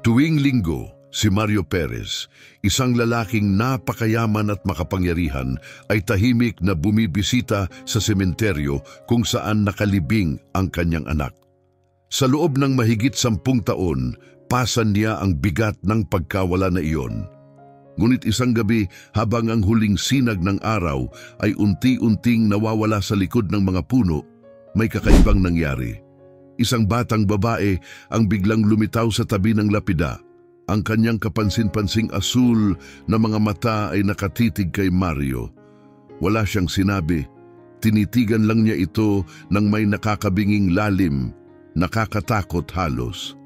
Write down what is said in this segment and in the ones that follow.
Tuwing linggo, si Mario Perez, isang lalaking napakayaman at makapangyarihan, ay tahimik na bumibisita sa sementeryo kung saan nakalibing ang kanyang anak. Sa loob ng mahigit 10 taon, pasan niya ang bigat ng pagkawala na iyon. Ngunit isang gabi, habang ang huling sinag ng araw ay unti-unting nawawala sa likod ng mga puno, may kakaibang nangyari. Isang batang babae ang biglang lumitaw sa tabi ng lapida. Ang kanyang kapansin-pansing asul na mga mata ay nakatitig kay Mario. Wala siyang sinabi. Tinitigan lang niya ito ng may nakakabinging lalim, nakakatakot halos.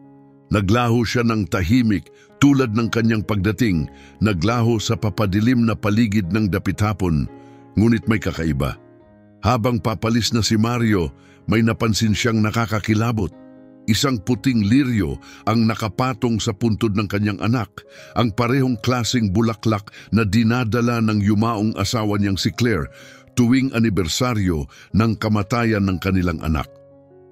Naglaho siya ng tahimik tulad ng kanyang pagdating, naglaho sa papadilim na paligid ng dapit-hapon, ngunit may kakaiba. Habang papalis na si Mario, may napansin siyang nakakakilabot. Isang puting liryo ang nakapatong sa puntod ng kanyang anak, ang parehong klaseng bulaklak na dinadala ng yumaong asawa niyang si Claire tuwing anibersaryo ng kamatayan ng kanilang anak.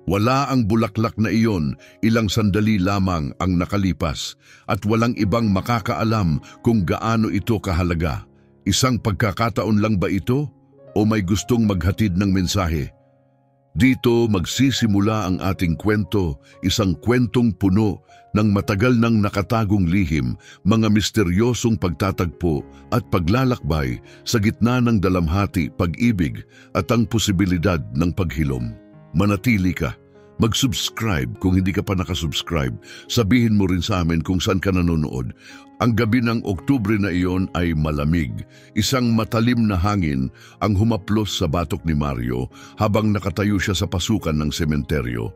Wala ang bulaklak na iyon, ilang sandali lamang ang nakalipas at walang ibang makakaalam kung gaano ito kahalaga. Isang pagkakataon lang ba ito o may gustong maghatid ng mensahe? Dito magsisimula ang ating kwento, isang kwentong puno ng matagal nang nakatagong lihim, mga misteryosong pagtatagpo at paglalakbay sa gitna ng dalamhati, pag-ibig at ang posibilidad ng paghilom. Manatili ka. Mag-subscribe kung hindi ka pa nakasubscribe. Sabihin mo rin sa amin kung saan ka nanonood. Ang gabi ng Oktubre na iyon ay malamig. Isang matalim na hangin ang humaplos sa batok ni Mario habang nakatayo siya sa pasukan ng sementeryo.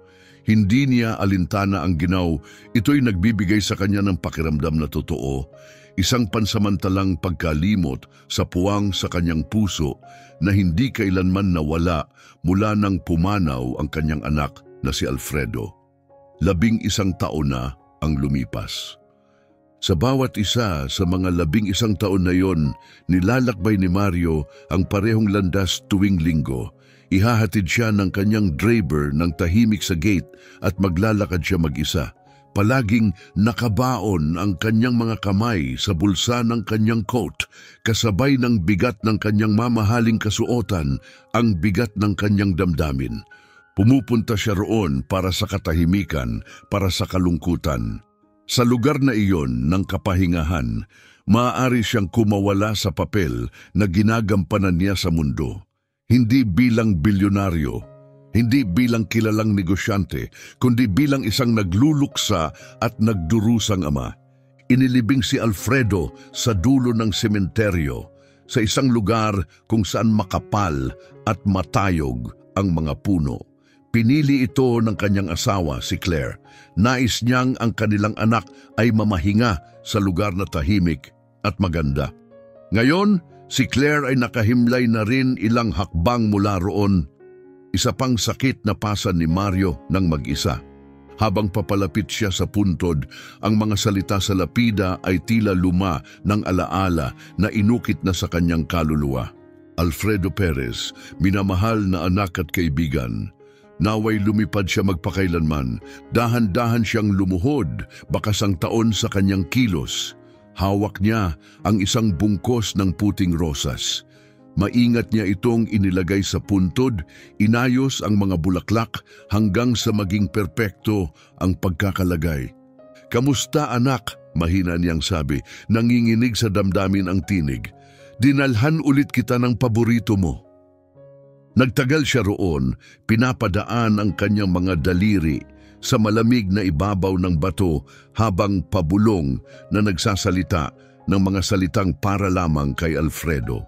Hindi niya alintana ang ginaw, ito'y nagbibigay sa kanya ng pakiramdam na totoo. Isang pansamantalang pagkalimot sa puwang sa kanyang puso na hindi kailanman nawala mula nang pumanaw ang kanyang anak na si Alfredo. 11 taon na ang lumipas. Sa bawat isa sa mga 11 taon na yon, nilalakbay ni Mario ang parehong landas tuwing linggo. Ihahatid siya ng kanyang driver ng tahimik sa gate at maglalakad siya mag-isa. Palaging nakabaon ang kanyang mga kamay sa bulsa ng kanyang coat, kasabay ng bigat ng kanyang mamahaling kasuotan, ang bigat ng kanyang damdamin. Pumupunta siya roon para sa katahimikan, para sa kalungkutan. Sa lugar na iyon ng kapahingahan, maaari siyang kumawala sa papel na ginagampanan niya sa mundo. Hindi bilang bilyonaryo, hindi bilang kilalang negosyante, kundi bilang isang nagluluksa at nagdurusang ama. Inilibing si Alfredo sa dulo ng sementeryo, sa isang lugar kung saan makapal at matayog ang mga puno. Pinili ito ng kanyang asawa, si Claire. Nais niyang ang kanilang anak ay mamahinga sa lugar na tahimik at maganda. Ngayon, si Claire ay nakahimlay na rin ilang hakbang mula roon. Isa pang sakit na pasan ni Mario ng mag-isa. Habang papalapit siya sa puntod, ang mga salita sa lapida ay tila luma ng alaala na inukit na sa kanyang kaluluwa. Alfredo Perez, minamahal na anak at kaibigan. Naway lumipad siya magpakailanman, dahan-dahan siyang lumuhod, bakasang taon sa kanyang kilos. Hawak niya ang isang bungkos ng puting rosas. Maingat niya itong inilagay sa puntod, inayos ang mga bulaklak hanggang sa maging perpekto ang pagkakalagay. "Kamusta anak?" mahina niyang sabi, nanginginig sa damdamin ang tinig. "Dinalhan ulit kita ng paborito mo." Nagtagal siya roon, pinapadaan ang kanyang mga daliri sa malamig na ibabaw ng bato habang pabulong na nagsasalita ng mga salitang para lamang kay Alfredo.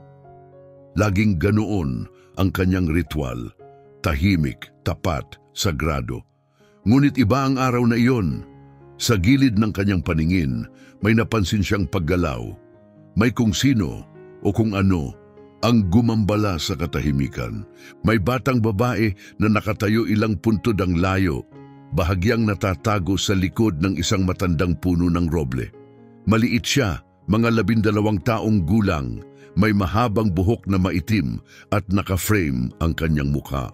Laging ganoon ang kanyang ritual, tahimik, tapat, sagrado. Ngunit iba ang araw na iyon. Sa gilid ng kanyang paningin, may napansin siyang paggalaw. May kung sino o kung ano ang gumambala sa katahimikan. May batang babae na nakatayo ilang puntod ang layo, bahagyang natatago sa likod ng isang matandang puno ng roble. Maliit siya, mga 12 taong gulang, may mahabang buhok na maitim at naka-frame ang kanyang mukha.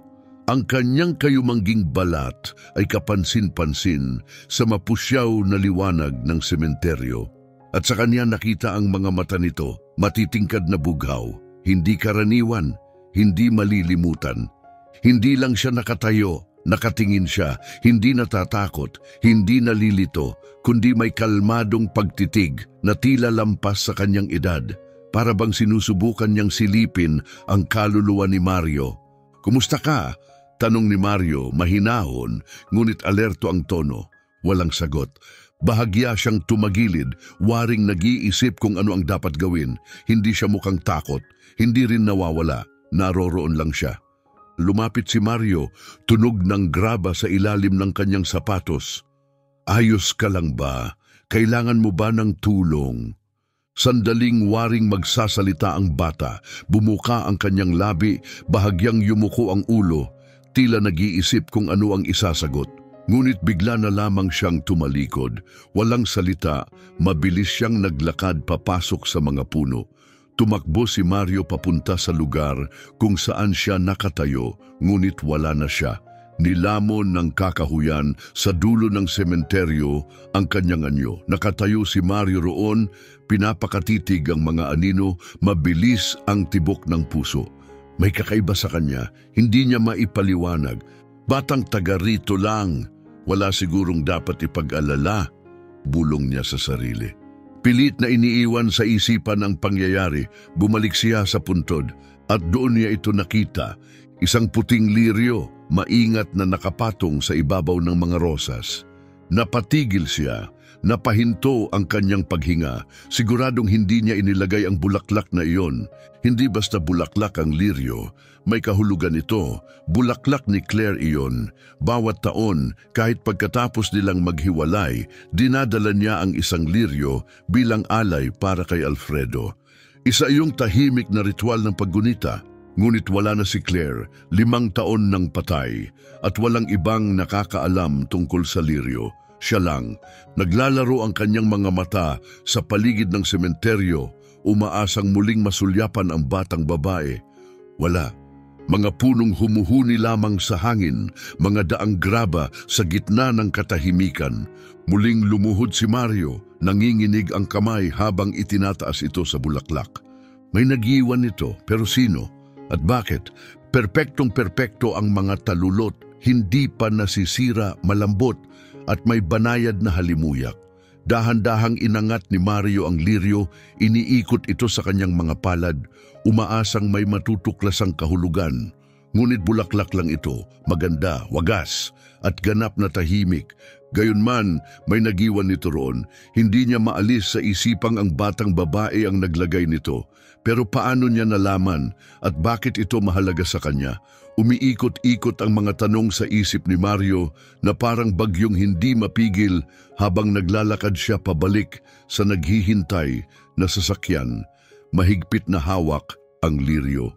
Ang kanyang kayumangging balat ay kapansin-pansin sa mapusyaw na liwanag ng sementeryo. At sa kanya nakita ang mga mata nito, matitingkad na bughaw, hindi karaniwan, hindi malilimutan. Hindi lang siya nakatayo, nakatingin siya, hindi natatakot, hindi nalilito, kundi may kalmadong pagtitig na tila lampas sa kanyang edad, para bang sinusubukan niyang silipin ang kaluluwa ni Mario. "Kumusta ka?" tanong ni Mario, mahinahon, ngunit alerto ang tono. Walang sagot. Bahagya siyang tumagilid, waring nag-iisip kung ano ang dapat gawin. Hindi siya mukhang takot, hindi rin nawawala, naroroon lang siya. Lumapit si Mario, tunog ng graba sa ilalim ng kanyang sapatos. "Ayos ka lang ba? Kailangan mo ba ng tulong?" Sandaling waring magsasalita ang bata, bumuka ang kanyang labi, bahagyang yumuko ang ulo, tila nag-iisip kung ano ang isasagot. Ngunit bigla na lamang siyang tumalikod. Walang salita, mabilis siyang naglakad papasok sa mga puno. Tumakbo si Mario papunta sa lugar kung saan siya nakatayo, ngunit wala na siya. Nilamon ng kakahuyan sa dulo ng sementeryo ang kanyang anyo. Nakatayo si Mario roon, pinapakatitig ang mga anino, mabilis ang tibok ng puso. May kakaiba sa kanya, hindi niya maipaliwanag. Batang taga rito lang, wala sigurong dapat ipag-alala, bulong niya sa sarili. Pilit na iniiwan sa isipan ang pangyayari, bumalik siya sa puntod at doon niya ito nakita, isang puting liryo, maingat na nakapatong sa ibabaw ng mga rosas. Napatigil siya, napahinto ang kanyang paghinga, siguradong hindi niya inilagay ang bulaklak na iyon. Hindi basta bulaklak ang liryo, may kahulugan ito, bulaklak ni Claire iyon. Bawat taon, kahit pagkatapos nilang maghiwalay, dinadala niya ang isang liryo bilang alay para kay Alfredo. Isa iyong tahimik na ritual ng paggunita. Ngunit wala na si Claire, 5 taon nang patay, at walang ibang nakakaalam tungkol sa liryo. Siya lang, naglalaro ang kanyang mga mata sa paligid ng sementeryo, umaasang muling masulyapan ang batang babae. Wala. Mga punong humuhuni lamang sa hangin, mga daang graba sa gitna ng katahimikan. Muling lumuhod si Mario, nanginginig ang kamay habang itinataas ito sa bulaklak. May nag-iwan nito, pero sino? At bakit? Perpektong-perpekto ang mga talulot, hindi pa nasisira, malambot, at may banayad na halimuyak. Dahan-dahang inangat ni Mario ang liryo, iniikot ito sa kanyang mga palad, umaasang may matutuklasang kahulugan. Ngunit bulaklak lang ito, maganda, wagas, at ganap na tahimik. Gayunman, may nagiwan nito roon. Hindi niya maalis sa isipang ang batang babae ang naglagay nito. Pero paano niya nalaman at bakit ito mahalaga sa kanya? Umiikot-ikot ang mga tanong sa isip ni Mario na parang bagyong hindi mapigil habang naglalakad siya pabalik sa naghihintay na sasakyan. Mahigpit na hawak ang liryo.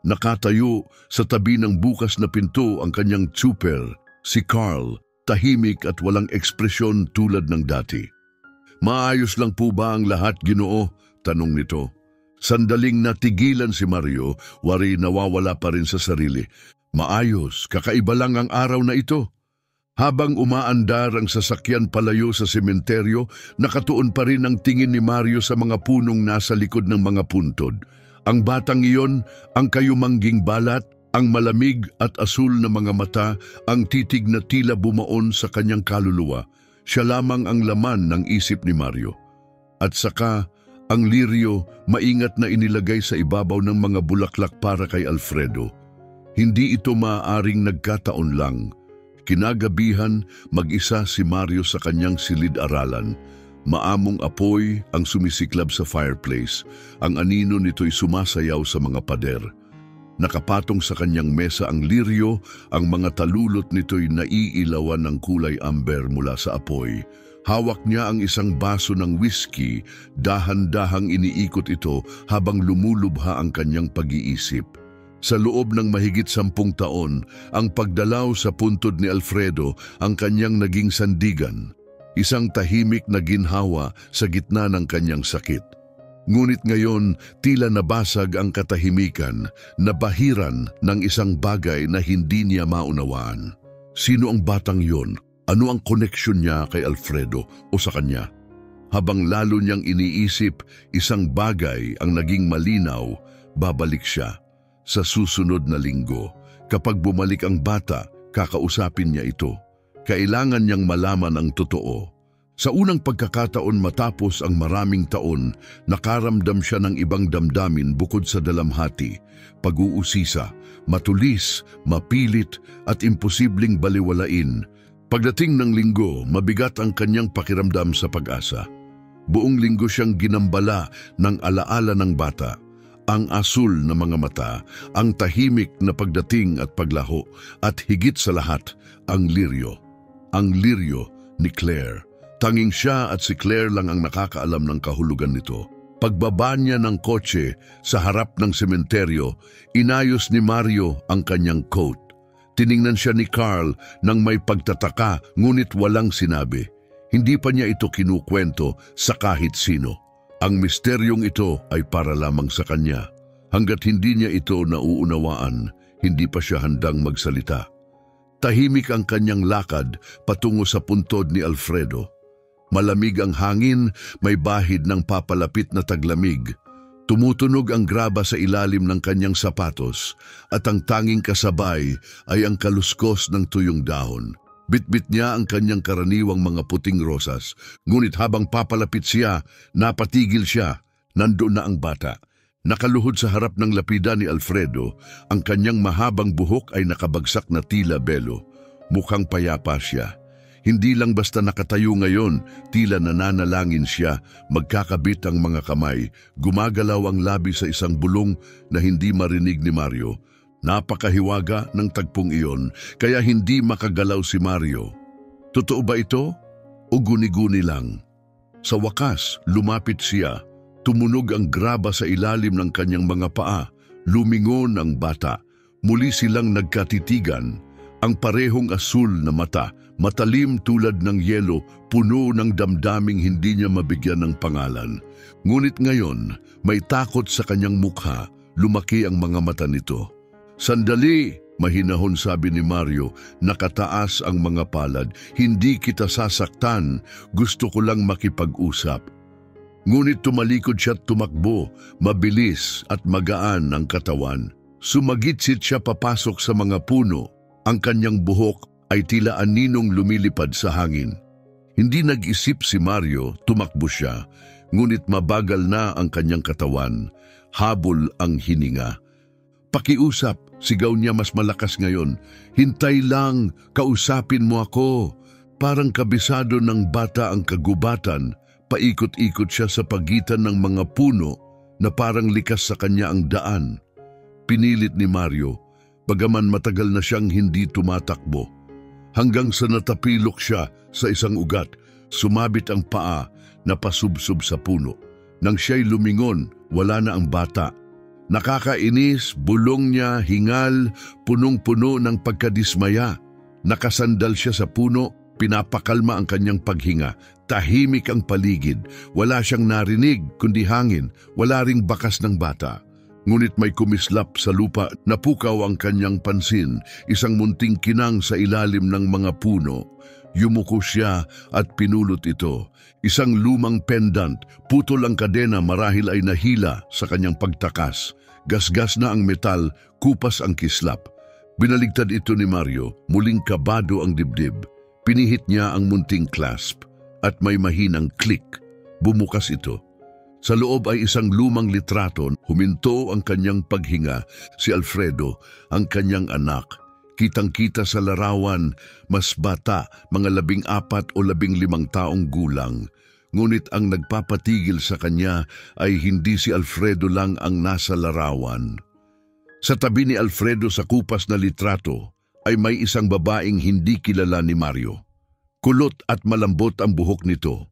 Nakatayo sa tabi ng bukas na pinto ang kanyang tsuper, si Carl, tahimik at walang ekspresyon tulad ng dati. "Maayos lang po ba ang lahat, Ginoo?" tanong nito. Sandaling natigilan si Mario, wari nawawala pa rin sa sarili. Maayos, kakaiba lang ang araw na ito. Habang umaandar ang sasakyan palayo sa sementeryo, nakatuon pa rin ang tingin ni Mario sa mga punong nasa likod ng mga puntod. Ang batang iyon, ang kayumangging balat, ang malamig at asul na mga mata, ang titig na tila bumaon sa kanyang kaluluwa. Siya lamang ang laman ng isip ni Mario. At saka, ang liryo, maingat na inilagay sa ibabaw ng mga bulaklak para kay Alfredo. Hindi ito maaaring nagkataon lang. Kinagabihan, mag-isa si Mario sa kanyang silid-aralan. Maamong apoy ang sumisiklab sa fireplace. Ang anino nito'y sumasayaw sa mga pader. Nakapatong sa kanyang mesa ang liryo, ang mga talulot nito'y naiilawan ng kulay amber mula sa apoy. Hawak niya ang isang baso ng whiskey, dahan-dahang iniikot ito habang lumulubha ang kanyang pag-iisip. Sa loob ng mahigit 10 taon, ang pagdalaw sa puntod ni Alfredo ang kanyang naging sandigan, isang tahimik na ginhawa sa gitna ng kanyang sakit. Ngunit ngayon, tila nabasag ang katahimikan, nabahiran ng isang bagay na hindi niya maunawaan. Sino ang batang yon? Ano ang koneksyon niya kay Alfredo o sa kanya? Habang lalo niyang iniisip, isang bagay ang naging malinaw, babalik siya. Sa susunod na linggo, kapag bumalik ang bata, kakausapin niya ito. Kailangan niyang malaman ang totoo. Sa unang pagkakataon matapos ang maraming taon, nakaramdam siya ng ibang damdamin bukod sa dalamhati, pag-uusisa, matulis, mapilit at imposibleng baliwalain. Pagdating ng linggo, mabigat ang kanyang pakiramdam sa pag-asa. Buong linggo siyang ginambala ng alaala ng bata. Ang asul na mga mata, ang tahimik na pagdating at paglaho, at higit sa lahat, ang liryo. Ang liryo ni Claire. Tanging siya at si Claire lang ang nakakaalam ng kahulugan nito. Pagbaba niya ng kotse sa harap ng sementeryo, inayos ni Mario ang kanyang coat. Tiningnan siya ni Carl nang may pagtataka ngunit walang sinabi. Hindi pa niya ito kinukwento sa kahit sino. Ang misteryong ito ay para lamang sa kanya. Hanggat hindi niya ito nauunawaan, hindi pa siya handang magsalita. Tahimik ang kanyang lakad patungo sa puntod ni Alfredo. Malamig ang hangin, may bahid ng papalapit na taglamig. Tumutunog ang graba sa ilalim ng kanyang sapatos at ang tanging kasabay ay ang kaluskos ng tuyong dahon. Bitbit niya ang kanyang karaniwang mga puting rosas, ngunit habang papalapit siya, napatigil siya. Nandoon na ang bata. Nakaluhod sa harap ng lapida ni Alfredo, ang kanyang mahabang buhok ay nakabagsak na tila belo. Mukhang payapa siya. Hindi lang basta nakatayo ngayon, tila nananalangin siya, magkakabit ang mga kamay, gumagalaw ang labi sa isang bulong na hindi marinig ni Mario. Napakahiwaga ng tagpong iyon, kaya hindi makagalaw si Mario. Totoo ba ito? O guni-guni lang? Sa wakas, lumapit siya. Tumunog ang graba sa ilalim ng kanyang mga paa. Lumingon ang bata. Muli silang nagkatitigan. Ang parehong asul na mata, matalim tulad ng yelo, puno ng damdaming hindi niya mabigyan ng pangalan. Ngunit ngayon, may takot sa kanyang mukha. Lumaki ang mga mata nito. Sandali, mahinahon sabi ni Mario, nakataas ang mga palad. Hindi kita sasaktan, gusto ko lang makipag-usap. Ngunit tumalikod siya at tumakbo, mabilis at magaan ang katawan. Sumagitsit siya papasok sa mga puno. Ang kanyang buhok ay tila aninong lumilipad sa hangin. Hindi nag-isip si Mario, tumakbo siya, ngunit mabagal na ang kanyang katawan. Habol ang hininga. Pakiusap, sigaw niya mas malakas ngayon. Hintay lang, kausapin mo ako. Parang kabisado ng bata ang kagubatan, paikot-ikot siya sa pagitan ng mga puno na parang likas sa kanya ang daan. Pinilit ni Mario, bagaman matagal na siyang hindi tumatakbo. Hanggang sa natapilok siya sa isang ugat, sumabit ang paa na pasubsob sa puno. Nang siya'y lumingon, wala na ang bata. Nakakainis, bulong niya, hingal, punong-puno ng pagkadismaya. Nakasandal siya sa puno, pinapakalma ang kanyang paghinga. Tahimik ang paligid, wala siyang narinig kundi hangin, wala ring bakas ng bata. Ngunit may kumislap sa lupa, napukaw ang kanyang pansin, isang munting kinang sa ilalim ng mga puno. Yumuko siya at pinulot ito. Isang lumang pendant, putol ang kadena marahil ay nahila sa kanyang pagtakas. Gasgas na ang metal, kupas ang kislap. Binaligtad ito ni Mario, muling kabado ang dibdib. Pinihit niya ang munting clasp at may mahinang click. Bumukas ito. Sa loob ay isang lumang litrato, huminto ang kanyang paghinga, si Alfredo, ang kanyang anak. Kitang-kita sa larawan, mas bata, mga 14 o 15 taong gulang. Ngunit ang nagpapatigil sa kanya ay hindi si Alfredo lang ang nasa larawan. Sa tabi ni Alfredo sa kupas na litrato ay may isang babaeng hindi kilala ni Mario. Kulot at malambot ang buhok nito.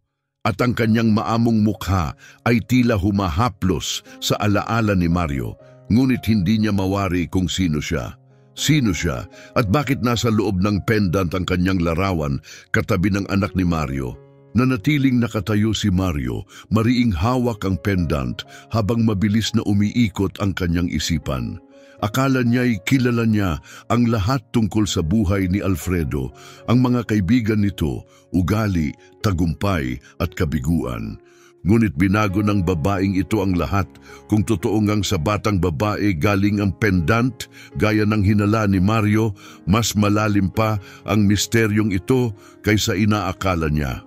At ang kanyang maamong mukha ay tila humahaplos sa alaala ni Mario, ngunit hindi niya mawari kung sino siya. Sino siya at bakit nasa loob ng pendant ang kanyang larawan katabi ng anak ni Mario? Nanatiling nakatayo si Mario, mariing hawak ang pendant habang mabilis na umiikot ang kanyang isipan. Akala niya'y kilala niya ang lahat tungkol sa buhay ni Alfredo, ang mga kaibigan nito, ugali, tagumpay at kabiguan. Ngunit binago ng babaeng ito ang lahat kung totoo ngang sa batang babae galing ang pendant, gaya ng hinala ni Mario, mas malalim pa ang misteryong ito kaysa inaakala niya.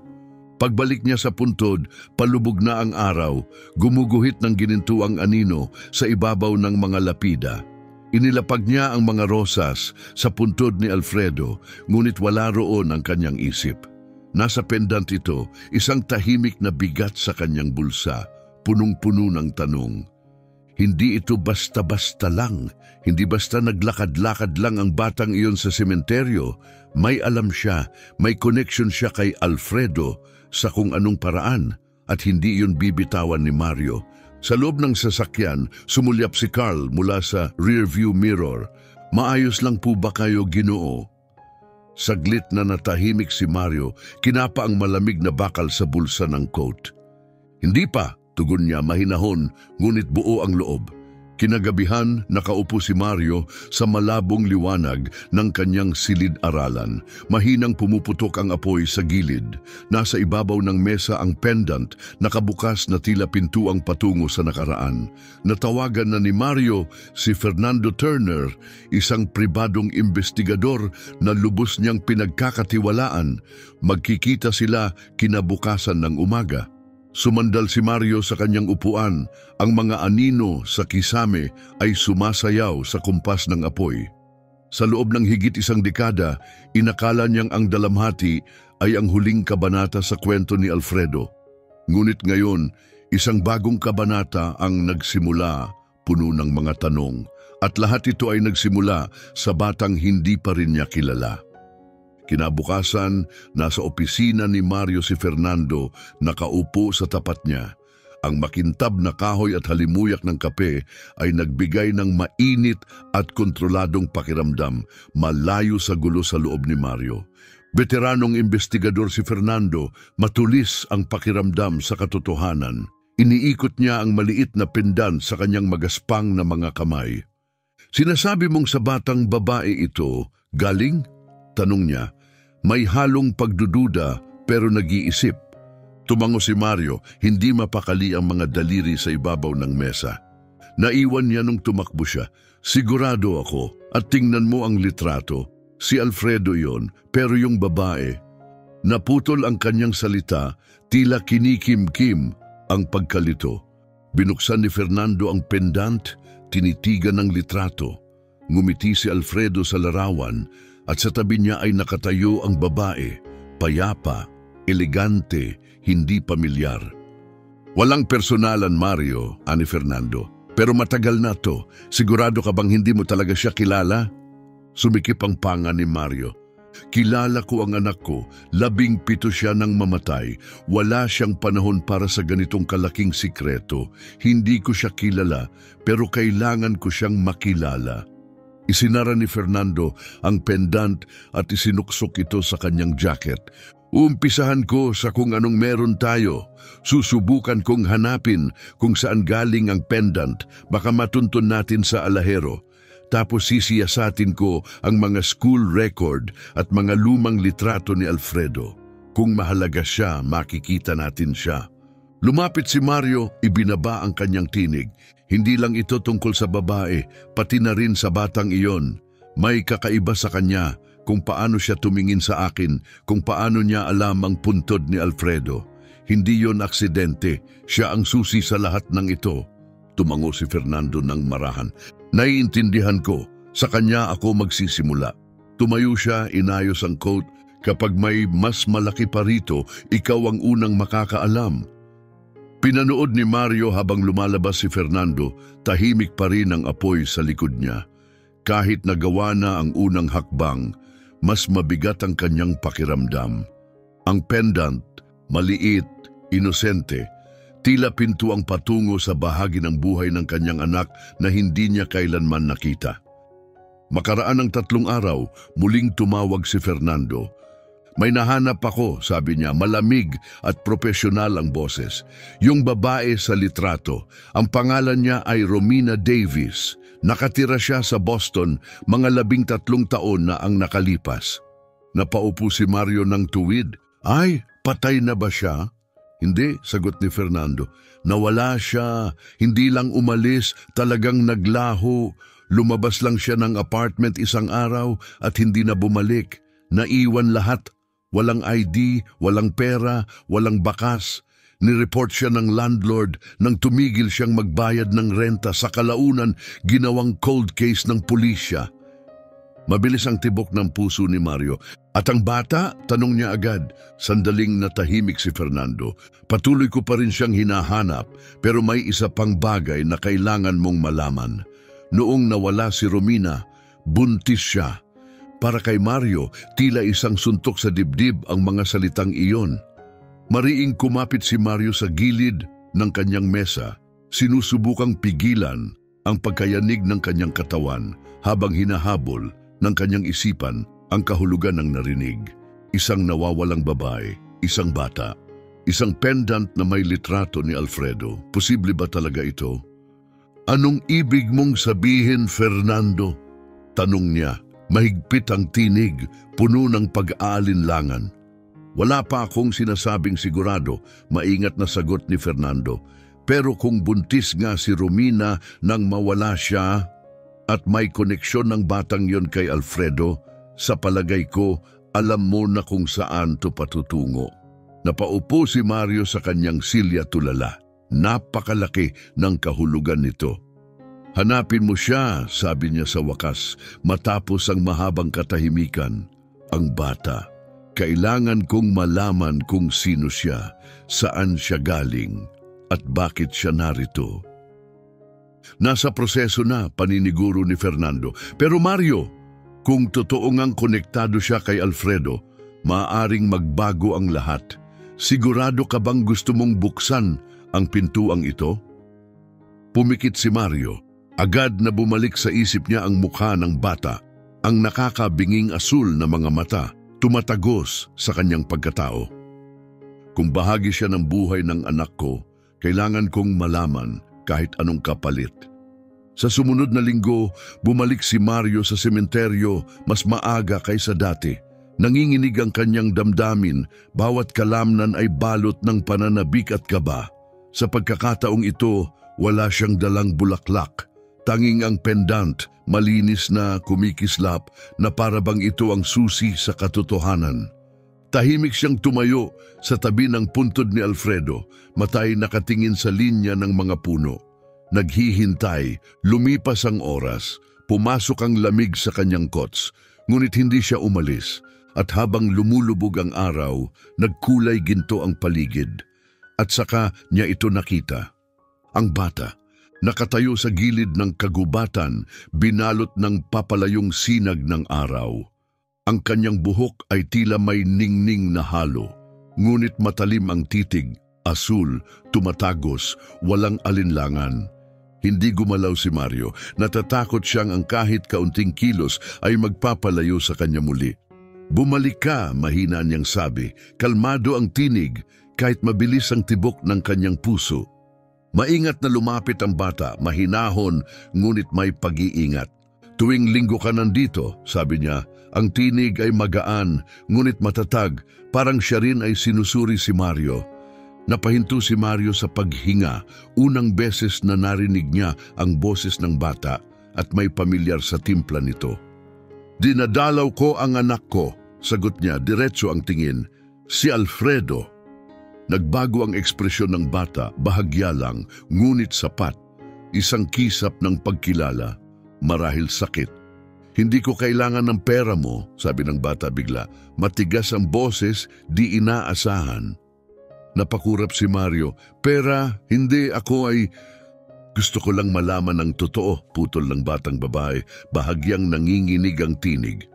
Pagbalik niya sa puntod, palubog na ang araw, gumuguhit ng ginintuang anino sa ibabaw ng mga lapida. Inilapag niya ang mga rosas sa puntod ni Alfredo, ngunit wala roon ang kanyang isip. Nasa pendant ito, isang tahimik na bigat sa kanyang bulsa, punong-puno ng tanong. Hindi ito basta-basta lang, hindi basta naglakad-lakad lang ang batang iyon sa sementeryo. May alam siya, may connection siya kay Alfredo sa kung anong paraan at hindi iyon bibitawan ni Mario. Sa loob ng sasakyan, sumulyap si Carl mula sa rearview mirror. Maayos lang po ba kayo, Ginoo? Saglit na natahimik si Mario, kinapa ang malamig na bakal sa bulsa ng coat. Hindi pa, tugon niya mahinahon, ngunit buo ang loob. Kinagabihan, nakaupo si Mario sa malabong liwanag ng kanyang silid-aralan. Mahinang pumuputok ang apoy sa gilid. Nasa ibabaw ng mesa ang pendant, nakabukas na tila pintuang patungo sa nakaraan. Natawagan na ni Mario si Fernando Turner, isang pribadong investigador na lubos niyang pinagkakatiwalaan. Magkikita sila kinabukasan ng umaga. Sumandal si Mario sa kanyang upuan, ang mga anino sa kisame ay sumasayaw sa kumpas ng apoy. Sa loob ng higit isang dekada, inakala niyang ang dalamhati ay ang huling kabanata sa kwento ni Alfredo. Ngunit ngayon, isang bagong kabanata ang nagsimula, puno ng mga tanong, at lahat ito ay nagsimula sa batang hindi pa rin niya kilala. Kinabukasan, nasa opisina ni Mario si Fernando, nakaupo sa tapat niya. Ang makintab na kahoy at halimuyak ng kape ay nagbigay ng mainit at kontroladong pakiramdam, malayo sa gulo sa loob ni Mario. Veteranong investigador si Fernando, matulis ang pakiramdam sa katotohanan. Iniikot niya ang maliit na pendant sa kanyang magaspang na mga kamay. Sinasabi mong sa batang babae ito, galing? Tanong niya. May halong pagdududa pero nag-iisip. Tumango si Mario, hindi mapakali ang mga daliri sa ibabaw ng mesa. Naiwan niya nung tumakbo siya. Sigurado ako, at tingnan mo ang litrato. Si Alfredo yon, pero yung babae. Naputol ang kanyang salita, tila kinikim-kim ang pagkalito. Binuksan ni Fernando ang pendant, tinitigan ng litrato. Ngumiti si Alfredo sa larawan, at sa tabi niya ay nakatayo ang babae, payapa, elegante, hindi pamilyar. Walang personalan, Mario, ani Fernando. Pero matagal na to. Sigurado ka bang hindi mo talaga siya kilala? Sumikip ang panga ni Mario. Kilala ko ang anak ko, 17 siya nang mamatay. Wala siyang panahon para sa ganitong kalaking sikreto. Hindi ko siya kilala, pero kailangan ko siyang makilala. Isinara ni Fernando ang pendant at isinuksok ito sa kanyang jacket. Uumpisahan ko sa kung anong meron tayo. Susubukan kong hanapin kung saan galing ang pendant, baka matuntun natin sa alahero. Tapos sisiyasatin ko ang mga school record at mga lumang litrato ni Alfredo. Kung mahalaga siya, makikita natin siya. Lumapit si Mario, ibinaba ang kanyang tinig. Hindi lang ito tungkol sa babae, pati na rin sa batang iyon. May kakaiba sa kanya kung paano siya tumingin sa akin, kung paano niya alam ang puntod ni Alfredo. Hindi yon aksidente, siya ang susi sa lahat ng ito. Tumango si Fernando ng marahan. Naiintindihan ko, sa kanya ako magsisimula. Tumayo siya, inayos ang coat. Kapag may mas malaki pa rito, ikaw ang unang makakaalam. Pinanood ni Mario habang lumalabas si Fernando, tahimik pa rin ang apoy sa likod niya. Kahit nagawa na ang unang hakbang, mas mabigat ang kanyang pakiramdam. Ang pendant, maliit, inosente, tila pintuang patungo sa bahagi ng buhay ng kanyang anak na hindi niya kailanman nakita. Makaraan ng 3 araw, muling tumawag si Fernando. May nahanap ako, sabi niya, malamig at profesional ang boses. Yung babae sa litrato, ang pangalan niya ay Romina Davis. Nakatira siya sa Boston, mga 13 taon na ang nakalipas. Napaupo si Mario ng tuwid. Ay, patay na ba siya? Hindi, sagot ni Fernando. Nawala siya, hindi lang umalis, talagang naglaho. Lumabas lang siya ng apartment isang araw at hindi na bumalik. Naiwan lahat. Walang ID, walang pera, walang bakas. Nireport siya ng landlord nang tumigil siyang magbayad ng renta. Sa kalaunan, ginawang cold case ng pulisya. Mabilis ang tibok ng puso ni Mario. At ang bata? Tanong niya agad. Sandaling natahimik si Fernando. Patuloy ko pa rin siyang hinahanap, pero may isa pang bagay na kailangan mong malaman. Noong nawala si Romina, buntis siya. Para kay Mario, tila isang suntok sa dibdib ang mga salitang iyon. Mariing kumapit si Mario sa gilid ng kanyang mesa, sinusubukang pigilan ang pagkayanig ng kanyang katawan habang hinahabol ng kanyang isipan ang kahulugan ng narinig. Isang nawawalang babae, isang bata, isang pendant na may litrato ni Alfredo. Posible ba talaga ito? Anong ibig mong sabihin, Fernando? Tanong niya. Mahigpit ang tinig, puno ng pag-aalinlangan. Wala pa akong sinasabing sigurado, maingat na sagot ni Fernando. Pero kung buntis nga si Romina nang mawala siya at may koneksyon ng batang yon kay Alfredo, sa palagay ko, alam mo na kung saan to patutungo. Napaupo si Mario sa kanyang silya tulala. Napakalaki ng kahulugan nito. Hanapin mo siya, sabi niya sa wakas, matapos ang mahabang katahimikan. Ang bata, kailangan kong malaman kung sino siya, saan siya galing, at bakit siya narito. Nasa proseso na, paniniguro ni Fernando. Pero Mario, kung totoo ngang konektado siya kay Alfredo, maaaring magbago ang lahat. Sigurado ka bang gusto mong buksan ang pintuang ito? Pumikit si Mario. Agad na bumalik sa isip niya ang mukha ng bata, ang nakakabinging asul na mga mata, tumatagos sa kanyang pagkatao. Kung bahagi siya ng buhay ng anak ko, kailangan kong malaman kahit anong kapalit. Sa sumunod na linggo, bumalik si Mario sa sementeryo mas maaga kaysa dati. Nanginginig ang kanyang damdamin, bawat kalamnan ay balot ng pananabik at kaba. Sa pagkakataong ito, wala siyang dalang bulaklak. Tanging ang pendant, malinis na kumikislap na parabang ito ang susi sa katotohanan. Tahimik siyang tumayo sa tabi ng puntod ni Alfredo, matay nakatingin sa linya ng mga puno. Naghihintay, lumipas ang oras, pumasok ang lamig sa kanyang kots, ngunit hindi siya umalis. At habang lumulubog ang araw, nagkulay ginto ang paligid. At saka niya ito nakita. Ang bata, nakatayo sa gilid ng kagubatan, binalot ng papalayong sinag ng araw. Ang kanyang buhok ay tila may ningning na halo, ngunit matalim ang titig, asul, tumatagos, walang alinlangan. Hindi gumalaw si Mario, natatakot siyang ang kahit kaunting kilos ay magpapalayo sa kanya muli. Bumalik ka, mahina niyang sabi, kalmado ang tinig, kahit mabilis ang tibok ng kanyang puso. Maingat na lumapit ang bata, mahinahon, ngunit may pag-iingat. Tuwing linggo ka nandito, sabi niya, ang tinig ay magaan, ngunit matatag, parang siya rin ay sinusuri si Mario. Napahinto si Mario sa paghinga, unang beses na narinig niya ang boses ng bata at may pamilyar sa timpla nito. Dinadalaw ko ang anak ko, sagot niya, diretso ang tingin, si Alfredo. Nagbago ang ekspresyon ng bata, bahagya lang, ngunit sapat. Isang kisap ng pagkilala, marahil sakit. Hindi ko kailangan ng pera mo, sabi ng bata bigla. Matigas ang boses, di inaasahan. Napakurap si Mario, pera, hindi ako ay... Gusto ko lang malaman ang totoo, putol ng batang babae, bahagyang nanginginig ang tinig.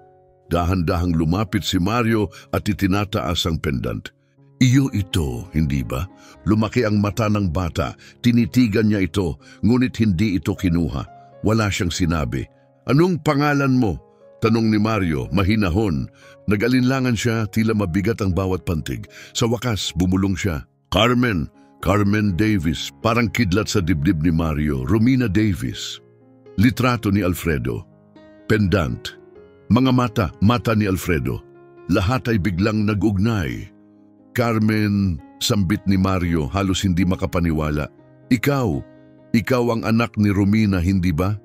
Dahan-dahang lumapit si Mario at itinataas ang pendant. Iyo ito, hindi ba? Lumaki ang mata ng bata, tinitigan niya ito, ngunit hindi ito kinuha. Wala siyang sinabi. Anong pangalan mo? Tanong ni Mario, mahinahon. Nag-alinlangan siya, tila mabigat ang bawat pantig. Sa wakas, bumulong siya. Carmen, Carmen Davis. Parang kidlat sa dibdib ni Mario. Romina Davis. Litrato ni Alfredo. Pendant. Mga mata ni Alfredo. Lahat ay biglang nag-ugnay. Carmen, sambit ni Mario, halos hindi makapaniwala. Ikaw ang anak ni Romina, hindi ba?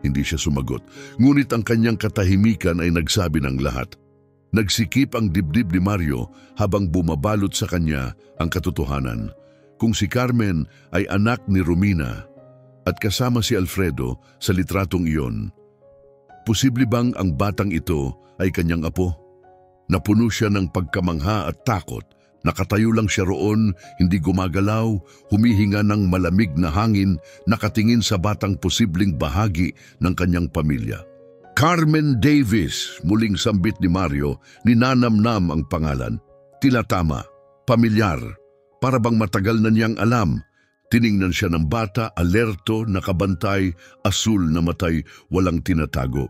Hindi siya sumagot, ngunit ang kanyang katahimikan ay nagsabi ng lahat. Nagsikip ang dibdib ni Mario habang bumabalot sa kanya ang katotohanan. Kung si Carmen ay anak ni Romina at kasama si Alfredo sa litratong iyon, posible bang ang batang ito ay kanyang apo? Napuno siya ng pagkamangha at takot. Nakatayo lang siya roon, hindi gumagalaw, humihinga ng malamig na hangin, nakatingin sa batang posibleng bahagi ng kanyang pamilya. Carmen Davis, muling sambit ni Mario, ninanamnam ang pangalan. Tila tama, pamilyar, para bang matagal na niyang alam. Tiningnan siya ng bata, alerto, nakabantay, asul na matay, walang tinatago.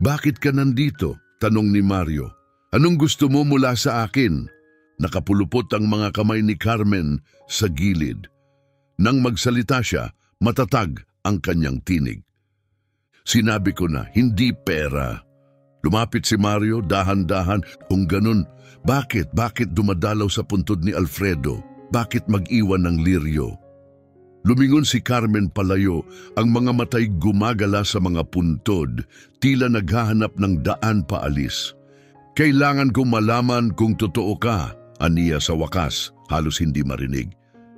Bakit ka nandito? Tanong ni Mario. Anong gusto mo mula sa akin? Nakapulupot ang mga kamay ni Carmen sa gilid. Nang magsalita siya, matatag ang kanyang tinig. Sinabi ko na, hindi pera. Lumapit si Mario, dahan-dahan. Kung ganun, bakit dumadalaw sa puntod ni Alfredo? Bakit mag-iwan ng liryo? Lumingon si Carmen palayo, ang mga matay gumagala sa mga puntod, tila naghahanap ng daan paalis. Kailangan kong malaman kung totoo ka, aniya sa wakas, halos hindi marinig.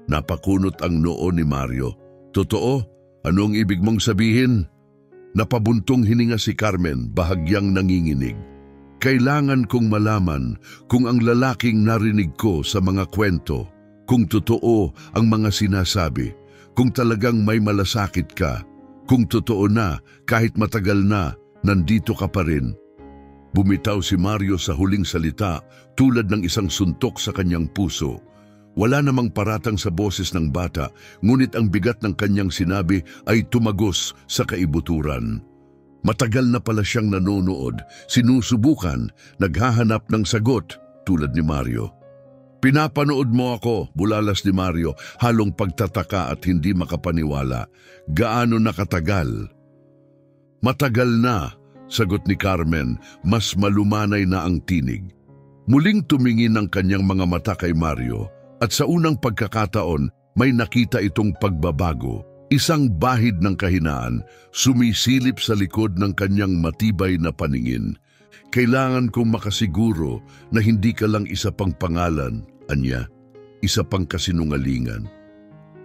Napakunot ang noo ni Mario. Totoo? Anong ibig mong sabihin? Napabuntong hininga si Carmen, bahagyang nanginginig. Kailangan kong malaman kung ang lalaking narinig ko sa mga kwento, kung totoo ang mga sinasabi, kung talagang may malasakit ka, kung totoo na kahit matagal na, nandito ka pa rin. Bumitaw si Mario sa huling salita tulad ng isang suntok sa kanyang puso. Wala namang paratang sa boses ng bata, ngunit ang bigat ng kanyang sinabi ay tumagos sa kaibuturan. Matagal na pala siyang nanonood, sinusubukan, naghahanap ng sagot tulad ni Mario. Pinapanood mo ako, bulalas ni Mario, halong pagtataka at hindi makapaniwala. Gaano nakatagal? Matagal na. Sagot ni Carmen, mas malumanay na ang tinig. Muling tumingin ang kanyang mga mata kay Mario at sa unang pagkakataon may nakita itong pagbabago. Isang bahid ng kahinaan, sumisilip sa likod ng kanyang matibay na paningin. Kailangan kong makasiguro na hindi ka lang isa pang pangalan, anya, isa pang kasinungalingan.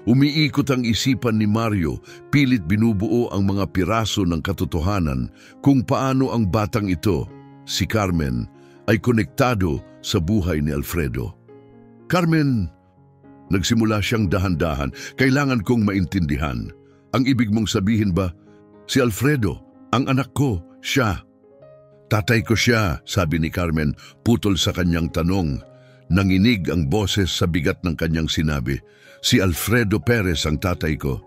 Umiikot ang isipan ni Mario, pilit binubuo ang mga piraso ng katotohanan kung paano ang batang ito, si Carmen, ay konektado sa buhay ni Alfredo. Carmen, nagsimula siyang dahan-dahan, kailangan kong maintindihan. Ang ibig mong sabihin ba, si Alfredo, ang anak ko, siya. Tatay ko siya, sabi ni Carmen, putol sa kanyang tanong. Nanginig ang boses sa bigat ng kanyang sinabi. Si Alfredo Perez ang tatay ko.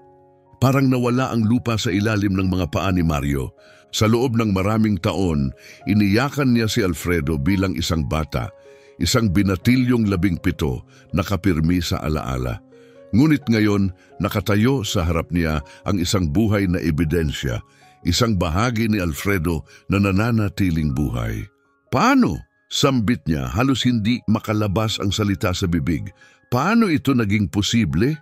Parang nawala ang lupa sa ilalim ng mga paa ni Mario. Sa loob ng maraming taon, iniyakan niya si Alfredo bilang isang bata, isang binatilyong 17, nakapirmi sa alaala. Ngunit ngayon, nakatayo sa harap niya ang isang buhay na ebidensya, isang bahagi ni Alfredo na nananatiling buhay. Paano? Sambit niya, halos hindi makalabas ang salita sa bibig. Paano ito naging posible?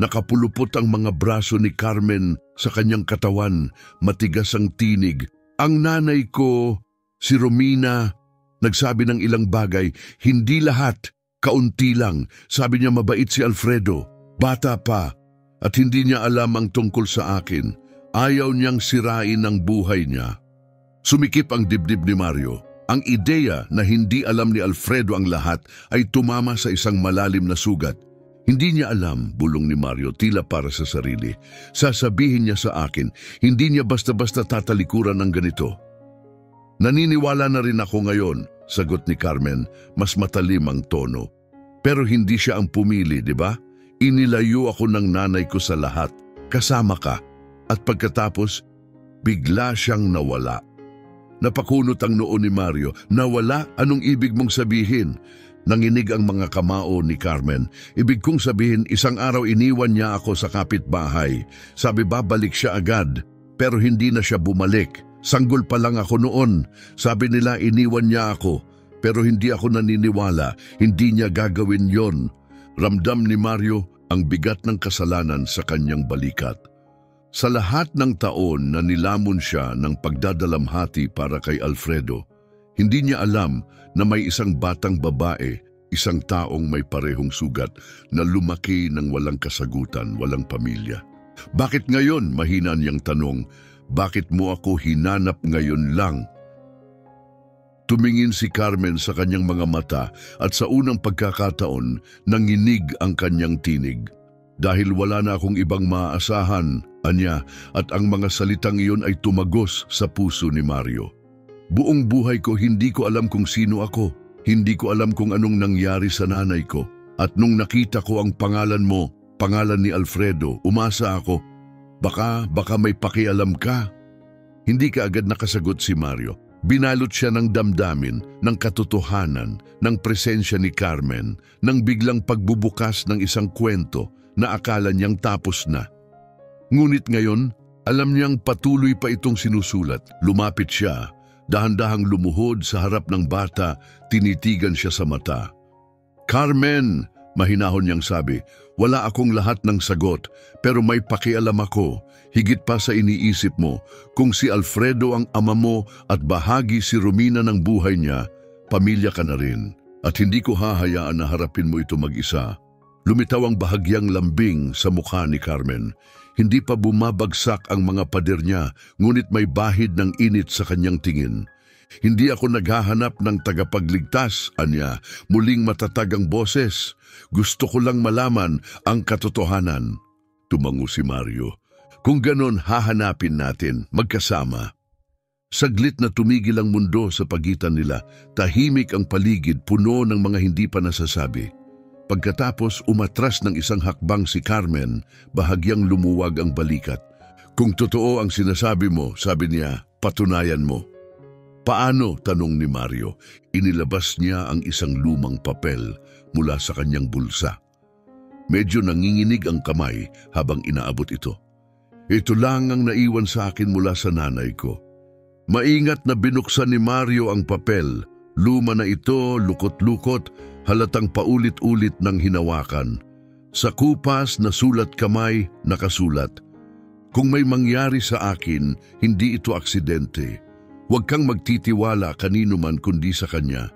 Nakapulupot ang mga braso ni Carmen sa kanyang katawan, matigas ang tinig. Ang nanay ko, si Romina, nagsabi ng ilang bagay, hindi lahat, kaunti lang. Sabi niya mabait si Alfredo, bata pa, at hindi niya alam ang tungkol sa akin. Ayaw niyang sirain ang buhay niya. Sumikip ang dibdib ni Mario. Ang ideya na hindi alam ni Alfredo ang lahat ay tumama sa isang malalim na sugat. Hindi niya alam, bulong ni Mario, tila para sa sarili. Sasabihin niya sa akin, hindi niya basta-basta tatalikuran ng ganito. Naniniwala na rin ako ngayon, sagot ni Carmen, mas matalim ang tono. Pero hindi siya ang pumili, di ba? Inilayo ako ng nanay ko sa lahat, kasama ka. At pagkatapos, bigla siyang nawala. Napakunot ang noo ni Mario. Nawala? Anong ibig mong sabihin? Nanginig ang mga kamao ni Carmen. Ibig kong sabihin, isang araw iniwan niya ako sa kapitbahay. Sabi babalik siya agad, pero hindi na siya bumalik. Sanggol pa lang ako noon. Sabi nila iniwan niya ako, pero hindi ako naniniwala. Hindi niya gagawin yon. Ramdam ni Mario ang bigat ng kasalanan sa kanyang balikat. Sa lahat ng taon na nilamon siya ng pagdadalamhati para kay Alfredo, hindi niya alam na may isang batang babae, isang taong may parehong sugat na lumaki ng walang kasagutan, walang pamilya. Bakit ngayon? Mahina niyang tanong. Bakit mo ako hinanap ngayon lang? Tumingin si Carmen sa kanyang mga mata at sa unang pagkakataon, nanginig ang kanyang tinig. Dahil wala na akong ibang maaasahan, anya, at ang mga salitang iyon ay tumagos sa puso ni Mario. Buong buhay ko hindi ko alam kung sino ako. Hindi ko alam kung anong nangyari sa nanay ko. At nung nakita ko ang pangalan mo, pangalan ni Alfredo, umasa ako. Baka may pakialam ka. Hindi ka agad nakasagot si Mario. Binalot siya ng damdamin, ng katotohanan, ng presensya ni Carmen, ng biglang pagbubukas ng isang kwento na akala niyang tapos na. Ngunit ngayon, alam niyang patuloy pa itong sinusulat. Lumapit siya, dahan-dahang lumuhod sa harap ng bata, tinitigan siya sa mata. Carmen, mahinahon niyang sabi, wala akong lahat ng sagot, pero may pakialam ako, higit pa sa iniisip mo, kung si Alfredo ang ama mo at bahagi si Romina ng buhay niya, pamilya ka na rin, at hindi ko hahayaan na harapin mo ito mag-isa. Lumitaw ang bahagyang lambing sa mukha ni Carmen. Hindi pa bumabagsak ang mga pader niya, ngunit may bahid ng init sa kanyang tingin. Hindi ako naghahanap ng tagapagligtas, anya, muling matatag ang boses. Gusto ko lang malaman ang katotohanan. Tumango si Mario. Kung ganon, hahanapin natin, magkasama. Saglit na tumigil ang mundo sa pagitan nila. Tahimik ang paligid, puno ng mga hindi pa nasasabi. Pagkatapos umatras ng isang hakbang si Carmen, bahagyang lumuwag ang balikat. Kung totoo ang sinasabi mo, sabi niya, patunayan mo. Paano? Tanong ni Mario. Inilabas niya ang isang lumang papel mula sa kanyang bulsa. Medyo nanginginig ang kamay habang inaabot ito. Ito lang ang naiwan sa akin mula sa nanay ko. Maingat na binuksan ni Mario ang papel. Luma na ito, lukot-lukot, halatang paulit-ulit ng hinawakan. Sa kupas na sulat kamay, nakasulat, kung may mangyari sa akin, hindi ito aksidente. Huwag kang magtitiwala kanino man kundi sa kanya.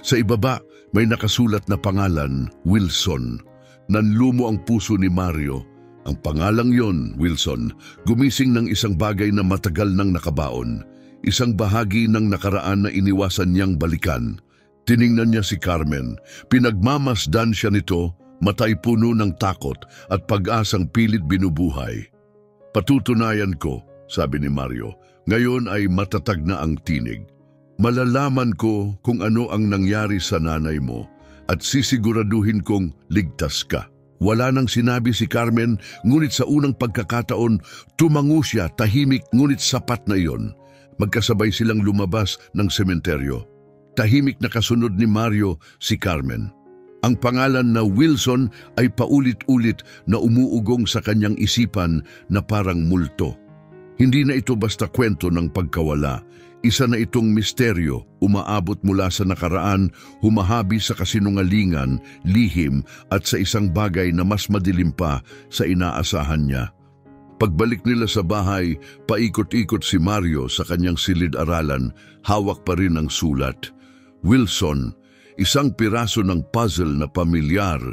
Sa ibaba, may nakasulat na pangalan, Wilson. Nanlumo ang puso ni Mario. Ang pangalang yon, Wilson, gumising ng isang bagay na matagal nang nakabaon. Isang bahagi ng nakaraan na iniwasan niyang balikan. Tiningnan niya si Carmen. Pinagmamasdan siya nito, matay puno ng takot at pag-asang pilit binubuhay. Patutunayan ko, sabi ni Mario, ngayon ay matatag na ang tinig. Malalaman ko kung ano ang nangyari sa nanay mo at sisiguraduhin kong ligtas ka. Wala nang sinabi si Carmen, ngunit sa unang pagkakataon, tumango siya, tahimik ngunit sapat na iyon. Magkasabay silang lumabas ng sementeryo. Tahimik na kasunod ni Mario si Carmen. Ang pangalan na Wilson ay paulit-ulit na umuugong sa kanyang isipan na parang multo. Hindi na ito basta kwento ng pagkawala. Isa na itong misteryo, umaabot mula sa nakaraan, humahabi sa kasinungalingan, lihim at sa isang bagay na mas madilim pa sa inaasahan niya. Pagbalik nila sa bahay, paikot-ikot si Mario sa kanyang silid-aralan, hawak pa rin ang sulat. Wilson, isang piraso ng puzzle na pamilyar,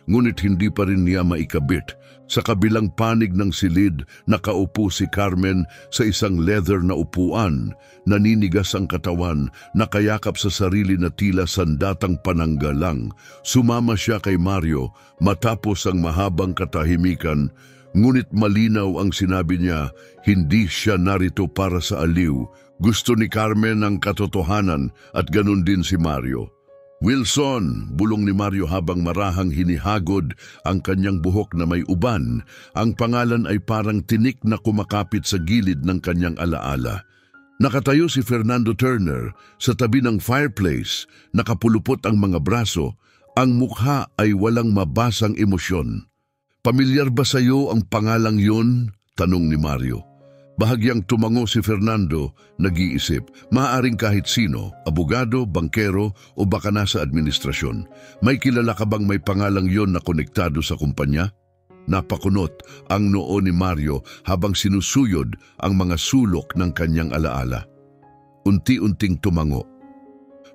ngunit hindi pa rin niya maikabit. Sa kabilang panig ng silid, nakaupo si Carmen sa isang leather na upuan, naninigas ang katawan, nakayakap sa sarili na tila sandatang pananggalang. Sumama siya kay Mario matapos ang mahabang katahimikan, ngunit malinaw ang sinabi niya, hindi siya narito para sa aliw. Gusto ni Carmen ang katotohanan at ganun din si Mario. Wilson, bulong ni Mario habang marahang hinihagod ang kanyang buhok na may uban. Ang pangalan ay parang tinik na kumakapit sa gilid ng kanyang alaala. Nakatayo si Fernando Turner sa tabi ng fireplace, nakapulupot ang mga braso, ang mukha ay walang mabasang emosyon. Pamilyar ba sa iyo ang pangalang yun? Tanong ni Mario. Bahagyang tumango si Fernando, nag-iisip, maaaring kahit sino, abogado, bangkero o baka nasa administrasyon. May kilala ka bang may pangalang yon na konektado sa kumpanya? Napakunot ang noo ni Mario habang sinusuyod ang mga sulok ng kanyang alaala. Unti-unting tumango.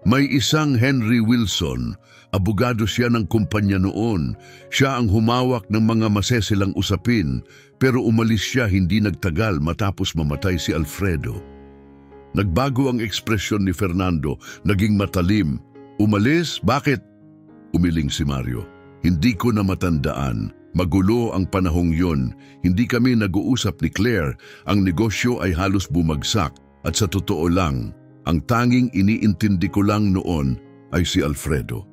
May isang Henry Wilson, abogado siya ng kumpanya noon. Siya ang humawak ng mga masesilang usapin, pero umalis siya hindi nagtagal matapos mamatay si Alfredo. Nagbago ang ekspresyon ni Fernando, naging matalim. Umalis? Bakit? Umiling si Mario. Hindi ko na matandaan. Magulo ang panahong yon. Hindi kami nag-uusap ni Claire. Ang negosyo ay halos bumagsak at sa totoo lang, ang tanging iniintindi ko lang noon ay si Alfredo.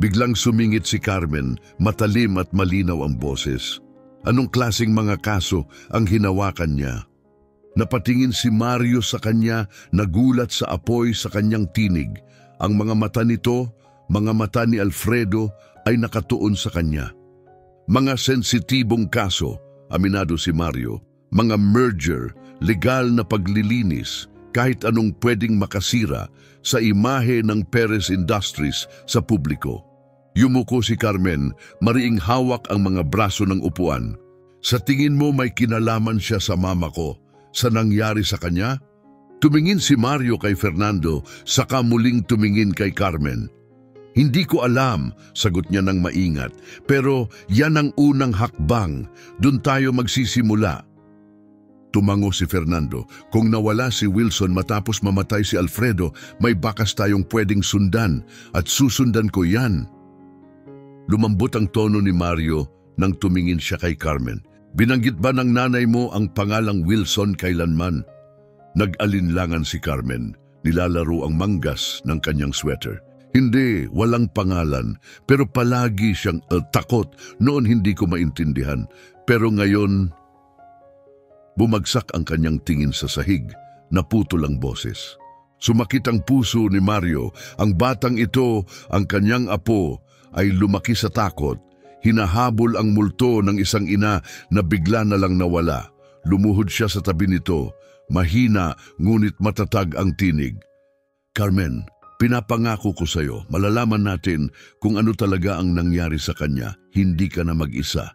Biglang sumingit si Carmen, matalim at malinaw ang boses. Anong klaseng mga kaso ang hinawakan niya? Napatingin si Mario sa kanya, nagulat sa apoy sa kanyang tinig. Ang mga mata nito, mga mata ni Alfredo ay nakatuon sa kanya. Mga sensitibong kaso, aminado si Mario, mga merger, legal na paglilinis, kahit anong pwedeng makasira sa imahe ng Perez Industries sa publiko. Yumuko si Carmen, mariing hawak ang mga braso ng upuan. Sa tingin mo may kinalaman siya sa mama ko, sa nangyari sa kanya? Tumingin si Mario kay Fernando, saka muling tumingin kay Carmen. Hindi ko alam, sagot niya ng maingat, pero yan ang unang hakbang, dun tayo magsisimula. Tumango si Fernando, kung nawala si Wilson matapos mamatay si Alfredo, may bakas tayong pwedeng sundan at susundan ko yan. Lumambot ang tono ni Mario nang tumingin siya kay Carmen. Binanggit ba ng nanay mo ang pangalang Wilson kailanman? Nag-alinlangan si Carmen, nilalaro ang manggas ng kanyang sweater. Hindi, walang pangalan, pero palagi siyang takot. Noon hindi ko maintindihan, pero ngayon, bumagsak ang kanyang tingin sa sahig, naputol ang boses. Sumakit ang puso ni Mario, ang batang ito, ang kanyang apo, ay lumaki sa takot. Hinahabol ang multo ng isang ina na bigla na lang nawala. Lumuhod siya sa tabi nito, mahina ngunit matatag ang tinig. Carmen, pinapangako ko sa iyo, malalaman natin kung ano talaga ang nangyari sa kanya. Hindi ka na mag-isa.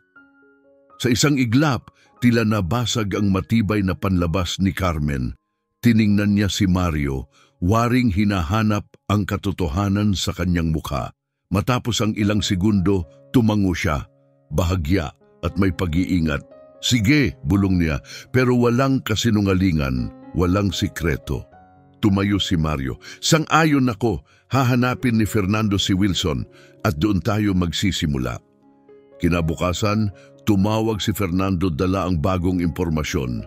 Sa isang iglap, tila nabasag ang matibay na panlabas ni Carmen. Tiningnan niya si Mario, waring hinahanap ang katotohanan sa kanyang mukha. Matapos ang ilang segundo, tumango siya, bahagya at may pag-iingat. Sige, bulong niya, pero walang kasinungalingan, walang sikreto. Tumayo si Mario. Sang-ayon ako, hahanapin ni Fernando si Wilson at doon tayo magsisimula. Kinabukasan, tumawag si Fernando, dala ang bagong impormasyon.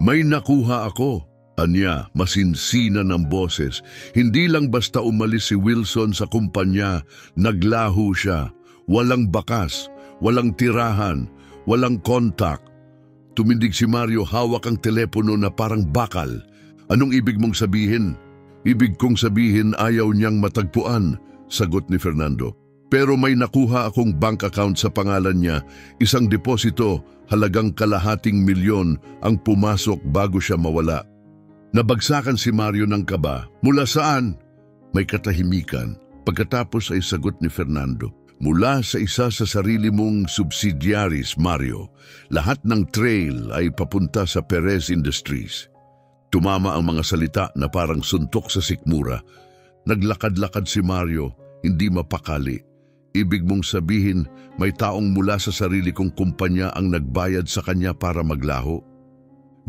May nakuha ako, anya, masinsina ng boses. Hindi lang basta umalis si Wilson sa kumpanya, naglaho siya. Walang bakas, walang tirahan, walang kontak. Tumindig si Mario, hawak ang telepono na parang bakal. Anong ibig mong sabihin? Ibig kong sabihin ayaw niyang matagpuan, sagot ni Fernando. Pero may nakuha akong bank account sa pangalan niya, isang deposito, halagang $250,000 ang pumasok bago siya mawala. Nabagsakan si Mario ng kaba. Mula saan? May katahimikan. Pagkatapos ay sagot ni Fernando. Mula sa isa sa sarili mong subsidiaries, Mario. Lahat ng trail ay papunta sa Perez Industries. Tumama ang mga salita na parang suntok sa sikmura. Naglakad-lakad si Mario, hindi mapakali. Ibig mong sabihin, may taong mula sa sarili kong kumpanya ang nagbayad sa kanya para maglaho?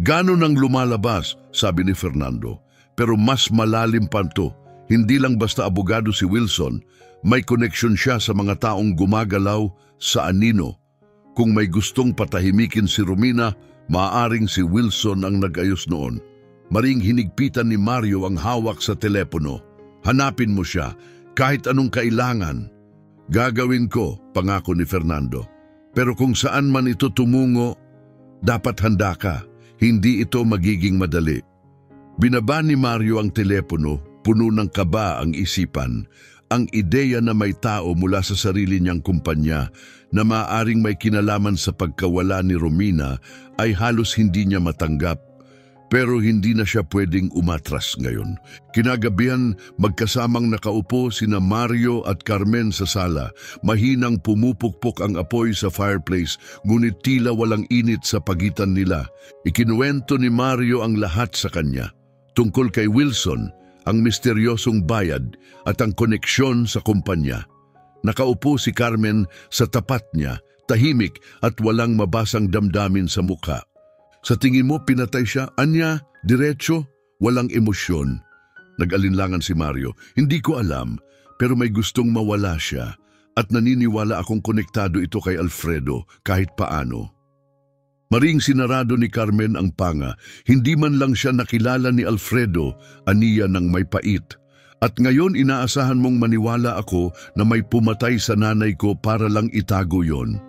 Ganon ang lumalabas, sabi ni Fernando. Pero mas malalim pa ito. Hindi lang basta abogado si Wilson, may koneksyon siya sa mga taong gumagalaw sa anino. Kung may gustong patahimikin si Romina, maaaring si Wilson ang nag-ayos noon. Maring hinigpitan ni Mario ang hawak sa telepono. Hanapin mo siya, kahit anong kailangan. Gagawin ko, pangako ni Fernando. Pero kung saan man ito tumungo, dapat handa ka. Hindi ito magiging madali. Binaba ni Mario ang telepono, puno ng kaba ang isipan. Ang ideya na may tao mula sa sarili niyang kumpanya na maaaring may kinalaman sa pagkawala ni Romina ay halos hindi niya matanggap. Pero hindi na siya pwedeng umatras ngayon. Kinagabihan, magkasamang nakaupo sina Mario at Carmen sa sala. Mahinang pumupukpok ang apoy sa fireplace, ngunit tila walang init sa pagitan nila. Ikinuwento ni Mario ang lahat sa kanya. Tungkol kay Wilson, ang misteryosong bayad at ang koneksyon sa kumpanya. Nakaupo si Carmen sa tapat niya, tahimik at walang mabasang damdamin sa mukha. Sa tingin mo pinatay siya? Anya, diretso, walang emosyon. Nag-alinlangan si Mario. Hindi ko alam, pero may gustong mawala siya at naniniwala akong konektado ito kay Alfredo kahit paano. Maring sinarado ni Carmen ang panga. Hindi man lang siya nakilala ni Alfredo, aniya ng may pait. At ngayon inaasahan mong maniwala ako na may pumatay sa nanay ko para lang itago yon.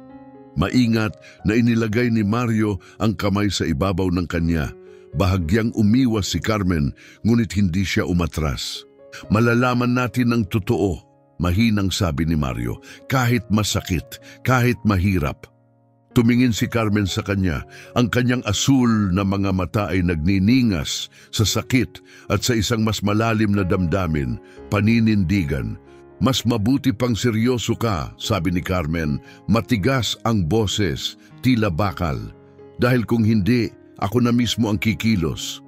Maingat na inilagay ni Mario ang kamay sa ibabaw ng kanya. Bahagyang umiwas si Carmen, ngunit hindi siya umatras. Malalaman natin ang totoo, mahinang sabi ni Mario, kahit masakit, kahit mahirap. Tumingin si Carmen sa kanya, ang kanyang asul na mga mata ay nagniningas sa sakit at sa isang mas malalim na damdamin, paninindigan. Mas mabuti pang seryoso ka, sabi ni Carmen, matigas ang boses, tila bakal. Dahil kung hindi, ako na mismo ang kikilos.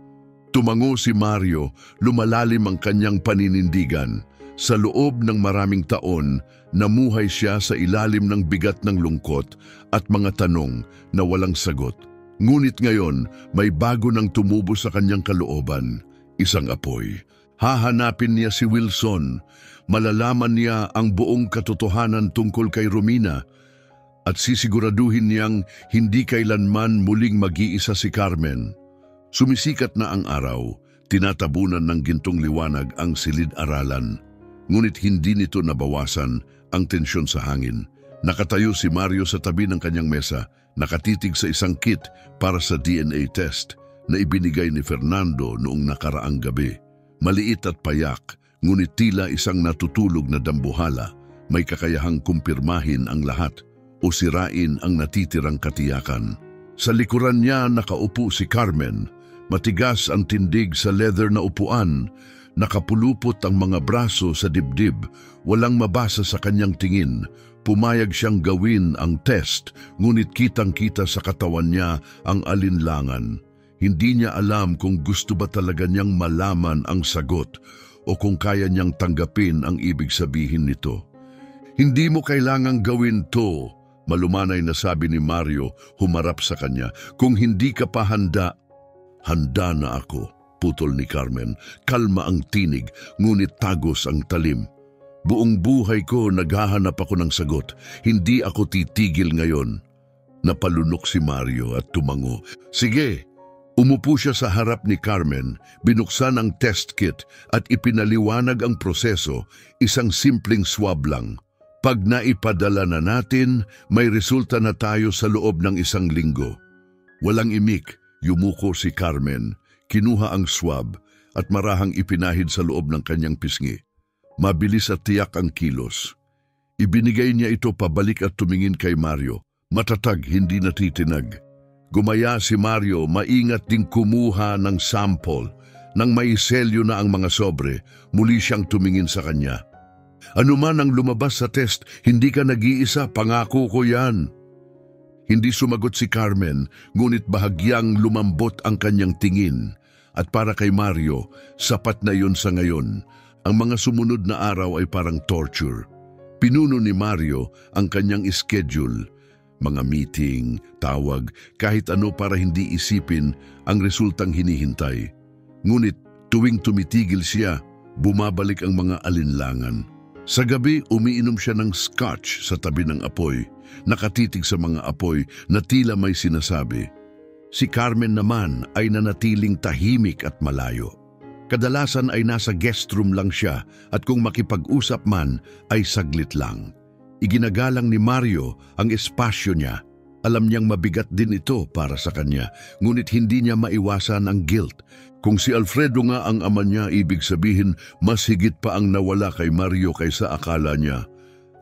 Tumango si Mario, lumalalim ang kanyang paninindigan. Sa loob ng maraming taon, namuhay siya sa ilalim ng bigat ng lungkot at mga tanong na walang sagot. Ngunit ngayon, may bago nang tumubo sa kanyang kalooban, isang apoy. Hahanapin niya si Wilson, malalaman niya ang buong katotohanan tungkol kay Romina at sisiguraduhin niyang hindi kailanman muling mag-iisa si Carmen. Sumisikat na ang araw, tinatabunan ng gintong liwanag ang silid-aralan. Ngunit hindi nito nabawasan ang tensyon sa hangin. Nakatayo si Mario sa tabi ng kanyang mesa, nakatitig sa isang kit para sa DNA test na ibinigay ni Fernando noong nakaraang gabi. Maliit at payak, ngunit tila isang natutulog na dambuhala, may kakayahang kumpirmahin ang lahat o sirain ang natitirang katiyakan. Sa likuran niya nakaupo si Carmen, matigas ang tindig sa leather na upuan, nakapulupot ang mga braso sa dibdib, walang mabasa sa kanyang tingin. Pumayag siyang gawin ang test, ngunit kitang-kita sa katawan niya ang alinlangan. Hindi niya alam kung gusto ba talaga niyang malaman ang sagot o kung kaya niyang tanggapin ang ibig sabihin nito. Hindi mo kailangang gawin to, malumanay na sabi ni Mario, humarap sa kanya. Kung hindi ka pa handa, handa na ako, putol ni Carmen. Kalma ang tinig, ngunit tagos ang talim. Buong buhay ko naghahanap ako ng sagot. Hindi ako titigil ngayon. Napalunok si Mario at tumango. Sige! Umupo siya sa harap ni Carmen, binuksan ang test kit at ipinaliwanag ang proseso, isang simpleng swab lang. Pag naipadala na natin, may resulta na tayo sa loob ng 1 linggo. Walang imik, yumuko si Carmen, kinuha ang swab at marahang ipinahid sa loob ng kanyang pisngi. Mabilis at tiyak ang kilos. Ibinigay niya ito pabalik at tumingin kay Mario, matatag, hindi natitinag. Gumaya si Mario, maingat ding kumuha ng sample. Nang maiselyo na ang mga sobre, muli siyang tumingin sa kanya. Ano man ang lumabas sa test, hindi ka nag-iisa, pangako ko yan. Hindi sumagot si Carmen, ngunit bahagyang lumambot ang kanyang tingin. At para kay Mario, sapat na yun sa ngayon. Ang mga sumunod na araw ay parang torture. Pinuno ni Mario ang kanyang schedule. Mga meeting, tawag, kahit ano para hindi isipin ang resultang hinihintay. Ngunit tuwing tumitigil siya, bumabalik ang mga alinlangan. Sa gabi, umiinom siya ng scotch sa tabi ng apoy, nakatitig sa mga apoy na tila may sinasabi. Si Carmen naman ay nanatiling tahimik at malayo. Kadalasan ay nasa guest room lang siya at kung makipag-usap man ay saglit lang. Iginagalang ni Mario ang espasyo niya. Alam niyang mabigat din ito para sa kanya, ngunit hindi niya maiwasan ang guilt. Kung si Alfredo nga ang ama niya, ibig sabihin mas higit pa ang nawala kay Mario kaysa akala niya.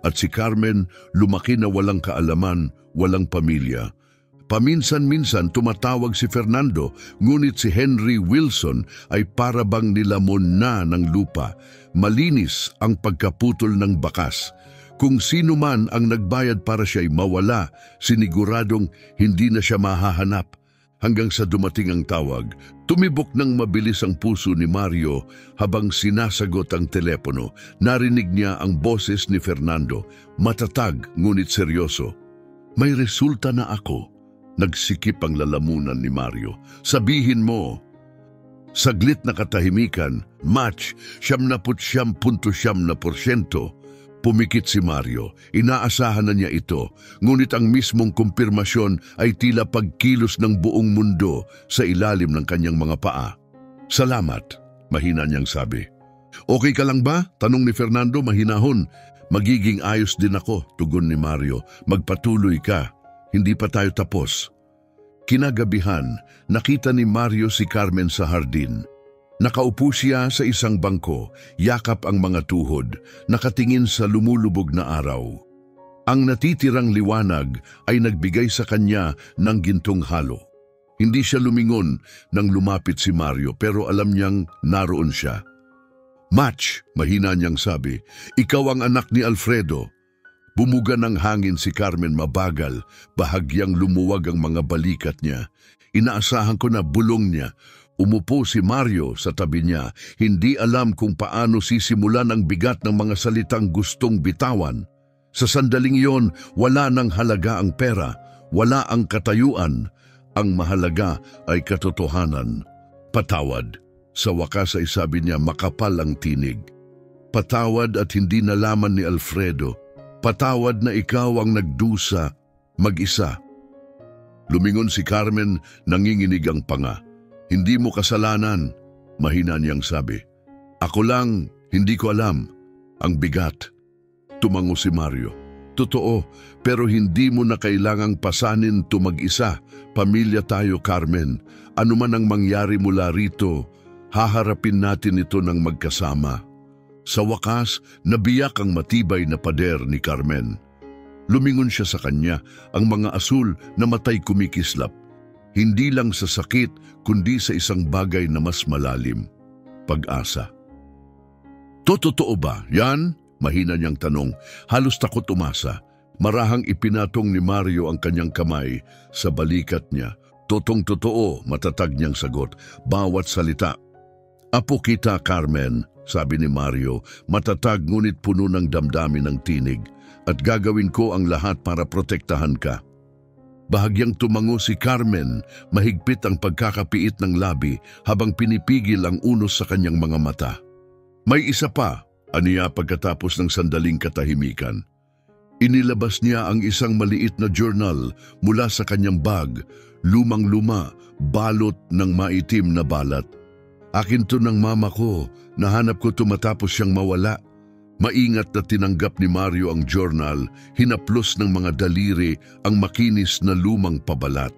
At si Carmen, lumaki na walang kaalaman, walang pamilya. Paminsan-minsan tumatawag si Fernando, ngunit si Henry Wilson ay parabang nilamon na ng lupa. Malinis ang pagkaputol ng bakas. Kung sino man ang nagbayad para siya'y mawala, siniguradong hindi na siya mahahanap. Hanggang sa dumating ang tawag, tumibok ng mabilis ang puso ni Mario habang sinasagot ang telepono. Narinig niya ang boses ni Fernando, matatag ngunit seryoso. May resulta na ako. Nagsikip ang lalamunan ni Mario. Sabihin mo. Saglit na katahimikan, match 79.9%. Pumikit si Mario. Inaasahan na niya ito, ngunit ang mismong kumpirmasyon ay tila pagkilos ng buong mundo sa ilalim ng kanyang mga paa. Salamat, mahina niyang sabi. Okay ka lang ba? Tanong ni Fernando mahinahon. Magiging ayos din ako, tugon ni Mario. Magpatuloy ka. Hindi pa tayo tapos. Kinagabihan, nakita ni Mario si Carmen sa hardin. Nakaupo siya sa isang bangko, yakap ang mga tuhod, nakatingin sa lumulubog na araw. Ang natitirang liwanag ay nagbigay sa kanya ng gintong halo. Hindi siya lumingon nang lumapit si Mario pero alam niyang naroon siya. Match, mahina niyang sabi, ikaw ang anak ni Alfredo. Bumuga ng hangin si Carmen mabagal, bahagyang lumuwag ang mga balikat niya. Inaasahan ko na bulong niya. Umupo si Mario sa tabi niya, hindi alam kung paano sisimulan ang bigat ng mga salitang gustong bitawan. Sa sandaling iyon, wala nang halaga ang pera, wala ang katayuan. Ang mahalaga ay katotohanan. Patawad. Sa wakas ay sabi niya makapal ang tinig. Patawad at hindi nalaman ni Alfredo. Patawad na ikaw ang nagdusa, mag-isa. Lumingon si Carmen, nanginginig ang panga. Hindi mo kasalanan, mahina niyang sabi. Ako lang, hindi ko alam. Ang bigat. Tumango si Mario. Totoo, pero hindi mo na kailangang pasanin to mag-isa. Pamilya tayo, Carmen. Ano man ang mangyari mula rito, haharapin natin ito ng magkasama. Sa wakas, nabiyak ang matibay na pader ni Carmen. Lumingon siya sa kanya, ang mga asul na matay kumikislap. Hindi lang sa sakit, kundi sa isang bagay na mas malalim. Pag-asa. Totoo ba? Yan? Mahina niyang tanong. Halos takot umasa. Marahang ipinatong ni Mario ang kanyang kamay sa balikat niya. Totoo, matatag niyang sagot. Bawat salita. Apo kita, Carmen, sabi ni Mario, matatag ngunit puno ng damdamin ng tinig. At gagawin ko ang lahat para protektahan ka. Bahagyang tumango si Carmen, mahigpit ang pagkakapiit ng labi habang pinipigil ang unos sa kanyang mga mata. May isa pa, aniya pagkatapos ng sandaling katahimikan. Inilabas niya ang isang maliit na journal mula sa kanyang bag, lumang-luma, balot ng maitim na balat. Akin to ng mama ko, nahanap ko tumatapos siyang mawala. Maingat na tinanggap ni Mario ang journal, hinaplos ng mga daliri ang makinis na lumang pabalat.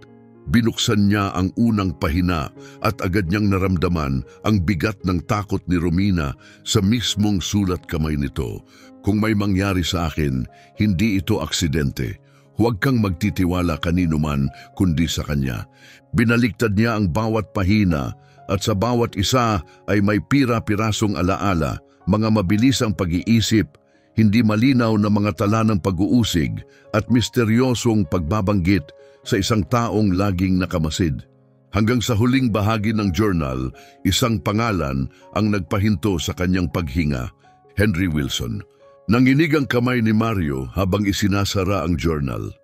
Binuksan niya ang unang pahina at agad niyang naramdaman ang bigat ng takot ni Romina sa mismong sulat kamay nito. Kung may mangyari sa akin, hindi ito aksidente. Huwag kang magtitiwala kanino man kundi sa kanya. Binaliktad niya ang bawat pahina at sa bawat isa ay may pira-pirasong alaala, mga mabilisang pag-iisip, hindi malinaw na mga tala ng pag-uusig at misteryosong pagbabanggit sa isang taong laging nakamasid. Hanggang sa huling bahagi ng journal, isang pangalan ang nagpahinto sa kanyang paghinga, Henry Wilson. Nanginig ang kamay ni Mario habang isinasara ang journal.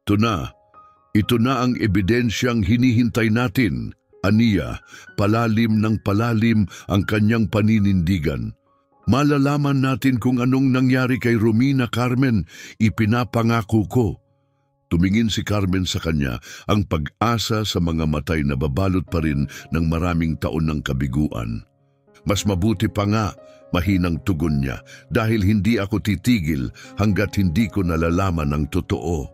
Ito na ang ebidensyang hinihintay natin. Aniya, palalim ng palalim ang kanyang paninindigan. Malalaman natin kung anong nangyari kay Romina, Carmen, ipinapangako ko. Tumingin si Carmen sa kanya, ang pag-asa sa mga matay na babalot pa rin ng maraming taon ng kabiguan. Mas mabuti pa nga, mahinang tugon niya, dahil hindi ako titigil hanggat hindi ko nalalaman ang totoo.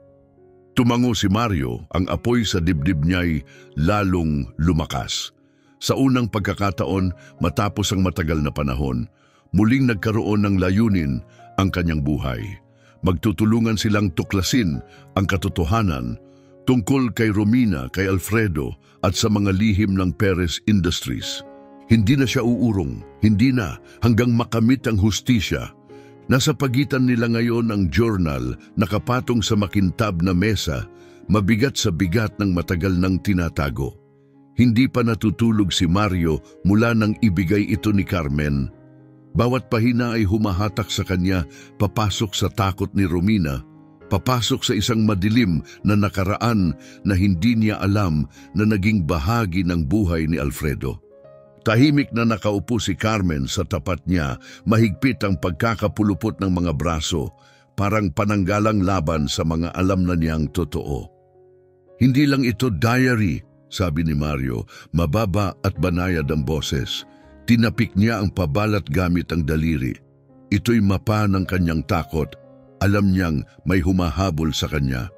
Tumango si Mario, ang apoy sa dibdib niya'y lalong lumakas. Sa unang pagkakataon, matapos ang matagal na panahon, muling nagkaroon ng layunin ang kanyang buhay. Magtutulungan silang tuklasin ang katotohanan tungkol kay Romina, kay Alfredo at sa mga lihim ng Perez Industries. Hindi na siya uurong, hindi na, hanggang makamit ang hustisya. Nasa pagitan nila ngayon ang journal nakapatong sa makintab na mesa, mabigat sa bigat ng matagal nang tinatago. Hindi pa natutulog si Mario mula nang ibigay ito ni Carmen. Bawat pahina ay humahatak sa kanya papasok sa takot ni Romina, papasok sa isang madilim na nakaraan na hindi niya alam na naging bahagi ng buhay ni Alfredo. Tahimik na nakaupo si Carmen sa tapat niya, mahigpit ang pagkakapulupot ng mga braso, parang pananggalang laban sa mga alam na niyang totoo. Hindi lang ito diary, sabi ni Mario, mababa at banayad ang boses. Tinapik niya ang pabalat gamit ang daliri. Ito'y mapa ng kanyang takot. Alam niyang may humahabol sa kanya.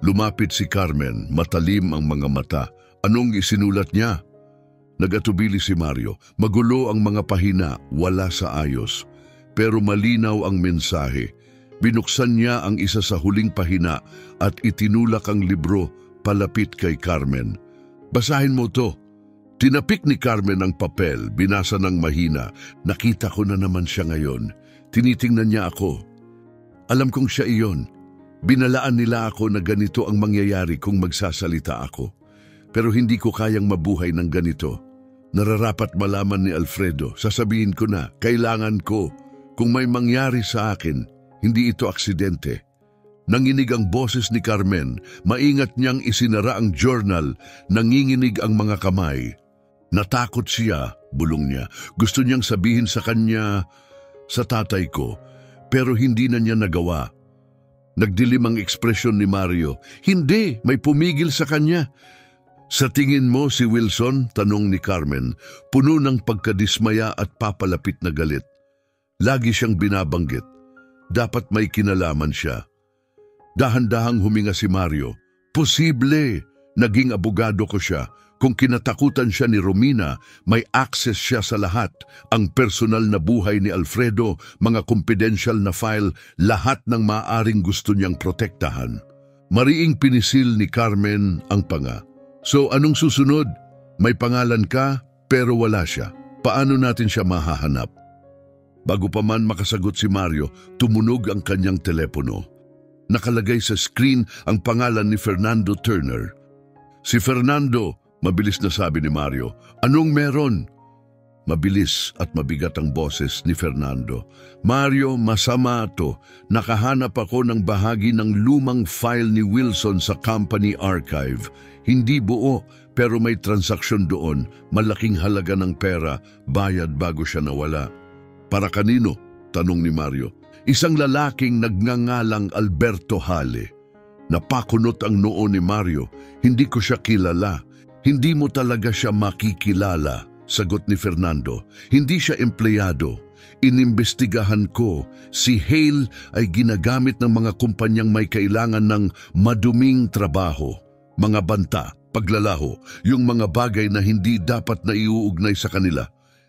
Lumapit si Carmen, matalim ang mga mata. Anong isinulat niya? Nagatubili si Mario. Magulo ang mga pahina, wala sa ayos. Pero malinaw ang mensahe. Binuksan niya ang isa sa huling pahina at itinulak ang libro palapit kay Carmen. Basahin mo to. Tinapik ni Carmen ang papel, binasa ng mahina. Nakita ko na naman siya ngayon. Tinitingnan niya ako. Alam kong siya iyon. Binalaan nila ako na ganito ang mangyayari kung magsasalita ako. Pero hindi ko kayang mabuhay ng ganito. Nararapat malaman ni Alfredo, sasabihin ko na, kailangan ko. Kung may mangyari sa akin, hindi ito aksidente. Nanginig ang boses ni Carmen, maingat niyang isinara ang journal, nanginginig ang mga kamay. Natakot siya, bulong niya. Gusto niyang sabihin sa kanya, sa tatay ko, pero hindi na niya nagawa. Nagdilim ang ekspresyon ni Mario. Hindi, may pumigil sa kanya. Sa tingin mo si Wilson? Tanong ni Carmen, puno ng pagkadismaya at papalapit na galit. Lagi siyang binabanggit. Dapat may kinalaman siya. Dahan-dahang huminga si Mario. Posible! Naging abogado ko siya. Kung kinatakutan siya ni Romina, may access siya sa lahat. Ang personal na buhay ni Alfredo, mga confidential na file, lahat ng maaaring gusto niyang protektahan. Mariing pinisil ni Carmen ang panga. So anong susunod? May pangalan ka pero wala siya. Paano natin siya mahahanap? Bago pa man makasagot si Mario, tumunog ang kanyang telepono. Nakalagay sa screen ang pangalan ni Fernando Turner. Si Fernando, mabilis na sabi ni Mario. Anong meron? Mabilis at mabigat ang boses ni Fernando. Mario, masama to. Nakahanap ako ng bahagi ng lumang file ni Wilson sa company archive. Hindi buo, pero may transaksyon doon. Malaking halaga ng pera, bayad bago siya nawala. Para kanino? Tanong ni Mario. Isang lalaking nagngangalang Alberto Hale. Napakunot ang noo ni Mario. Hindi ko siya kilala. Hindi mo talaga siya makikilala. Sagot ni Fernando. Hindi siya empleyado. Inimbestigahan ko, si Hale ay ginagamit ng mga kumpanyang may kailangan ng maduming trabaho, mga banta, paglalaho, yung mga bagay na hindi dapat na iuugnay sa kanila.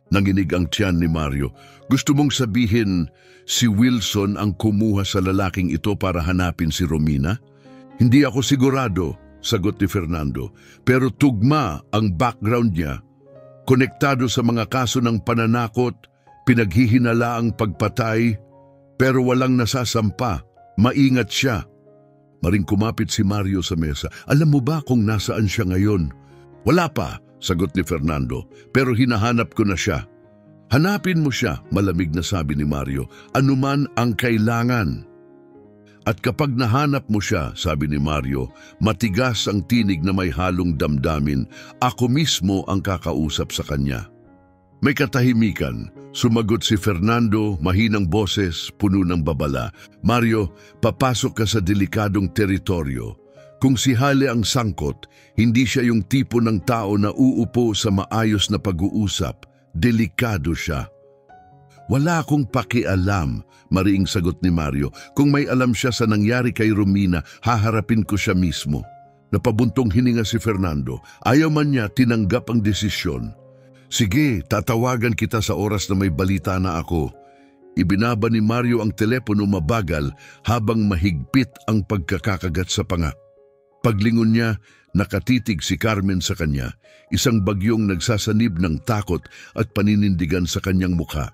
Nanginig ang tiyan ni Mario. Gusto mong sabihin, si Wilson ang kumuha sa lalaking ito para hanapin si Romina? Hindi ako sigurado, sagot ni Fernando. Pero tugma ang background niya. Konektado sa mga kaso ng pananakot, pinaghihinala ang pagpatay, pero walang nasasampa. Maingat siya. Maring kumapit si Mario sa mesa. Alam mo ba kung nasaan siya ngayon? Wala pa, sagot ni Fernando, pero hinahanap ko na siya. Hanapin mo siya, malamig na sabi ni Mario, anuman ang kailangan. At kapag nahanap mo siya, sabi ni Mario, matigas ang tinig na may halong damdamin, ako mismo ang kakausap sa kanya. May katahimikan, sumagot si Fernando, mahinang boses, puno ng babala. Mario, papasok ka sa delikadong teritoryo. Kung si Hale ang sangkot, hindi siya yung tipo ng tao na uupo sa maayos na pag-uusap. Delikado siya. Wala akong pakialam, mariing sagot ni Mario. Kung may alam siya sa nangyari kay Romina, haharapin ko siya mismo. Napabuntong hininga si Fernando. Ayaw man niya tinanggap ang desisyon. Sige, tatawagan kita sa oras na may balita na ako. Ibinaba ni Mario ang telepono mabagal habang mahigpit ang pagkakakagat sa panga. Paglingon niya, nakatitig si Carmen sa kanya, isang bagyong nagsasanib ng takot at paninindigan sa kanyang mukha.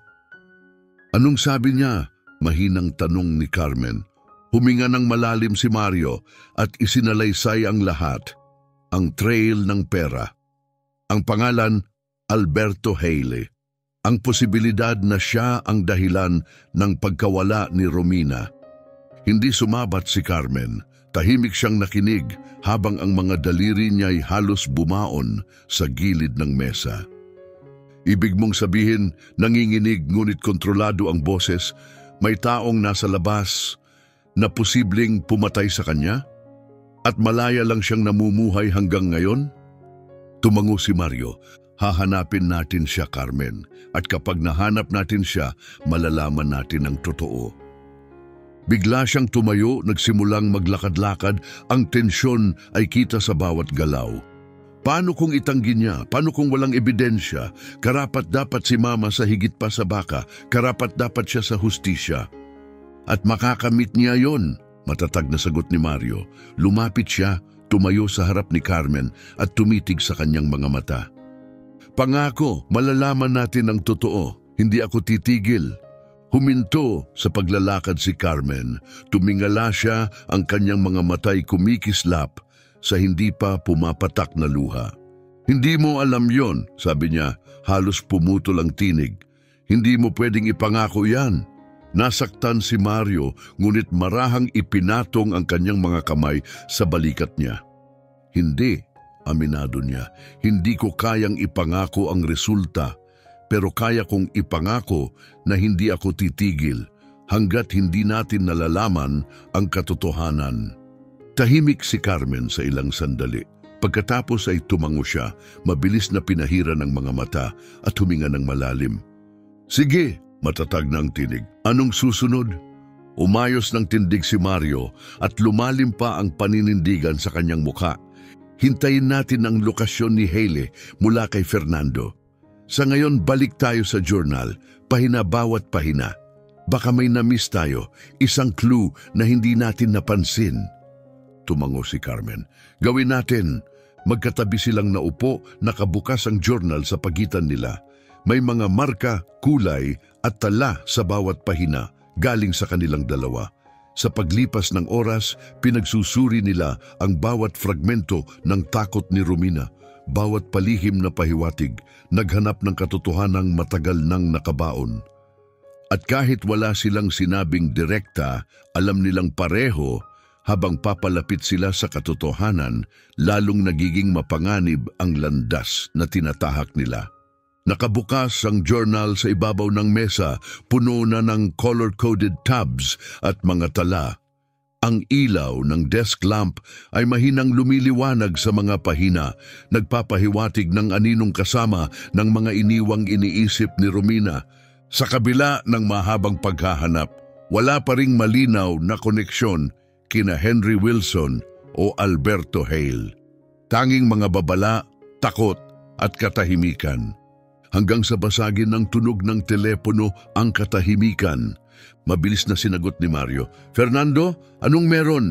Anong sabi niya? Mahinang tanong ni Carmen. Huminga ng malalim si Mario at isinalaysay ang lahat, ang trail ng pera. Ang pangalan, Alberto Hale. Ang posibilidad na siya ang dahilan ng pagkawala ni Romina. Hindi sumabat si Carmen. Tahimik siyang nakinig habang ang mga daliri niya'y halos bumaon sa gilid ng mesa. Ibig mong sabihin, nanginginig ngunit kontrolado ang boses, may taong nasa labas na posibleng pumatay sa kanya? At malaya lang siyang namumuhay hanggang ngayon? Tumango si Mario. Hahanapin natin siya, Carmen. At kapag nahanap natin siya, malalaman natin ang totoo. Bigla siyang tumayo, nagsimulang maglakad-lakad, ang tensyon ay kita sa bawat galaw. Paano kung itanggi niya? Paano kung walang ebidensya? Karapat dapat si Mama sa higit pa sa baka, karapat dapat siya sa hustisya. At makakamit niya yon, matatag na sagot ni Mario. Lumapit siya, tumayo sa harap ni Carmen at tumitig sa kanyang mga mata. Pangako, malalaman natin ang totoo. Hindi ako titigil. Huminto sa paglalakad si Carmen. Tumingala siya, ang kanyang mga matay kumikislap sa hindi pa pumapatak na luha. Hindi mo alam yon, sabi niya, halos pumutol ang tinig. Hindi mo pwedeng ipangako yan. Nasaktan si Mario, ngunit marahang ipinatong ang kanyang mga kamay sa balikat niya. Hindi, aminado niya, hindi ko kayang ipangako ang resulta. Pero kaya kong ipangako na hindi ako titigil hanggat hindi natin nalalaman ang katotohanan. Tahimik si Carmen sa ilang sandali. Pagkatapos ay tumango siya, mabilis na pinahira ng mga mata at huminga ng malalim. Sige, matatag na ang tinig. Anong susunod? Umayos ng tindig si Mario at lumalim pa ang paninindigan sa kanyang mukha. Hintayin natin ang lokasyon ni Hale mula kay Fernando. Sa ngayon, balik tayo sa journal, pahina bawat pahina. Baka may na-miss tayo, isang clue na hindi natin napansin. Tumango si Carmen. Gawin natin. Magkatabi silang naupo, nakabukas ang journal sa pagitan nila. May mga marka, kulay at tala sa bawat pahina galing sa kanilang dalawa. Sa paglipas ng oras, pinagsusuri nila ang bawat fragmento ng takot ni Romina. Bawat palihim na pahiwatig, naghanap ng katotohanang matagal nang nakabaon. At kahit wala silang sinabing direkta, alam nilang pareho, habang papalapit sila sa katotohanan, lalong nagiging mapanganib ang landas na tinatahak nila. Nakabukas ang journal sa ibabaw ng mesa, puno na ng color-coded tabs at mga tala. Ang ilaw ng desk lamp ay mahinang lumiliwanag sa mga pahina, nagpapahiwatig ng aninong kasama ng mga iniwang iniisip ni Romina. Sa kabila ng mahabang paghahanap, wala pa ring malinaw na koneksyon kina Henry Wilson o Alberto Hale. Tanging mga babala, takot at katahimikan. Hanggang sa basagin ng tunog ng telepono ang katahimikan. Mabilis na sinagot ni Mario. Fernando, anong meron?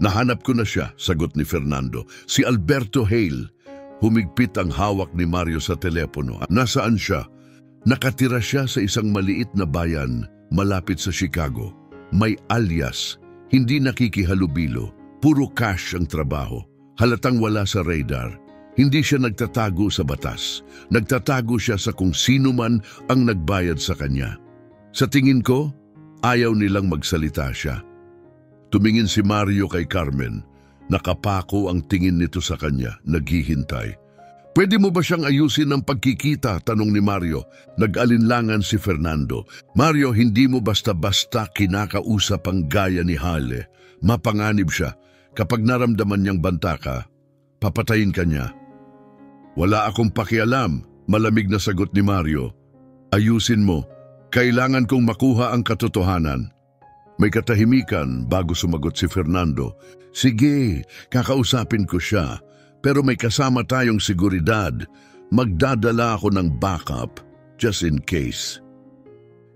Nahanap ko na siya, sagot ni Fernando. Si Alberto Hale. Humigpit ang hawak ni Mario sa telepono. Nasaan siya? Nakatira siya sa isang maliit na bayan malapit sa Chicago. May alias, hindi nakikihalubilo, puro cash ang trabaho. Halatang wala sa radar. Hindi siya nagtatago sa batas. Nagtatago siya sa kung sino man ang nagbayad sa kanya. Sa tingin ko, ayaw nilang magsalita siya. Tumingin si Mario kay Carmen. Nakapako ang tingin nito sa kanya, naghihintay. Pwede mo ba siyang ayusin ng pagkikita? Tanong ni Mario. Nag-alinlangan si Fernando. Mario, hindi mo basta-basta kinakausap ang gaya ni Hale. Mapanganib siya. Kapag naramdaman niyang banta ka, papatayin ka niya. Wala akong pakialam, malamig na sagot ni Mario. Ayusin mo. Kailangan kong makuha ang katotohanan. May katahimikan bago sumagot si Fernando. Sige, kakausapin ko siya. Pero may kasama tayong seguridad. Magdadala ako ng backup, just in case.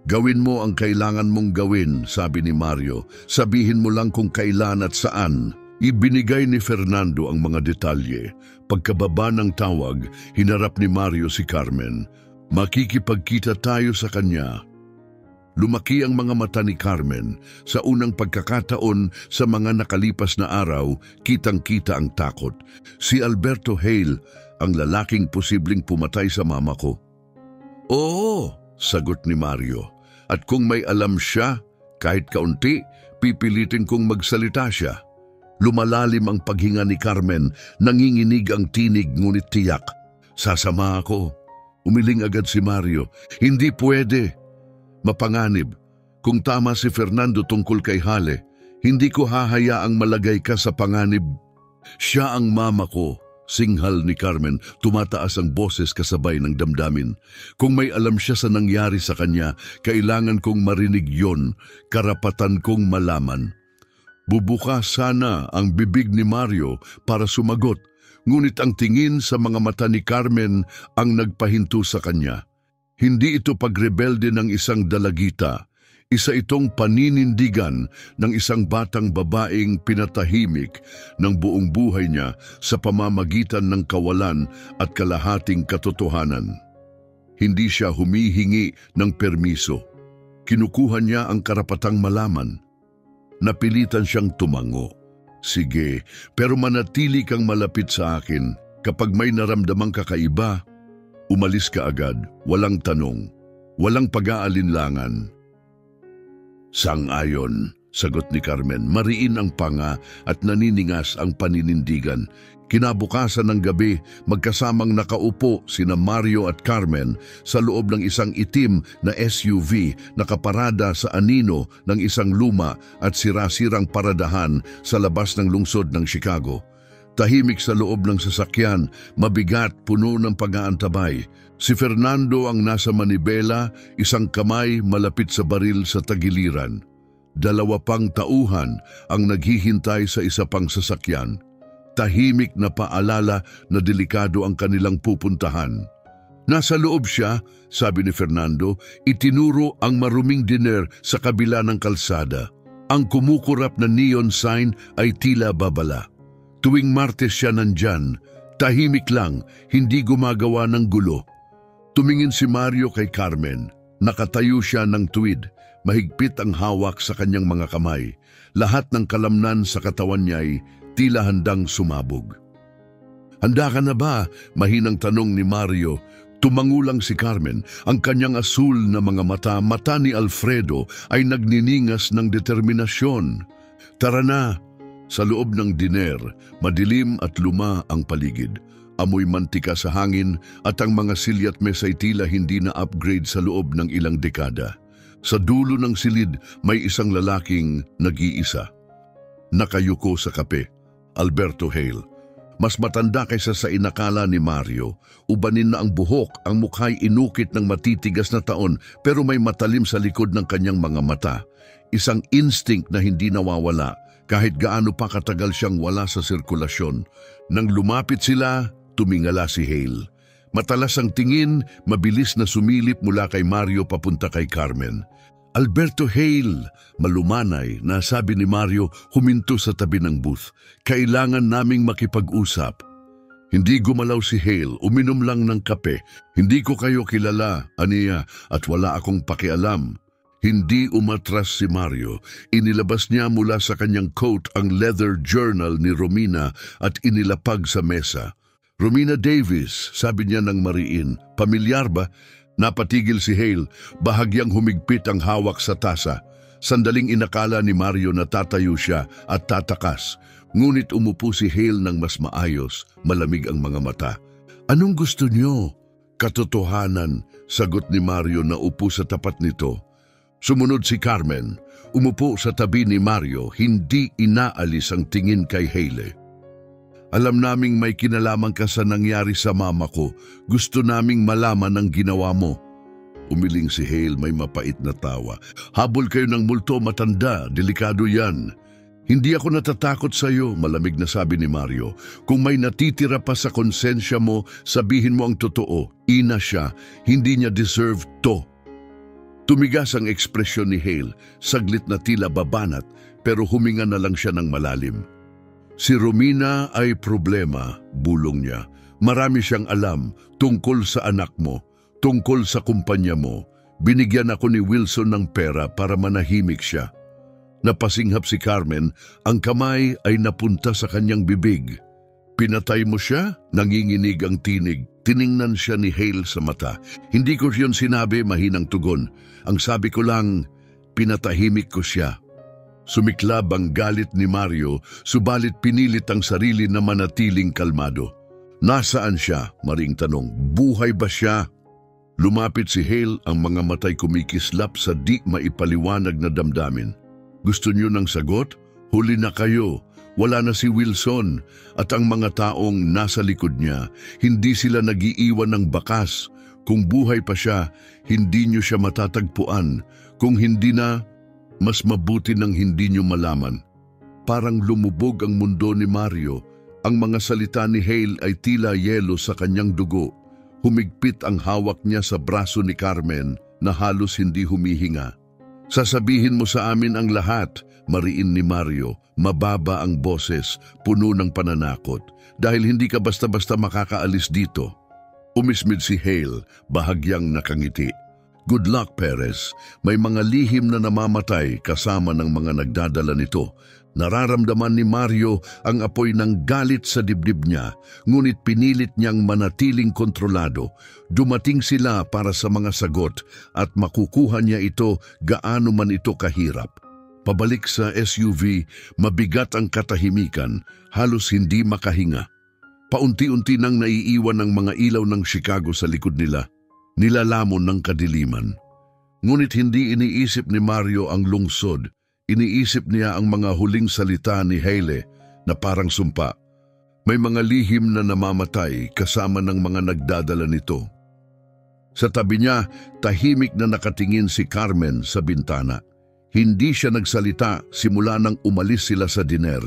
Gawin mo ang kailangan mong gawin, sabi ni Mario. Sabihin mo lang kung kailan at saan. Ibinigay ni Fernando ang mga detalye. Pagkababa ng tawag, hinarap ni Mario si Carmen. Makikipagkita tayo sa kanya. Lumaki ang mga mata ni Carmen. Sa unang pagkakataon sa mga nakalipas na araw, kitang-kita ang takot. Si Alberto Hale, ang lalaking posibleng pumatay sa mama ko. Oo, sagot ni Mario. At kung may alam siya, kahit kaunti, pipilitin kong magsalita siya. Lumalalim ang paghinga ni Carmen, nanginginig ang tinig ngunit tiyak. Sasama ako. Umiling agad si Mario. Hindi pwede. Mapanganib. Kung tama si Fernando tungkol kay Hale, hindi ko hahayaang malagay ka sa panganib. Siya ang mama ko. Singhal ni Carmen, tumataas ang boses kasabay ng damdamin. Kung may alam siya sa nangyari sa kanya, kailangan kong marinig yon, karapatan kong malaman. Bubukas sana ang bibig ni Mario para sumagot, ngunit ang tingin sa mga mata ni Carmen ang nagpahinto sa kanya. Hindi ito pagrebelde ng isang dalagita, isa itong paninindigan ng isang batang babaeng pinatahimik ng buong buhay niya sa pamamagitan ng kawalan at kalahating katotohanan. Hindi siya humihingi ng permiso. Kinukuha niya ang karapatang malaman. Napilitan siyang tumango. Sige, pero manatili kang malapit sa akin. Kapag may naramdamang kakaiba, umalis ka agad, walang tanong, walang pag-aalinlangan. Sang-ayon, sagot ni Carmen. Mariin ang panga at naniningas ang paninindigan. Kinabukasan ng gabi, magkasamang nakaupo sina Mario at Carmen sa loob ng isang itim na SUV nakaparada sa anino ng isang luma at sirasirang paradahan sa labas ng lungsod ng Chicago. Tahimik sa loob ng sasakyan, mabigat, puno ng pag-aantabay. Si Fernando ang nasa manibela, isang kamay malapit sa baril sa tagiliran. Dalawa pang tauhan ang naghihintay sa isa pang sasakyan. Tahimik na paalala na delikado ang kanilang pupuntahan. Nasa loob siya, sabi ni Fernando, itinuro ang maruming diner sa kabila ng kalsada. Ang kumukurap na neon sign ay tila babala. Tuwing Martes siya nandyan, tahimik lang, hindi gumagawa ng gulo. Tumingin si Mario kay Carmen. Nakatayo siya ng tuwid, mahigpit ang hawak sa kanyang mga kamay. Lahat ng kalamnan sa katawan niya ay tila handang sumabog. Handa ka na ba? Mahinang tanong ni Mario. Tumangulang si Carmen, ang kanyang asul na mga mata ni Alfredo ay nagniningas ng determinasyon. Tara na! Sa loob ng diner, madilim at luma ang paligid. Amoy mantika sa hangin at ang mga silya at mesa ay tila hindi na upgrade sa loob ng ilang dekada. Sa dulo ng silid, may isang lalaking nag-iisa. Nakayuko sa kape, Alberto Hale. Mas matanda kaysa sa inakala ni Mario. Ubanin na ang buhok, ang mukha'y inukit ng matitigas na taon pero may matalim sa likod ng kanyang mga mata. Isang instinct na hindi nawawala kahit gaano pa katagal siyang wala sa sirkulasyon. Nang lumapit sila, tumingala si Hale. Matalas ang tingin, mabilis na sumilip mula kay Mario papunta kay Carmen. Alberto Hale, malumanay na sabi ni Mario huminto sa tabi ng booth. Kailangan naming makipag-usap. Hindi gumalaw si Hale, uminom lang ng kape. Hindi ko kayo kilala, aniya, at wala akong pakialam. Hindi umatras si Mario. Inilabas niya mula sa kanyang coat ang leather journal ni Romina at inilapag sa mesa. Romina Davis, sabi niya ng mariin. Pamilyar ba? Napatigil si Hale, bahagyang humigpit ang hawak sa tasa. Sandaling inakala ni Mario na tatayo siya at tatakas. Ngunit umupo si Hale ng mas maayos, malamig ang mga mata. Anong gusto niyo? Katotohanan, sagot ni Mario na upo sa tapat nito. Sumunod si Carmen, umupo sa tabi ni Mario, hindi inaalis ang tingin kay Hale. Alam naming may kinalaman ka sa nangyari sa mama ko. Gusto naming malaman ang ginawa mo. Umiling si Hale, may mapait na tawa. Habol kayo ng multo, matanda, delikado yan. Hindi ako natatakot sa iyo, malamig na sabi ni Mario. Kung may natitira pa sa konsensya mo, sabihin mo ang totoo. Ina siya, hindi niya deserve to. Tumigas ang ekspresyon ni Hale, saglit na tila babanat, pero huminga na lang siya ng malalim. Si Romina ay problema, bulong niya. Marami siyang alam tungkol sa anak mo, tungkol sa kumpanya mo. Binigyan ako ni Wilson ng pera para manahimik siya. Napasinghap si Carmen, ang kamay ay napunta sa kanyang bibig. Pinatay mo siya? Nanginginig ang tinig. Tiningnan siya ni Hale sa mata. Hindi ko yun sinabi, mahinang tugon. Ang sabi ko lang, pinatahimik ko siya. Sumiklab ang galit ni Mario, subalit pinilit ang sarili na manatiling kalmado. Nasaan siya? Maring tanong. Buhay ba siya? Lumapit si Hale, ang mga matay kumikislap sa di maipaliwanag na damdamin. Gusto niyo ng sagot? Huli na kayo. Wala na si Wilson at ang mga taong nasa likod niya. Hindi sila nagiiwan ng bakas. Kung buhay pa siya, hindi niyo siya matatagpuan. Kung hindi na, mas mabuti nang hindi niyo malaman. Parang lumubog ang mundo ni Mario. Ang mga salita ni Hale ay tila yelo sa kanyang dugo. Humigpit ang hawak niya sa braso ni Carmen na halos hindi humihinga. Sasabihin mo sa amin ang lahat, mariin ni Mario. Mababa ang boses, puno ng pananakot. Dahil hindi ka basta-basta makakaalis dito. Umismid si Hale, bahagyang nakangiti. Good luck, Perez. May mga lihim na namamatay kasama ng mga nagdadala nito. Nararamdaman ni Mario ang apoy ng galit sa dibdib niya, ngunit pinilit niyang manatiling kontrolado. Dumating sila para sa mga sagot at makukuha niya ito gaano man ito kahirap. Pabalik sa SUV, mabigat ang katahimikan, halos hindi makahinga. Paunti-unti nang naiiwan ang mga ilaw ng Chicago sa likod nila, nilalamon ng kadiliman. Ngunit hindi iniisip ni Mario ang lungsod. Iniisip niya ang mga huling salita ni Hale na parang sumpa. May mga lihim na namamatay kasama ng mga nagdadala nito. Sa tabi niya, tahimik na nakatingin si Carmen sa bintana. Hindi siya nagsalita simula nang umalis sila sa diner.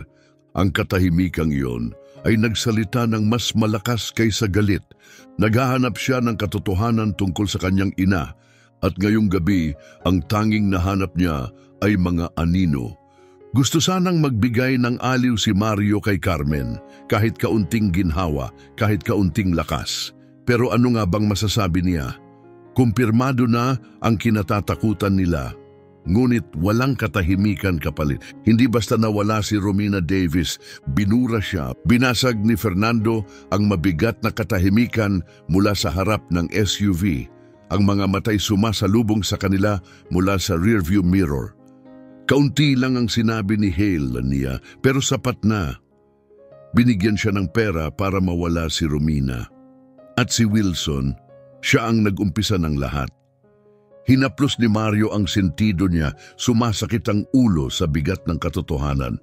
Ang katahimikang iyon ay nagsalita ng mas malakas kaysa galit. Naghahanap siya ng katotohanan tungkol sa kanyang ina at ngayong gabi ang tanging nahanap niya ay mga anino. Gusto sanang magbigay ng aliw si Mario kay Carmen, kahit kaunting ginhawa, kahit kaunting lakas. Pero ano nga bang masasabi niya? Kumpirmado na ang kinatatakutan nila. Ngunit walang katahimikan kapalit. Hindi basta nawala si Romina Davis, binura siya. Binasag ni Fernando ang mabigat na katahimikan mula sa harap ng SUV. Ang mga matay sumasalubong sa kanila mula sa rearview mirror. Kaunti lang ang sinabi ni Hale niya, pero sapat na. Binigyan siya ng pera para mawala si Romina. At si Wilson, siya ang nag-umpisa ng lahat. Hinaplos ni Mario ang sentido niya, sumasakit ang ulo sa bigat ng katotohanan.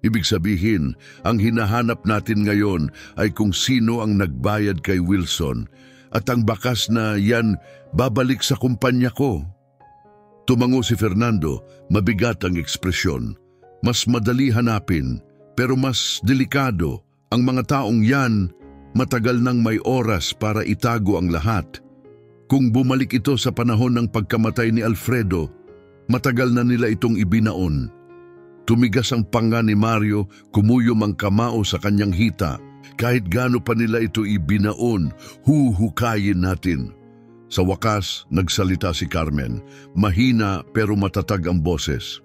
Ibig sabihin, ang hinahanap natin ngayon ay kung sino ang nagbayad kay Wilson at ang bakas na yan babalik sa kumpanya ko. Tumango si Fernando, mabigat ang ekspresyon. Mas madali hanapin, pero mas delikado. Ang mga taong yan, matagal nang may oras para itago ang lahat. Kung bumalik ito sa panahon ng pagkamatay ni Alfredo, matagal na nila itong ibinaon. Tumigas ang panga ni Mario, kumuyom ang kamao sa kanyang hita. Kahit gaano pa nila ito ibinaon, huhukayin natin. Sa wakas, nagsalita si Carmen. Mahina pero matatag ang boses.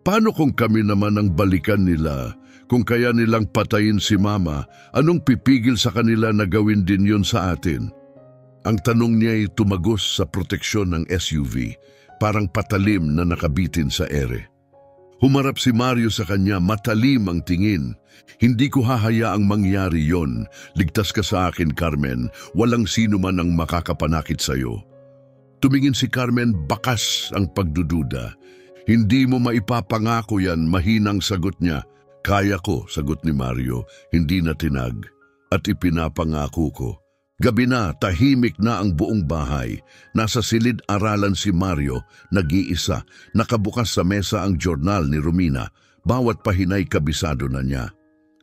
Paano kung kami naman ang balikan nila? Kung kaya nilang patayin si Mama, anong pipigil sa kanila na gawin din yon sa atin? Ang tanong niya ay tumagos sa proteksyon ng SUV, parang patalim na nakabitin sa ere. Humarap si Mario sa kanya, matalim ang tingin. Hindi ko hahayaang mangyari yon. Ligtas ka sa akin, Carmen. Walang sino man ang makakapanakit sa'yo. Tumingin si Carmen, bakas ang pagdududa. Hindi mo maipapangako yan, mahinang sagot niya. Kaya ko, sagot ni Mario, hindi na tinag. At ipinapangako ko, Gabi na, tahimik na ang buong bahay. Nasa silid-aralan si Mario, nag-iisa. Nakabukas sa mesa ang journal ni Romina. Bawat pahinay kabisado na niya.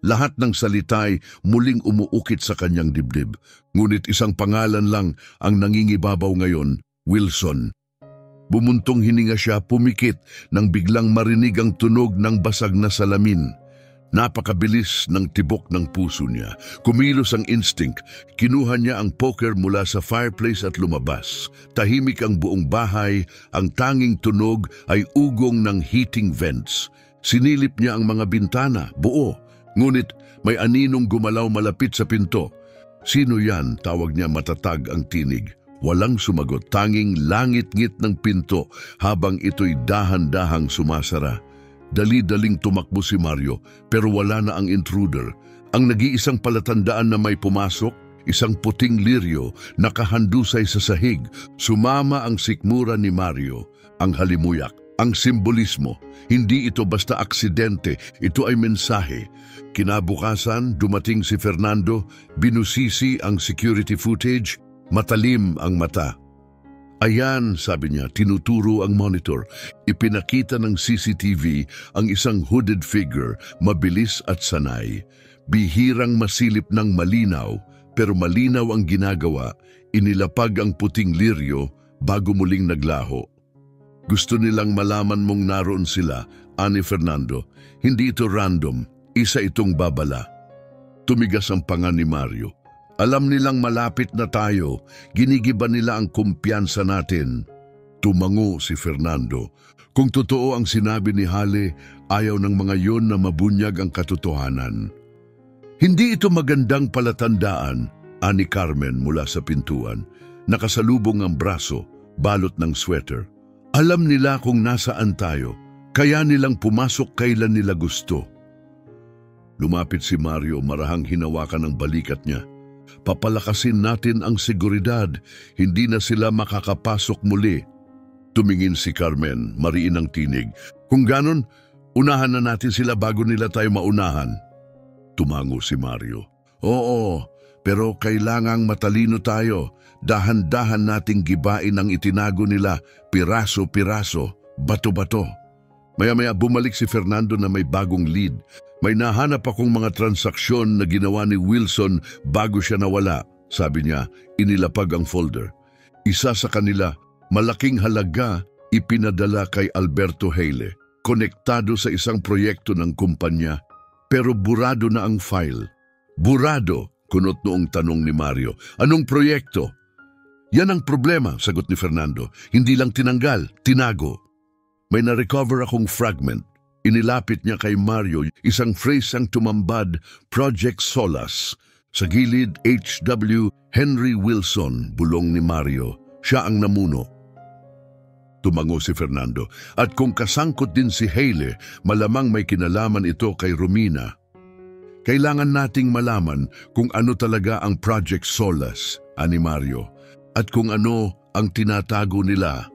Lahat ng salitay muling umuukit sa kanyang dibdib. Ngunit isang pangalan lang ang nangingibabaw ngayon, Wilson. Bumuntong hininga siya, pumikit nang biglang marinig ang tunog ng basag na salamin. Napakabilis ng tibok ng puso niya. Kumilos ang instinct. Kinuha niya ang poker mula sa fireplace at lumabas. Tahimik ang buong bahay. Ang tanging tunog ay ugong ng heating vents. Sinilip niya ang mga bintana, buo. Ngunit may aninong gumalaw malapit sa pinto. Sino yan? Tawag niya, matatag ang tinig. Walang sumagot, tanging langit-ngit ng pinto habang ito'y dahan-dahang sumasara. Dali-daling tumakbo si Mario pero wala na ang intruder. Ang nag-iisang palatandaan na may pumasok, isang puting liryo nakahandusay sa sahig. Sumama ang sikmura ni Mario, ang halimuyak, ang simbolismo. Hindi ito basta aksidente, ito ay mensahe. Kinabukasan, dumating si Fernando, binusisi ang security footage, matalim ang mata. Ayan, sabi niya, tinuturo ang monitor. Ipinakita ng CCTV ang isang hooded figure, mabilis at sanay. Bihirang masilip ng malinaw, pero malinaw ang ginagawa. Inilapag ang puting liryo bago muling naglaho. Gusto nilang malaman mong naroon sila, ani Fernando. Hindi ito random, isa itong babala. Tumigas ang panga ni Mario. Alam nilang malapit na tayo, ginigiba nila ang kumpiyansa natin. Tumango si Fernando. Kung totoo ang sinabi ni Hale, ayaw ng mga yon na mabunyag ang katotohanan. Hindi ito magandang palatandaan, ani Carmen mula sa pintuan. Nakasalubong ang braso, balot ng sweater. Alam nila kung nasaan tayo, kaya nilang pumasok kailan nila gusto. Lumapit si Mario, marahang hinawakan ang balikat niya. Papalakasin natin ang seguridad, hindi na sila makakapasok muli. Tumingin si Carmen, mariin ang tinig. Kung ganon, unahan na natin sila bago nila tayo maunahan. Tumango si Mario. Oo, pero kailangang matalino tayo. Dahan-dahan nating gibain ang itinago nila, piraso-piraso, bato-bato. Maya-maya bumalik si Fernando na may bagong lead. May nahanap akong mga transaksyon na ginawa ni Wilson bago siya nawala. Sabi niya, inilapag ang folder. Isa sa kanila, malaking halaga, ipinadala kay Alberto Hale. Konektado sa isang proyekto ng kumpanya. Pero burado na ang file. Burado, kunot noong tanong ni Mario. Anong proyekto? Yan ang problema, sagot ni Fernando. Hindi lang tinanggal, tinago. May na-recover akong fragment. Inilapit niya kay Mario, isang phrase ang tumambad, Project Solas. Sa gilid, H.W. Henry Wilson, bulong ni Mario. Siya ang namuno. Tumango si Fernando. At kung kasangkot din si Hale, malamang may kinalaman ito kay Romina. Kailangan nating malaman kung ano talaga ang Project Solas, ani Mario. At kung ano ang tinatago nila.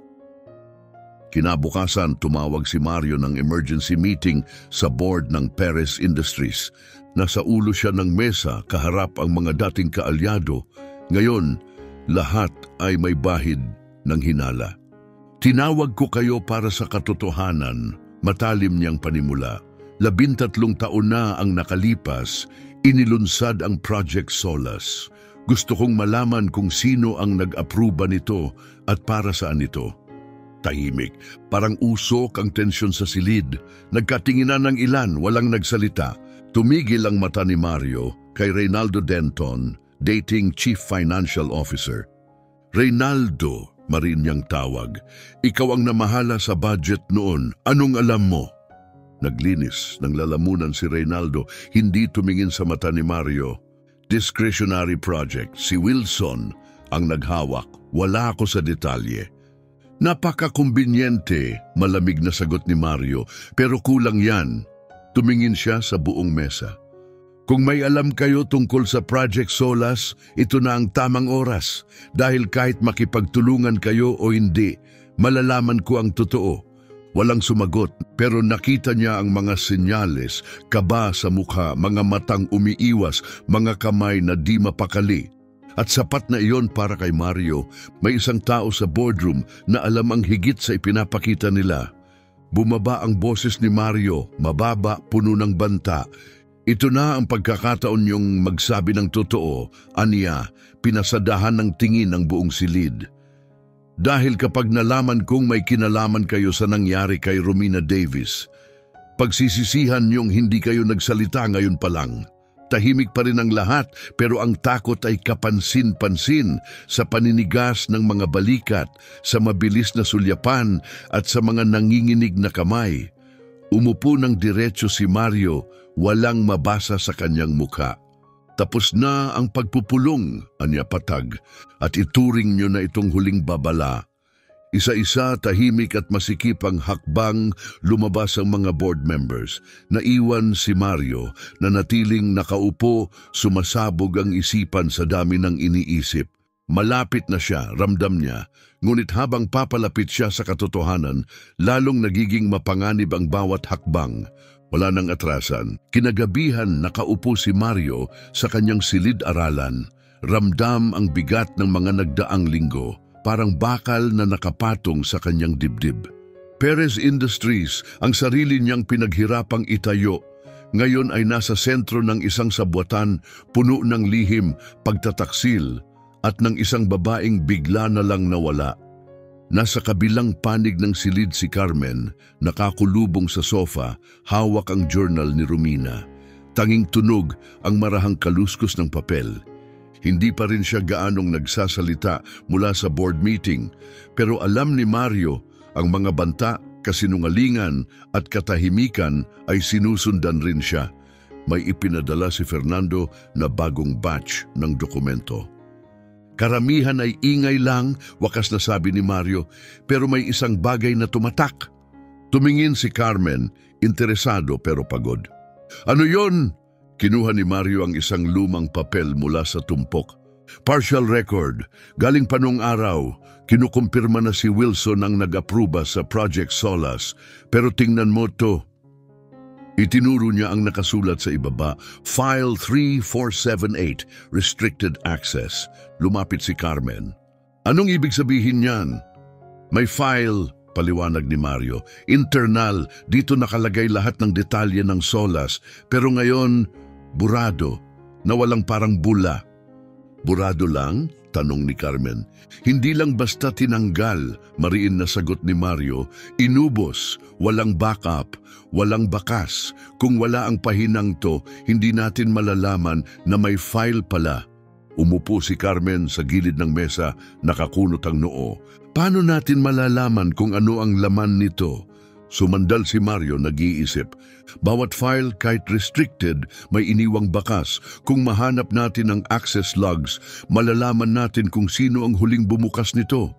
Kinabukasan, tumawag si Mario ng emergency meeting sa board ng Perez Industries. Nasa ulo siya ng mesa, kaharap ang mga dating kaalyado. Ngayon, lahat ay may bahid ng hinala. Tinawag ko kayo para sa katotohanan, matalim niyang panimula. 13 taon na ang nakalipas, inilunsad ang Project Solas. Gusto kong malaman kung sino ang nag-aproba nito at para saan ito. Tahimik, parang usok ang tensyon sa silid. Nagkatinginan ng ilan, walang nagsalita. Tumigil ang mata ni Mario kay Reynaldo Denton, dating Chief Financial Officer. Reynaldo, marin niyang tawag, ikaw ang namahala sa budget noon. Anong alam mo? Naglinis ng lalamunan si Reynaldo, hindi tumingin sa mata ni Mario. Discretionary project, si Wilson ang naghawak, wala ako sa detalye. Napaka-kumbinyente, malamig na sagot ni Mario, pero kulang yan. Tumingin siya sa buong mesa. Kung may alam kayo tungkol sa Project Solas, ito na ang tamang oras. Dahil kahit makipagtulungan kayo o hindi, malalaman ko ang totoo. Walang sumagot, pero nakita niya ang mga senyales, kaba sa mukha, mga matang umiiwas, mga kamay na di mapakali. At sapat na iyon para kay Mario. May isang tao sa boardroom na alam ang higit sa ipinapakita nila. Bumaba ang boses ni Mario, mababa, puno ng banta. Ito na ang pagkakataon niyong magsabi ng totoo, aniya, pinasadahan ng tingin ng buong silid. Dahil kapag nalaman kong may kinalaman kayo sa nangyari kay Romina Davis, pagsisisihan niyong hindi kayo nagsalita ngayon pa lang. Tahimik pa rin ang lahat pero ang takot ay kapansin-pansin sa paninigas ng mga balikat, sa mabilis na sulyapan at sa mga nanginginig na kamay. Umupo ng diretso si Mario, walang mabasa sa kanyang mukha. Tapos na ang pagpupulong, anya patag, at ituring niyo na itong huling babala. Isa-isa, tahimik at masikip ang hakbang, lumabas ang mga board members. Naiwan si Mario na natiling nakaupo, sumasabog ang isipan sa dami ng iniisip. Malapit na siya, ramdam niya. Ngunit habang papalapit siya sa katotohanan, lalong nagiging mapanganib ang bawat hakbang. Wala nang atrasan. Kinagabihan nakaupo si Mario sa kanyang silid-aralan. Ramdam ang bigat ng mga nagdaang linggo. Parang bakal na nakapatong sa kanyang dibdib. Perez Industries, ang sarili niyang pinaghirapang itayo, ngayon ay nasa sentro ng isang sabwatan puno ng lihim, pagtataksil, at ng isang babaeng bigla na lang nawala. Nasa kabilang panig ng silid si Carmen, nakakulubong sa sofa, hawak ang journal ni Romina. Tanging tunog ang marahang kaluskos ng papel. Hindi pa rin siya gaanong nagsasalita mula sa board meeting, pero alam ni Mario ang mga banta, kasinungalingan at katahimikan ay sinusundan rin siya. May ipinadala si Fernando na bagong batch ng dokumento. Karamihan ay ingay lang, wakas na sabi ni Mario, pero may isang bagay na tumatak. Tumingin si Carmen, interesado pero pagod. Ano yon? Kinuha ni Mario ang isang lumang papel mula sa tumpok. Partial record. Galing pa nung araw, kinukumpirma na si Wilson ang nag-aproba sa Project Solas. Pero tingnan mo to. Itinuro niya ang nakasulat sa ibaba, File 3478, Restricted Access. Lumapit si Carmen. Anong ibig sabihin niyan? May file, paliwanag ni Mario. Internal, dito nakalagay lahat ng detalye ng Solas. Pero ngayon, burado, na walang parang bula. Burado lang? Tanong ni Carmen. Hindi lang basta tinanggal, mariin na sagot ni Mario. Inubos, walang backup, walang bakas. Kung wala ang pahinang to, hindi natin malalaman na may file pala. Umupo si Carmen sa gilid ng mesa, nakakunot ang noo. Paano natin malalaman kung ano ang laman nito? Sumandal si Mario, nag-iisip. Bawat file, kahit restricted, may iniwang bakas. Kung mahanap natin ang access logs, malalaman natin kung sino ang huling bumukas nito.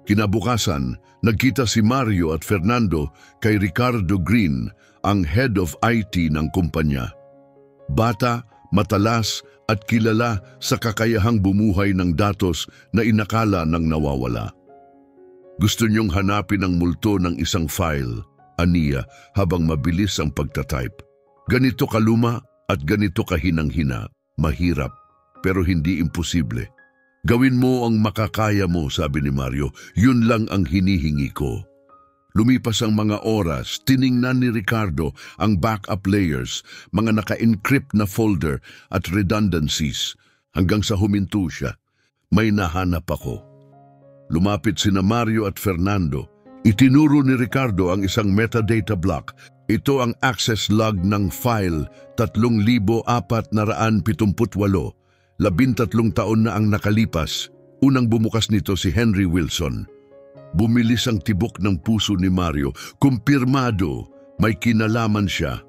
Kinabukasan, nagkita si Mario at Fernando kay Ricardo Green, ang head of IT ng kumpanya. Bata, matalas at kilala sa kakayahang bumuhay ng datos na inakala ng nawawala. Gusto niyong hanapin ang multo ng isang file, aniya, habang mabilis ang pagtatype. Ganito kaluma at ganito kahinang-hina, mahirap, pero hindi imposible. Gawin mo ang makakaya mo, sabi ni Mario, yun lang ang hinihingi ko. Lumipas ang mga oras, tiningnan ni Ricardo ang backup layers, mga naka-encrypt na folder at redundancies, hanggang sa huminto siya. May nahanap ako. Lumapit sina Mario at Fernando. Itinuro ni Ricardo ang isang metadata block. Ito ang access log ng file 3,478. 13 taon na ang nakalipas. Unang bumukas nito si Henry Wilson. Bumilis ang tibok ng puso ni Mario. Kumpirmado, may kinalaman siya.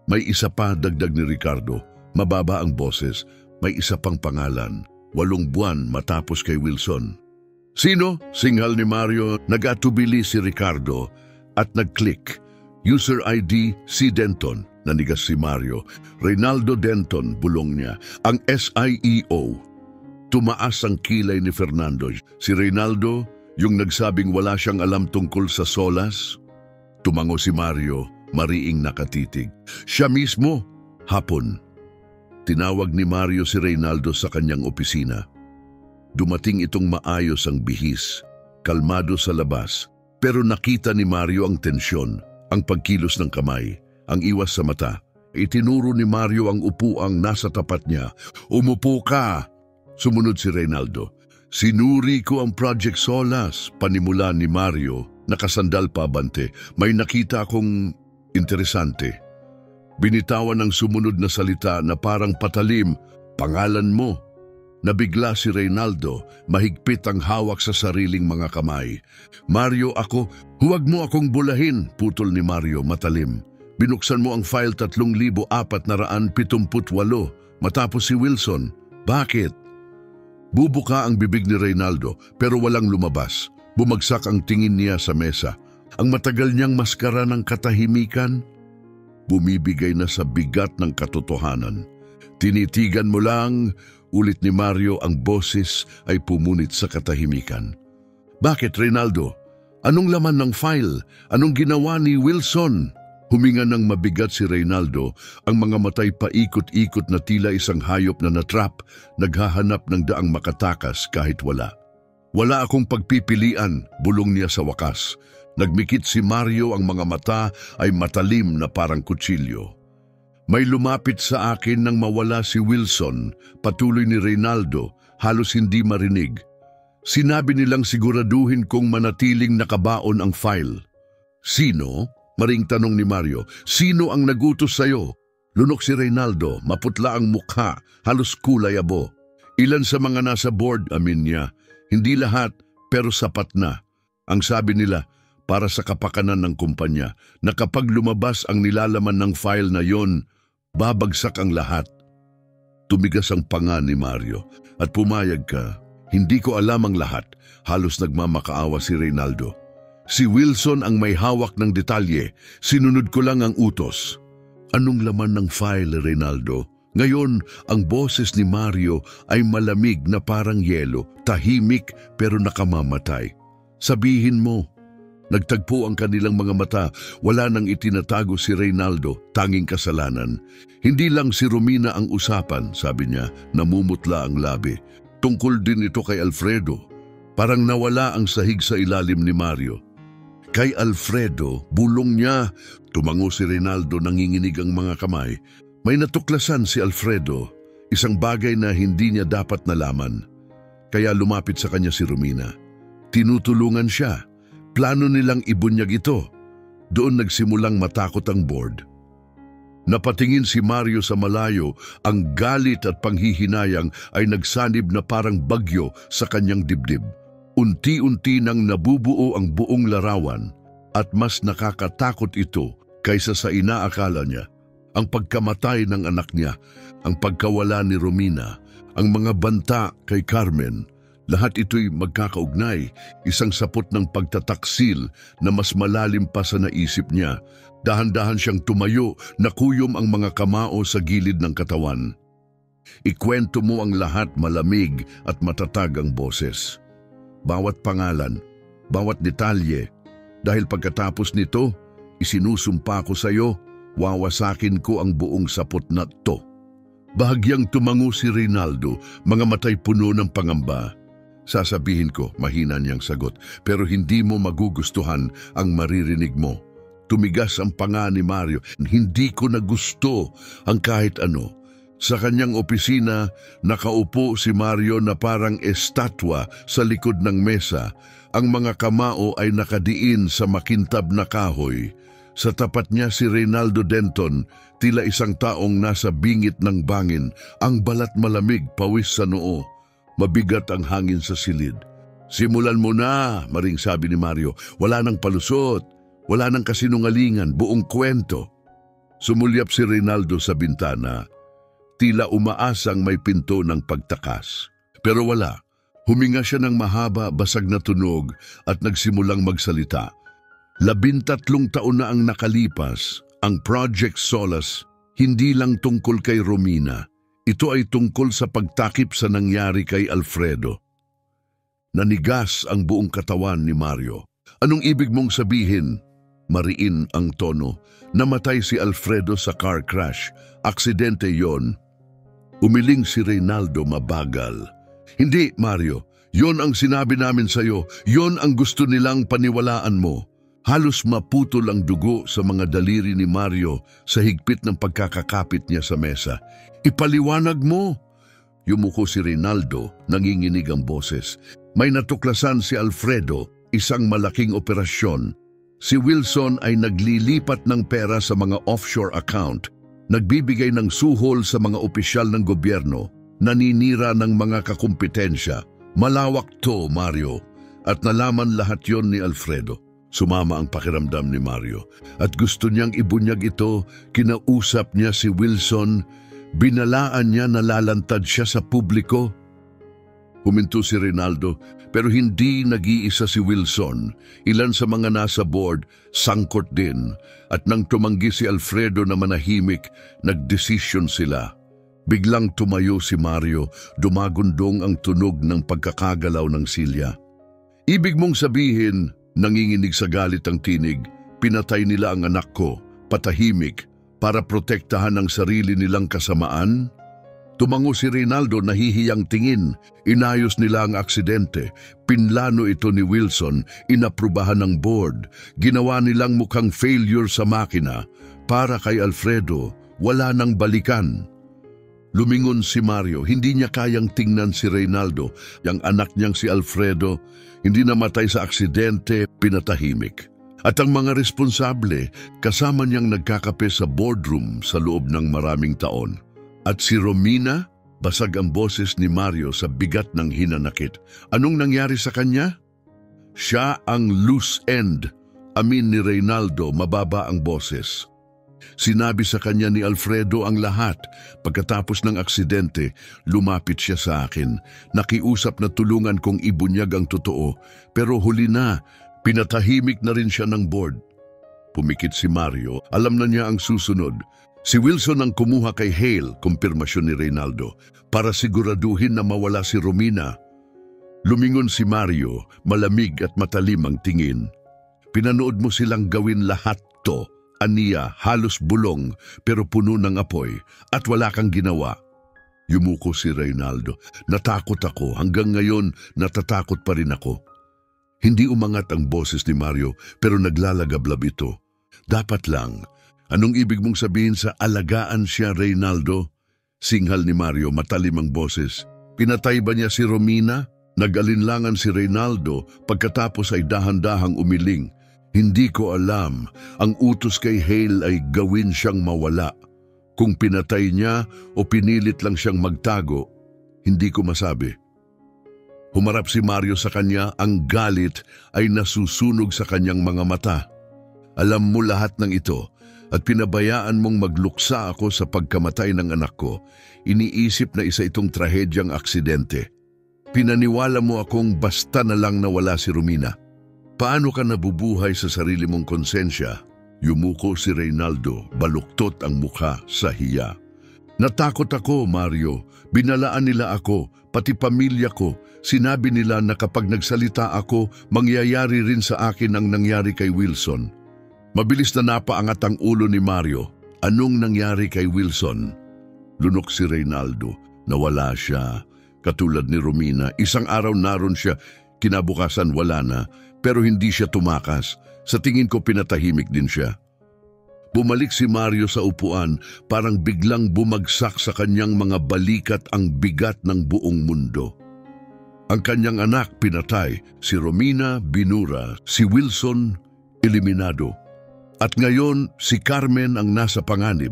May isa pa, dagdag ni Ricardo. Mababa ang boses. May isa pang pangalan. 8 buwan matapos kay Wilson. Sino? Singhal ni Mario. Nag-atubili si Ricardo at nag-click. User ID si Denton. Nanigas si Mario. Reynaldo Denton, bulong niya. Ang SIEO. Tumaas ang kilay ni Fernando. Si Reynaldo, yung nagsabing wala siyang alam tungkol sa Solas. Tumango si Mario, mariing nakatitig. Siya mismo, hapon. Tinawag ni Mario si Reynaldo sa kanyang opisina. Dumating itong maayos ang bihis, kalmado sa labas, pero nakita ni Mario ang tensyon, ang pagkilos ng kamay, ang iwas sa mata. Itinuro ni Mario ang upuang nasa tapat niya. "Umupo ka!" Sumunod si Reynaldo. "Sinuri ko ang Project Solas," panimula ni Mario, nakasandal pa bante. "May nakita akong interesante." Binitawan ng sumunod na salita na parang patalim, "Pangalan mo." Nabigla si Reynaldo, mahigpit ang hawak sa sariling mga kamay. "Mario ako." "Huwag mo akong bulahin," putol ni Mario matalim. "Binuksan mo ang file 3,478 matapos si Wilson. Bakit?" Bubuka ang bibig ni Reynaldo pero walang lumabas. Bumagsak ang tingin niya sa mesa. Ang matagal niyang maskara ng katahimikan, bumibigay na sa bigat ng katotohanan. "Tinitigan mo lang," ulit ni Mario, ang boses ay pumunit sa katahimikan. "Bakit, Reynaldo? Anong laman ng file? Anong ginawa ni Wilson?" Huminga ng mabigat si Reynaldo, ang mga matay paikot-ikot na tila isang hayop na natrap, naghahanap ng daang makatakas kahit wala. "Wala akong pagpipilian," bulong niya sa wakas. Nagmikit si Mario, ang mga mata ay matalim na parang kutsilyo. "May lumapit sa akin nang mawala si Wilson," patuloy ni Reynaldo, halos hindi marinig. "Sinabi nilang siguraduhin kong manatiling nakabaon ang file." "Sino?" maring tanong ni Mario. "Sino ang nagutos sa'yo?" Lunok si Reynaldo, maputla ang mukha, halos kulay abo. "Ilan sa mga nasa board," amin niya. "Hindi lahat, pero sapat na. Ang sabi nila, para sa kapakanan ng kumpanya, na kapag lumabas ang nilalaman ng file na yon, babagsak ang lahat." Tumigas ang panga ni Mario. "At pumayag ka." "Hindi ko alam ang lahat," halos nagmamakaawa si Reynaldo. "Si Wilson ang may hawak ng detalye. Sinunod ko lang ang utos." "Anong laman ng file, Reynaldo?" Ngayon, ang boses ni Mario ay malamig na parang yelo, tahimik pero nakamamatay. "Sabihin mo." Nagtagpo ang kanilang mga mata. Wala nang itinatago si Reynaldo, tanging kasalanan. "Hindi lang si Romina ang usapan," sabi niya, namumutla ang labi. "Tungkol din ito kay Alfredo." Parang nawala ang sahig sa ilalim ni Mario. "Kay Alfredo," bulong niya. Tumango si Reynaldo, nanginginig ang mga kamay. May natuklasan si Alfredo, isang bagay na hindi niya dapat nalaman. Kaya lumapit sa kanya si Romina. Tinutulungan siya. Plano nilang ibunyag ito. Doon nagsimulang matakot ang board. Napatingin si Mario sa malayo, ang galit at panghihinayang ay nagsanib na parang bagyo sa kanyang dibdib. Unti-unti nang nabubuo ang buong larawan at mas nakakatakot ito kaysa sa inaakala niya. Ang pagkamatay ng anak niya, ang pagkawala ni Romina, ang mga banta kay Carmen, lahat ito'y magkakaugnay, isang sapot ng pagtataksil na mas malalim pa sa naisip niya. Dahan-dahan siyang tumayo, nakuyom ang mga kamao sa gilid ng katawan. "Ikwento mo ang lahat," malamig at matatag ang boses. "Bawat pangalan, bawat detalye, dahil pagkatapos nito, isinusumpa ko sa iyo, wawasakin ko ang buong sapot na to." Bahagyang tumango si Reynaldo, mga matay puno ng pangamba. "Sasabihin ko," mahina niyang sagot, "pero hindi mo magugustuhan ang maririnig mo." Tumigas ang panga ni Mario. Hindi ko na gusto ang kahit ano. Sa kanyang opisina, nakaupo si Mario na parang estatwa sa likod ng mesa. Ang mga kamao ay nakadiin sa makintab na kahoy. Sa tapat niya si Reynaldo Denton, tila isang taong nasa bingit ng bangin, ang balat malamig, pawis sa noo. Mabigat ang hangin sa silid. "Simulan mo na," maring sabi ni Mario. "Wala nang palusot, wala nang kasinungalingan, buong kwento." Sumulyap si Reynaldo sa bintana. Tila umaasang may pinto ng pagtakas. Pero wala. Huminga siya ng mahaba, basag na tunog at nagsimulang magsalita. 13 taon na ang nakalipas. Ang Project Solas, hindi lang tungkol kay Romina. Ito ay tungkol sa pagtakip sa nangyari kay Alfredo. Nanigas ang buong katawan ni Mario. "Anong ibig mong sabihin?" Mariin ang tono. "Namatay si Alfredo sa car crash. Aksidente yon." Umiling si Reynaldo mabagal. Hindi, Mario. Yon ang sinabi namin sa'yo. Yon ang gusto nilang paniwalaan mo. Halos maputol ang dugo sa mga daliri ni Mario sa higpit ng pagkakakapit niya sa mesa. Ipaliwanag mo! Yumuko si Reynaldo, nanginginig ang boses. May natuklasan si Alfredo, isang malaking operasyon. Si Wilson ay naglilipat ng pera sa mga offshore account, nagbibigay ng suhol sa mga opisyal ng gobyerno, naninira ng mga kakumpetensya. Malawak to, Mario, at nalaman lahat yon ni Alfredo. Sumama ang pakiramdam ni Mario at gusto niyang ibunyag ito. Kinausap niya si Wilson, binalaan niya na lalantad siya sa publiko. Huminto si Reynaldo, pero hindi nag-iisa si Wilson. Ilan sa mga nasa board, sangkot din. At nang tumanggi si Alfredo na manahimik, nagdesisyon sila. Biglang tumayo si Mario, dumagundong ang tunog ng pagkakagalaw ng silya. Ibig mong sabihin, nanginginig sa galit ang tinig, pinatay nila ang anak ko, patahimik, para protektahan ang sarili nilang kasamaan? Tumango si Reynaldo, nahihiyang tingin. Inayos nila ang aksidente. Pinlano ito ni Wilson, inaprubahan ng board. Ginawa nilang mukhang failure sa makina. Para kay Alfredo, wala nang balikan. Lumingon si Mario, hindi niya kayang tingnan si Reynaldo. Yang anak niyang si Alfredo, hindi namatay sa aksidente, pinatahimik. At ang mga responsable, kasama niyang nagkakape sa boardroom sa loob ng maraming taon. At si Romina, basag ang boses ni Mario sa bigat ng hinanakit. Anong nangyari sa kanya? Siya ang loose end, amin ni Reynaldo, mababa ang boses. Sinabi sa kanya ni Alfredo ang lahat. Pagkatapos ng aksidente, lumapit siya sa akin. Nakiusap na tulungan kong ibunyag ang totoo, pero huli na, pinatahimik na rin siya ng board. Pumikit si Mario, alam na niya ang susunod. Si Wilson ang kumuha kay Hale, kumpirmasyon ni Reynaldo, para siguraduhin na mawala si Romina. Lumingon si Mario, malamig at matalim ang tingin. Pinanood mo silang gawin lahat to, aniya, halos bulong, pero puno ng apoy, at wala kang ginawa. Yumuko si Reynaldo. Natakot ako, hanggang ngayon natatakot pa rin ako. Hindi umangat ang boses ni Mario, pero naglalagablab ito. Dapat lang. Anong ibig mong sabihin sa alagaan siya, Reynaldo? Singhal ni Mario, matalim ang boses. Pinatay ba niya si Romina? Nag-alinlangan si Reynaldo, pagkatapos ay dahan-dahang umiling. Hindi ko alam. Ang utos kay Hale ay gawin siyang mawala. Kung pinatay niya o pinilit lang siyang magtago, hindi ko masabi. Humarap si Mario sa kanya, ang galit ay nasusunog sa kanyang mga mata. Alam mo lahat ng ito. At pinabayaan mong magluksa ako sa pagkamatay ng anak ko, iniisip na isa itong trahedyang aksidente. Pinaniwala mo akong basta na lang nawala si Romina. Paano ka nabubuhay sa sarili mong konsensya? Yumuko si Reynaldo, baluktot ang mukha sa hiya. Natakot ako, Mario. Binalaan nila ako, pati pamilya ko. Sinabi nila na kapag nagsalita ako, mangyayari rin sa akin ang nangyari kay Wilson. Mabilis na napaangat ang ulo ni Mario. Anong nangyari kay Wilson? Lunok si Reynaldo. Nawala siya. Katulad ni Romina, isang araw naroon siya, kinabukasan wala na, pero hindi siya tumakas. Sa tingin ko pinatahimik din siya. Bumalik si Mario sa upuan, parang biglang bumagsak sa kanyang mga balikat ang bigat ng buong mundo. Ang kanyang anak pinatay, si Romina binura, si Wilson eliminado. At ngayon, si Carmen ang nasa panganib.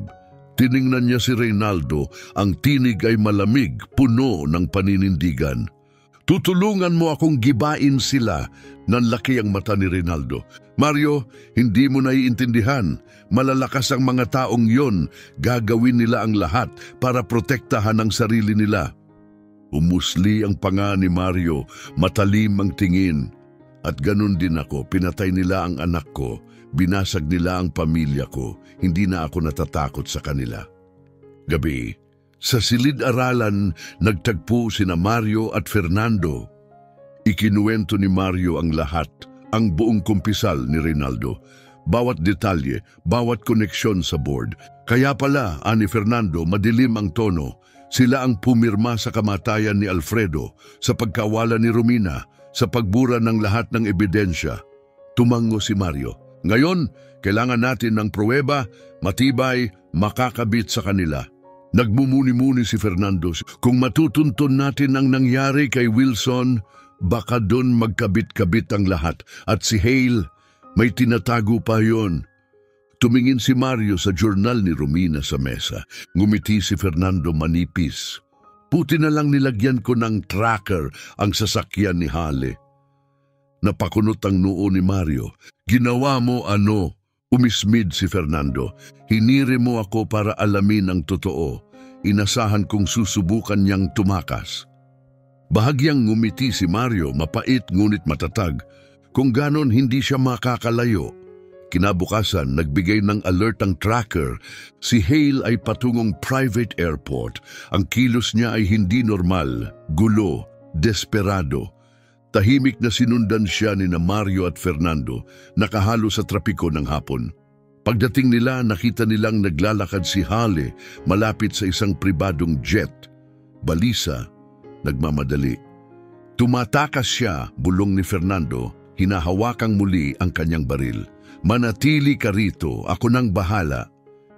Tiningnan niya si Reynaldo, ang tinig ay malamig, puno ng paninindigan. Tutulungan mo akong gibain sila, nanlaki ang mata ni Reynaldo. Mario, hindi mo naiintindihan. Malalakas ang mga taong yon, gagawin nila ang lahat para protektahan ang sarili nila. Umusli ang panga ni Mario, matalim ang tingin. At ganun din ako, pinatay nila ang anak ko. Binasag nila ang pamilya ko, hindi na ako natatakot sa kanila. Gabi, sa silid-aralan, nagtagpo sina Mario at Fernando. Ikinuwento ni Mario ang lahat, ang buong kumpisal ni Reynaldo. Bawat detalye, bawat koneksyon sa board. Kaya pala, ani Fernando, madilim ang tono. Sila ang pumirma sa kamatayan ni Alfredo, sa pagkawala ni Romina, sa pagbura ng lahat ng ebidensya. Tumango si Mario. Ngayon, kailangan natin ng pruweba, matibay, makakabit sa kanila. Nagmumuni-muni si Fernando. Kung matutuntun natin ang nangyari kay Wilson, baka doon magkabit-kabit ang lahat. At si Hale, may tinatago pa yon. Tumingin si Mario sa journal ni Romina sa mesa. Ngumiti si Fernando manipis. Puti na lang nilagyan ko ng tracker ang sasakyan ni Hale. Napakunot ang noo ni Mario. Ginawa mo ano? Umismid si Fernando. Hinire mo ako para alamin ang totoo. Inasahan kong susubukan niyang tumakas. Bahagyang ngumiti si Mario, mapait ngunit matatag. Kung ganon hindi siya makakalayo. Kinabukasan, nagbigay ng alert ang tracker. Si Hale ay patungong private airport. Ang kilos niya ay hindi normal, gulo, desperado. Tahimik na sinundan siya ni Mario at Fernando, nakahalo sa trapiko ng hapon. Pagdating nila, nakita nilang naglalakad si Hale malapit sa isang pribadong jet. Balisa, nagmamadali. Tumatakas siya, bulong ni Fernando, hinahawakang muli ang kanyang baril. Manatili ka rito, ako nang bahala.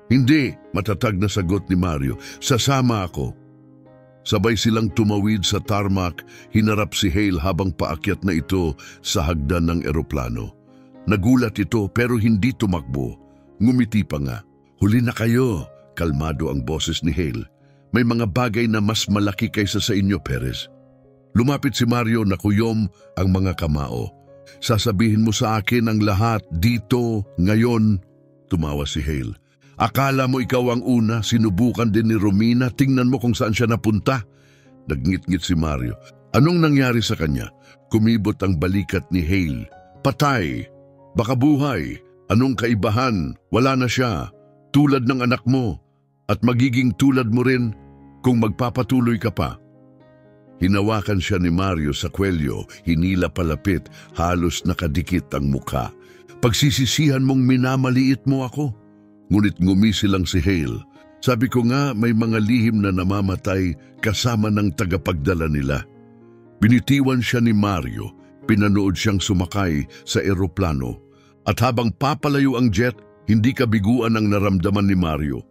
Hindi, matatag na sagot ni Mario, sasama ako. Sabay silang tumawid sa tarmac, hinarap si Hale habang paakyat na ito sa hagdan ng eroplano. Nagulat ito pero hindi tumakbo. Ngumiti pa nga. Huli na kayo, kalmado ang boses ni Hale. May mga bagay na mas malaki kaysa sa inyo, Perez. Lumapit si Mario na kuyom ang mga kamao. Sasabihin mo sa akin ang lahat dito, ngayon, tumawa si Hale. Akala mo ikaw ang una, sinubukan din ni Romina, tingnan mo kung saan siya napunta. Nagngit-ngit si Mario. Anong nangyari sa kanya? Kumibot ang balikat ni Hale. Patay, baka buhay, anong kaibahan, wala na siya, tulad ng anak mo, at magiging tulad mo rin kung magpapatuloy ka pa. Hinawakan siya ni Mario sa kwelyo, hinila palapit, halos nakadikit ang mukha. Pagsisisihan mong minamaliit mo ako. Ngunit ngumisi lang si Hale. Sabi ko nga may mga lihim na namamatay kasama ng tagapagdala nila. Binitiwan siya ni Mario, pinanood siyang sumakay sa eroplano. At habang papalayo ang jet, hindi kabiguan ang naramdaman ni Mario.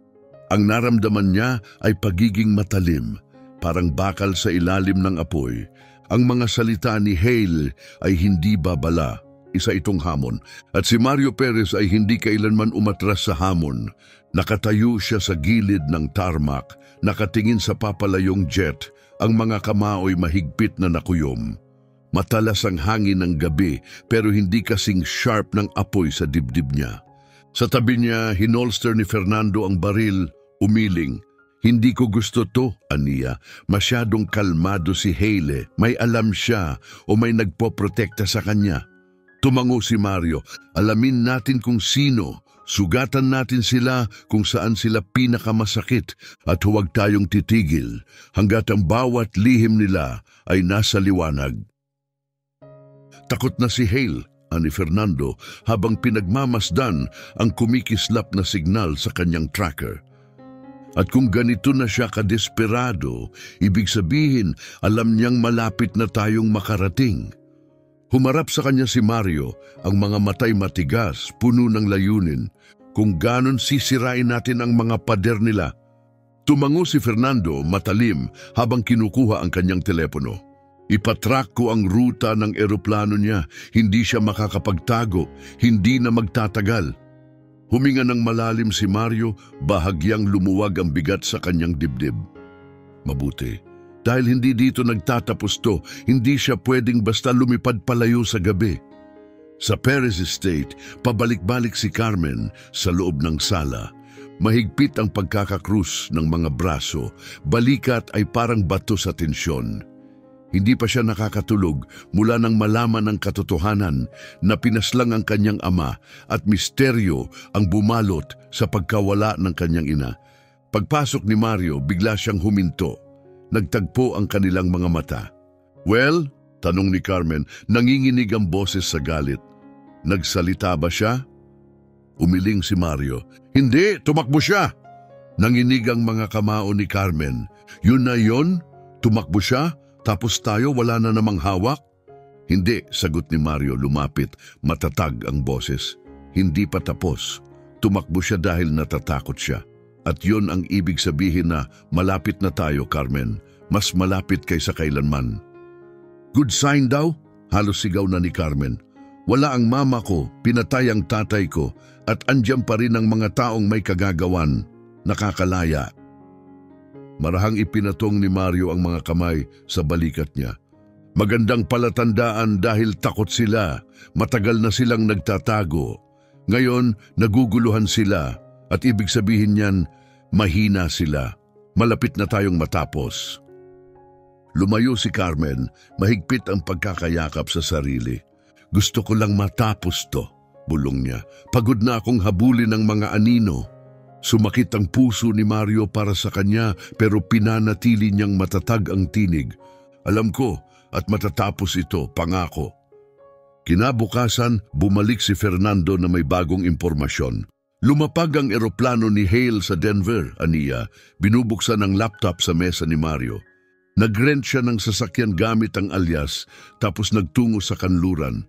Ang naramdaman niya ay pagiging matalim. Parang bakal sa ilalim ng apoy. Ang mga salita ni Hale ay hindi babala, isa itong hamon. At si Mario Perez ay hindi kailanman umatras sa hamon. Nakatayo siya sa gilid ng tarmac, nakatingin sa papalayong jet, ang mga kamao'y mahigpit na nakuyom. Matalas ang hangin ng gabi pero hindi kasing sharp ng apoy sa dibdib niya. Sa tabi niya, hinolster ni Fernando ang baril, umiling. Hindi ko gusto to, aniya. Masyadong kalmado si Hale. May alam siya o may nagpoprotekta sa kanya. Tumango si Mario. Alamin natin kung sino. Sugatan natin sila kung saan sila pinakamasakit at huwag tayong titigil hanggat ang bawat lihim nila ay nasa liwanag. Takot na si Hale, ani Fernando, habang pinagmamasdan ang kumikislap na signal sa kanyang tracker. At kung ganito na siya kadesperado, ibig sabihin alam niyang malapit na tayong makarating. Humarap sa kanya si Mario, ang mga matay matigas, puno ng layunin. Kung ganon sisirain natin ang mga pader nila. Tumango si Fernando, matalim, habang kinukuha ang kanyang telepono. Ipatrack ko ang ruta ng eroplano niya, hindi siya makakapagtago, hindi na magtatagal. Huminga ng malalim si Mario, bahagyang lumuwag ang bigat sa kanyang dibdib. Mabuti, dahil hindi dito nagtatapos to, hindi siya pwedeng basta lumipad palayo sa gabi. Sa Perez Estate, pabalik-balik si Carmen sa loob ng sala. Mahigpit ang pagkakakrus ng mga braso, balikat ay parang bato sa tensyon. Hindi pa siya nakakatulog mula nang malaman ang katotohanan na pinaslang ang kanyang ama at misteryo ang bumalot sa pagkawala ng kanyang ina. Pagpasok ni Mario, bigla siyang huminto. Nagtagpo ang kanilang mga mata. Well, tanong ni Carmen, nanginginig ang boses sa galit. Nagsalita ba siya? Umiling si Mario. Hindi, tumakbo siya. Nanginig ang mga kamao ni Carmen. Yun na yon? Tumakbo siya, tapos tayo wala na namang hawak? Hindi, sagot ni Mario lumapit, matatag ang boses. Hindi pa tapos. Tumakbo siya dahil natatakot siya. At yon ang ibig sabihin na malapit na tayo, Carmen. Mas malapit kaysa kailanman. Good sign daw? Halos sigaw na ni Carmen. Wala ang mama ko, pinatay ang tatay ko, at andyan pa rin ang mga taong may kagagawan. Nakakalaya. Marahang ipinatong ni Mario ang mga kamay sa balikat niya. Magandang palatandaan dahil takot sila. Matagal na silang nagtatago. Ngayon, naguguluhan sila at ibig sabihin niyan, mahina sila. Malapit na tayong matapos. Lumayo si Carmen, mahigpit ang pagkakayakap sa sarili. Gusto ko lang matapos to, bulong niya. Pagod na akong habulin ng mga anino. Sumakit ang puso ni Mario para sa kanya pero pinanatili niyang matatag ang tinig. Alam ko at matatapos ito, pangako. Kinabukasan, bumalik si Fernando na may bagong impormasyon. Lumapag ang eroplano ni Hale sa Denver, aniya. Binubuksan ang laptop sa mesa ni Mario. Nag-rent siya ng sasakyan gamit ang alias tapos nagtungo sa kanluran.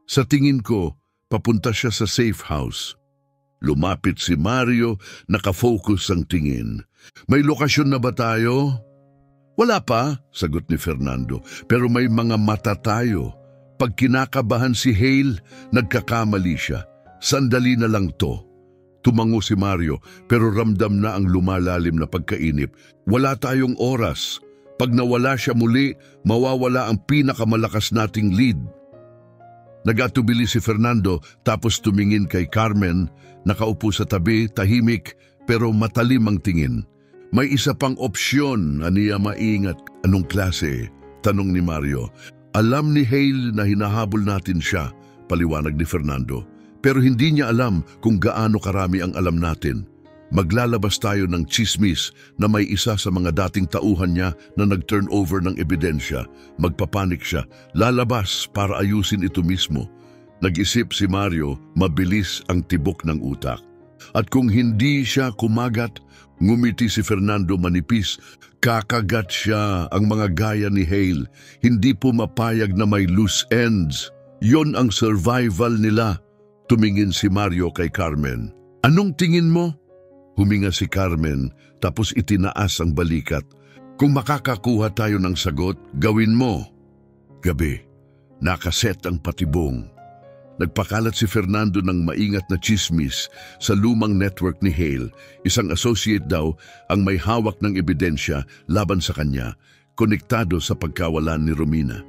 Sa tingin ko, papunta siya sa safe house. Lumapit si Mario, nakafocus ang tingin. May lokasyon na ba tayo? Wala pa, sagot ni Fernando, pero may mga mata tayo. Pag kinakabahan si Hale, nagkakamali siya. Sandali na lang to. Tumango si Mario, pero ramdam na ang lumalalim na pagkainip. Wala tayong oras. Pag nawala siya muli, mawawala ang pinakamalakas nating lead. Nagatubili si Fernando tapos tumingin kay Carmen, nakaupo sa tabi, tahimik pero matalim ang tingin. May isa pang opsyon, aniya maingat. Anong klase? Tanong ni Mario. Alam ni Hale na hinahabol natin siya, paliwanag ni Fernando. Pero hindi niya alam kung gaano karami ang alam natin. Maglalabas tayo ng tsismis na may isa sa mga dating tauhan niya na nag-turn over ng ebidensya. Magpapanik siya, lalabas para ayusin ito mismo. Nag-isip si Mario, mabilis ang tibok ng utak. At kung hindi siya kumagat, ngumiti si Fernando manipis, kakagat siya. Ang mga gaya ni Hale, hindi pumapayag na may loose ends. Yon ang survival nila. Tumingin si Mario kay Carmen. Anong tingin mo? Huminga si Carmen, tapos itinaas ang balikat. Kung makakakuha tayo ng sagot, gawin mo. Gabi, nakaset ang patibong. Nagpakalat si Fernando ng maingat na chismis sa lumang network ni Hale. Isang associate daw ang may hawak ng ebidensya laban sa kanya, konektado sa pagkawalan ni Romina.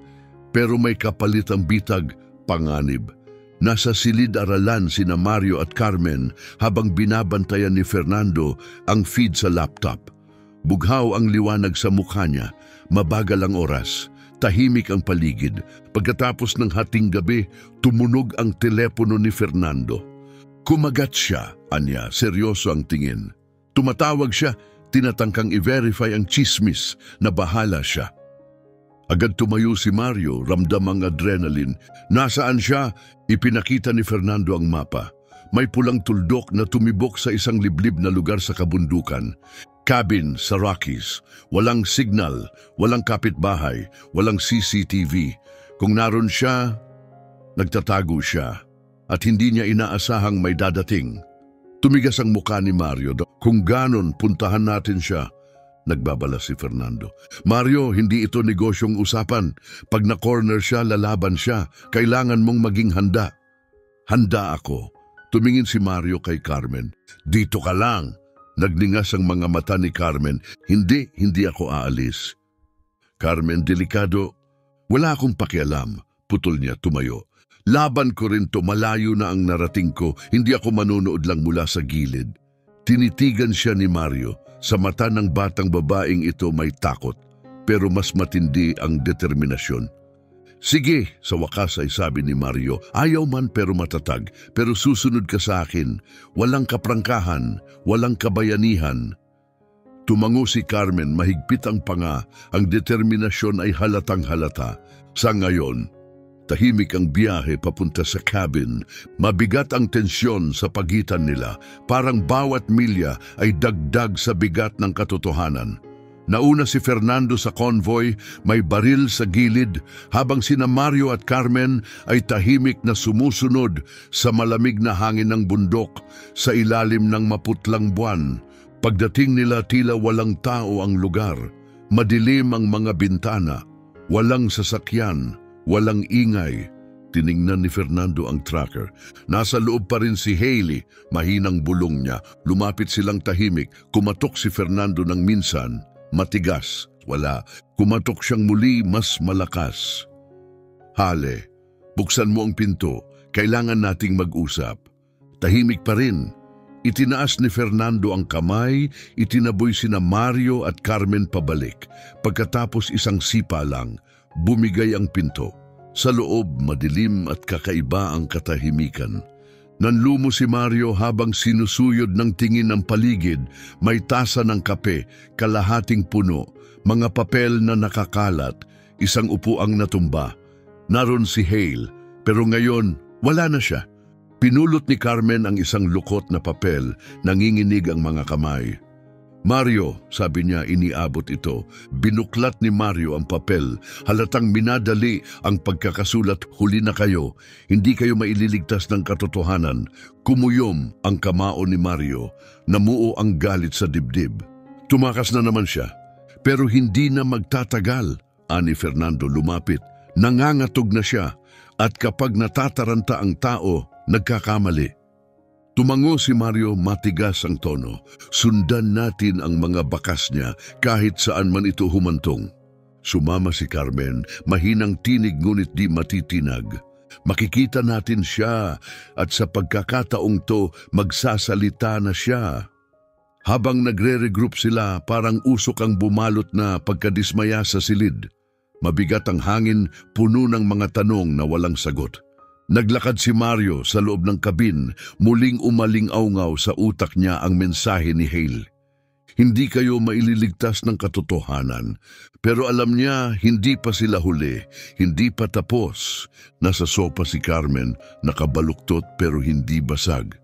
Pero may kapalit ang bitag, panganib. Nasa silid-aralan sina Mario at Carmen habang binabantayan ni Fernando ang feed sa laptop. Bughaw ang liwanag sa mukha niya, mabagal ang oras, tahimik ang paligid. Pagkatapos ng hating gabi, tumunog ang telepono ni Fernando. Kumagat siya, anya, seryoso ang tingin. Tumatawag siya, tinatangkang i-verify ang chismis na bahala siya. Agad tumayo si Mario, ramdam ang adrenaline. Nasaan siya? Ipinakita ni Fernando ang mapa. May pulang tuldok na tumibok sa isang liblib na lugar sa kabundukan. Cabin sa Rockies. Walang signal, walang kapitbahay, walang CCTV. Kung naroon siya, nagtatago siya. At hindi niya inaasahang may dadating. Tumigas ang mukha ni Mario. Kung ganon, puntahan natin siya. Nagbabala si Fernando. Mario, hindi ito negosyong usapan. Pag na-corner siya, lalaban siya. Kailangan mong maging handa. Handa ako. Tumingin si Mario kay Carmen. Dito ka lang. Nagningas ang mga mata ni Carmen. Hindi ako aalis. Carmen, delikado. Wala akong pakialam. Putol niya, tumayo. Laban ko rin to, malayo na ang narating ko. Hindi ako manonood lang mula sa gilid. Tinitigan siya ni Mario. Sa mata ng batang babaeng ito may takot, pero mas matindi ang determinasyon. Sige, sa wakas ay sabi ni Mario, ayaw man pero matatag, pero susunod ka sa akin. Walang kaprangkahan, walang kabayanihan. Tumango si Carmen, mahigpit ang panga, ang determinasyon ay halatang halata. Sa ngayon, tahimik ang biyahe papunta sa cabin. Mabigat ang tensyon sa pagitan nila. Parang bawat milya ay dagdag sa bigat ng katotohanan. Nauna si Fernando sa convoy, may baril sa gilid, habang sina Mario at Carmen ay tahimik na sumusunod sa malamig na hangin ng bundok sa ilalim ng maputlang buwan. Pagdating nila tila walang tao ang lugar, madilim ang mga bintana, walang sasakyan, walang ingay. Tiningnan ni Fernando ang tracker. Nasa loob pa rin si Hailey, mahinang bulong niya. Lumapit silang tahimik, kumatok si Fernando ng minsan. Matigas, wala. Kumatok siyang muli, mas malakas. Hale, buksan mo ang pinto. Kailangan nating mag-usap. Tahimik pa rin. Itinaas ni Fernando ang kamay, itinaboy sina Mario at Carmen pabalik. Pagkatapos isang sipa lang, bumigay ang pinto. Sa loob, madilim at kakaiba ang katahimikan. Nanlumo si Mario habang sinusuyod ng tingin ang paligid, may tasa ng kape, kalahating puno, mga papel na nakakalat, isang upuang natumba. Naroon si Hale, pero ngayon wala na siya. Pinulot ni Carmen ang isang lukot na papel, nanginginig ang mga kamay. Mario, sabi niya, iniabot ito. Binuklat ni Mario ang papel. Halatang minadali ang pagkakasulat, huli na kayo. Hindi kayo maililigtas ng katotohanan. Kumuyom ang kamao ni Mario. Namuo ang galit sa dibdib. Tumakas na naman siya. Pero hindi na magtatagal. Ani Fernando lumapit. Nangangatog na siya. At kapag natataranta ang tao, nagkakamali. Tumango si Mario, matigas ang tono. Sundan natin ang mga bakas niya kahit saan man ito humantong. Sumama si Carmen, mahinang tinig ngunit di matitinag. Makikita natin siya at sa pagkakataong to magsasalita na siya. Habang nagre-regroup sila, parang usok ang bumalot na pagkadismaya sa silid. Mabigat ang hangin, puno ng mga tanong na walang sagot. Naglakad si Mario sa loob ng kabin, muling umaling-aungaw sa utak niya ang mensahe ni Hale. Hindi kayo maililigtas ng katotohanan, pero alam niya hindi pa sila huli, hindi pa tapos. Nasa sopa si Carmen, nakabaluktot pero hindi basag.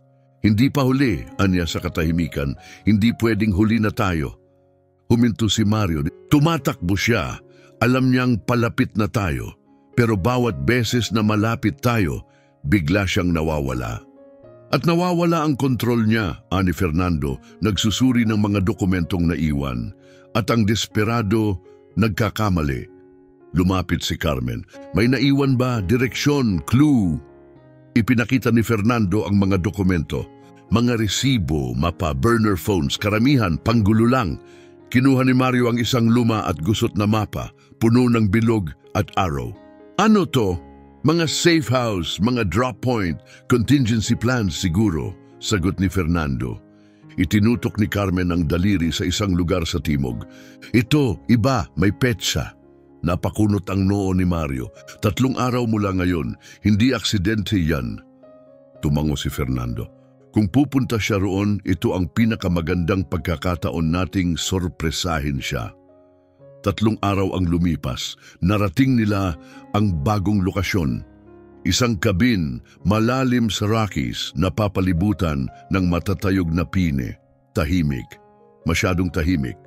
Hindi pa huli, anya sa katahimikan, hindi pwedeng huli na tayo. Huminto si Mario, tumatakbo siya, alam niyang palapit na tayo. Pero bawat beses na malapit tayo, bigla siyang nawawala. At nawawala ang kontrol niya, ani Fernando, nagsusuri ng mga dokumentong naiwan. At ang desperado, nagkakamali. Lumapit si Carmen. May naiwan ba? Direksyon, clue. Ipinakita ni Fernando ang mga dokumento. Mga resibo, mapa, burner phones, karamihan, panggulo lang. Kinuha ni Mario ang isang luma at gusot na mapa, puno ng bilog at arrow. Ano to? Mga safe house, mga drop point, contingency plans siguro, sagot ni Fernando. Itinutok ni Carmen ang daliri sa isang lugar sa timog. Ito, iba, may petsa. Napakunot ang noo ni Mario. 3 araw mula ngayon, hindi aksidente yan. Tumango si Fernando. Kung pupunta siya roon, ito ang pinakamagandang pagkakataon nating sorpresahin siya. 3 araw ang lumipas, narating nila ang bagong lokasyon. Isang kabin, malalim sa Rockies, napapalibutan ng matatayog na pine. Tahimik, masyadong tahimik.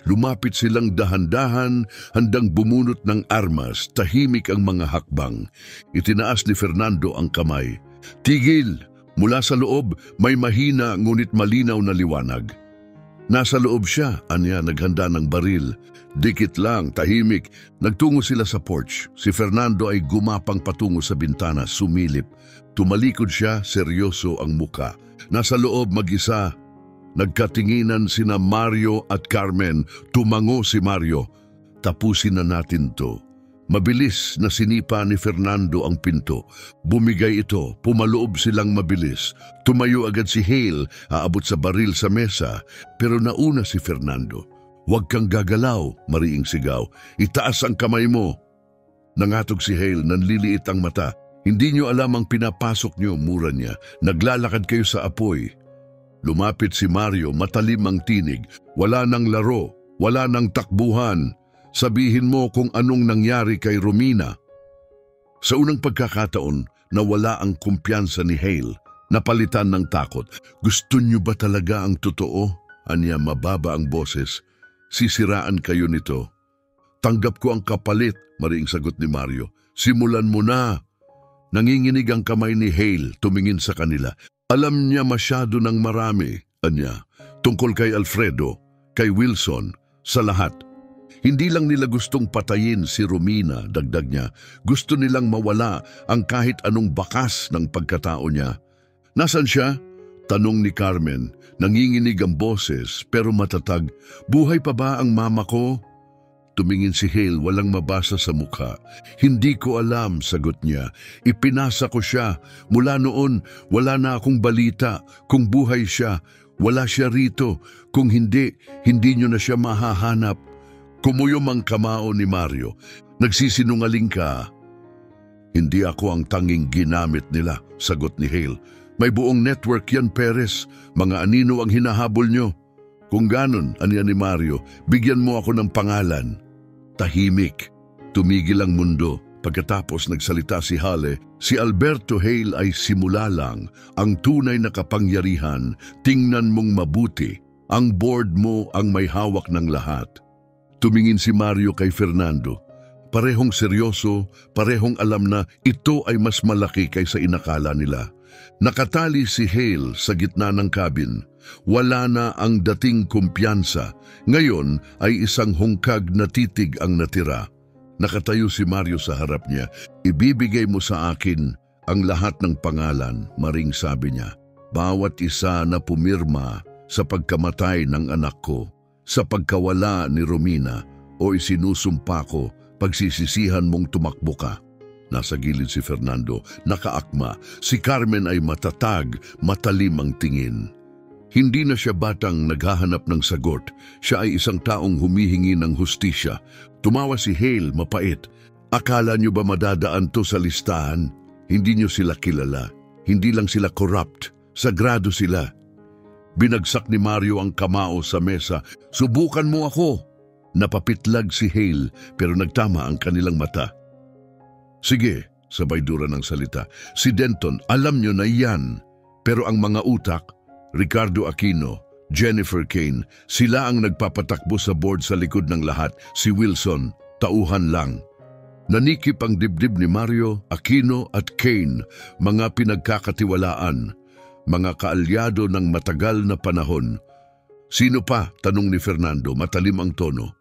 Lumapit silang dahan-dahan, handang bumunot ng armas, tahimik ang mga hakbang. Itinaas ni Fernando ang kamay. Tigil! Mula sa loob, may mahina ngunit malinaw na liwanag. Nasa loob siya, anya naghanda ng baril. Dikit lang, tahimik. Nagtungo sila sa porch. Si Fernando ay gumapang patungo sa bintana, sumilip. Tumalikod siya, seryoso ang muka. Nasa loob mag-isa. Nagkatinginan sina Mario at Carmen. Tumango si Mario. Tapusin na natin to. Mabilis na sinipa ni Fernando ang pinto. Bumigay ito, pumaloob silang mabilis. Tumayo agad si Hale, aabot sa baril sa mesa. Pero nauna si Fernando. Huwag kang gagalaw, mariing sigaw. Itaas ang kamay mo. Nangatog si Hale, nanliliit ang mata. Hindi niyo alam ang pinapasok niyo, mura niya. Naglalakad kayo sa apoy. Lumapit si Mario, matalim ang tinig. Wala nang laro, wala nang takbuhan. Sabihin mo kung anong nangyari kay Romina. Sa unang pagkakataon, nawala ang kumpiyansa ni Hale. Napalitan ng takot. Gusto niyo ba talaga ang totoo? Anya mababa ang boses. sisiraan kayo nito. Tanggap ko ang kapalit, mariing sagot ni Mario. Simulan mo na. Nanginginig ang kamay ni Hale, tumingin sa kanila. Alam niya masyado ng marami, anya, tungkol kay Alfredo, kay Wilson, sa lahat. Hindi lang nila gustong patayin si Romina, dagdag niya. Gusto nilang mawala ang kahit anong bakas ng pagkatao niya. Nasaan siya? Tanong ni Carmen. Nanginginig ang boses pero matatag. Buhay pa ba ang mama ko? Tumingin si Hale, walang mabasa sa mukha. Hindi ko alam, sagot niya. Ipinasa ko siya. Mula noon, wala na akong balita. Kung buhay siya, wala siya rito. Kung hindi, hindi niyo na siya mahahanap. Kumuyom ang kamao ni Mario. Nagsisinungaling ka. Hindi ako ang tanging ginamit nila, sagot ni Hale. May buong network yan, Perez. Mga anino ang hinahabol nyo. Kung ganon, aniya ni Mario, bigyan mo ako ng pangalan. Tahimik. Tumigil ang mundo. Pagkatapos nagsalita si Hale, si Alberto Hale ay simula lang. Ang tunay na kapangyarihan, tingnan mong mabuti. Ang board mo ang may hawak ng lahat. Tumingin si Mario kay Fernando. Parehong seryoso, parehong alam na ito ay mas malaki kaysa inakala nila. Nakatali si Hale sa gitna ng cabin. Wala na ang dating kumpiyansa. Ngayon ay isang hungkag na titig ang natira. Nakatayo si Mario sa harap niya. Ibibigay mo sa akin ang lahat ng pangalan, maring sabi niya. Bawat isa na pumirma sa pagkamatay ng anak ko, sa pagkawala ni Romina o isinusumpa ko, pagsisisihan mong tumakbo ka. Nasa gilid si Fernando, nakaakma. Si Carmen ay matatag, matalim ang tingin. Hindi na siya batang naghahanap ng sagot. Siya ay isang taong humihingi ng hustisya. Tumawa si Hale, mapait. Akala niyo ba madadaan to sa listahan? Hindi niyo sila kilala. Hindi lang sila corrupt. Sagrado sila. Binagsak ni Mario ang kamao sa mesa. Subukan mo ako. Napapitlag si Hale pero nagtama ang kanilang mata. Sige, sabay dura ng salita. Si Denton, alam niyo na yan. Pero ang mga utak, Ricardo Aquino, Jennifer Kane, sila ang nagpapatakbo sa board sa likod ng lahat. Si Wilson, tauhan lang. Nanikip ang dibdib ni Mario, Aquino at Kane, mga pinagkakatiwalaan, mga kaalyado ng matagal na panahon. Sino pa? Tanong ni Fernando, matalim ang tono.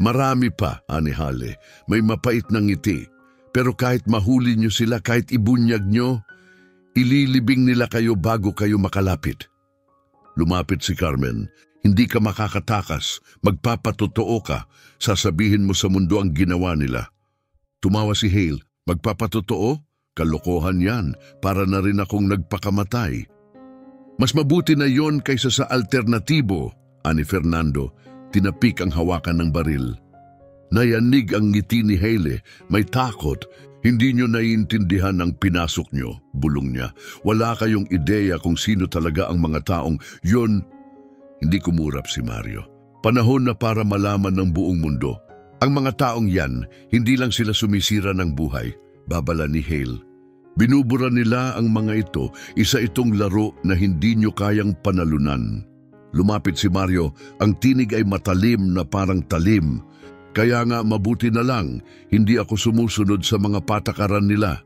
Marami pa, ani Hale, may mapait na ngiti. Pero kahit mahuli niyo sila, kahit ibunyag niyo, ililibing nila kayo bago kayo makalapit. Lumapit si Carmen. Hindi ka makakatakas, magpapatotoo ka, sasabihin mo sa mundo ang ginawa nila. Tumawa si Hale. Magpapatotoo? Kalokohan yan, para na rin akong nagpakamatay. Mas mabuti na yon kaysa sa alternatibo, ani Fernando. Tinapik ang hawakan ng baril. Nayanig ang ngiti ni Hale, may takot. Hindi nyo naiintindihan ang pinasok nyo, bulong niya. Wala kayong ideya kung sino talaga ang mga taong yon. Hindi kumurap si Mario. Panahon na para malaman ng buong mundo. Ang mga taong yan, hindi lang sila sumisira ng buhay, babala ni Hale. Binubura nila ang mga ito, isa itong laro na hindi nyo kayang panalunan. Lumapit si Mario, ang tinig ay matalim na parang talim. Kaya nga mabuti na lang, hindi ako sumusunod sa mga patakaran nila.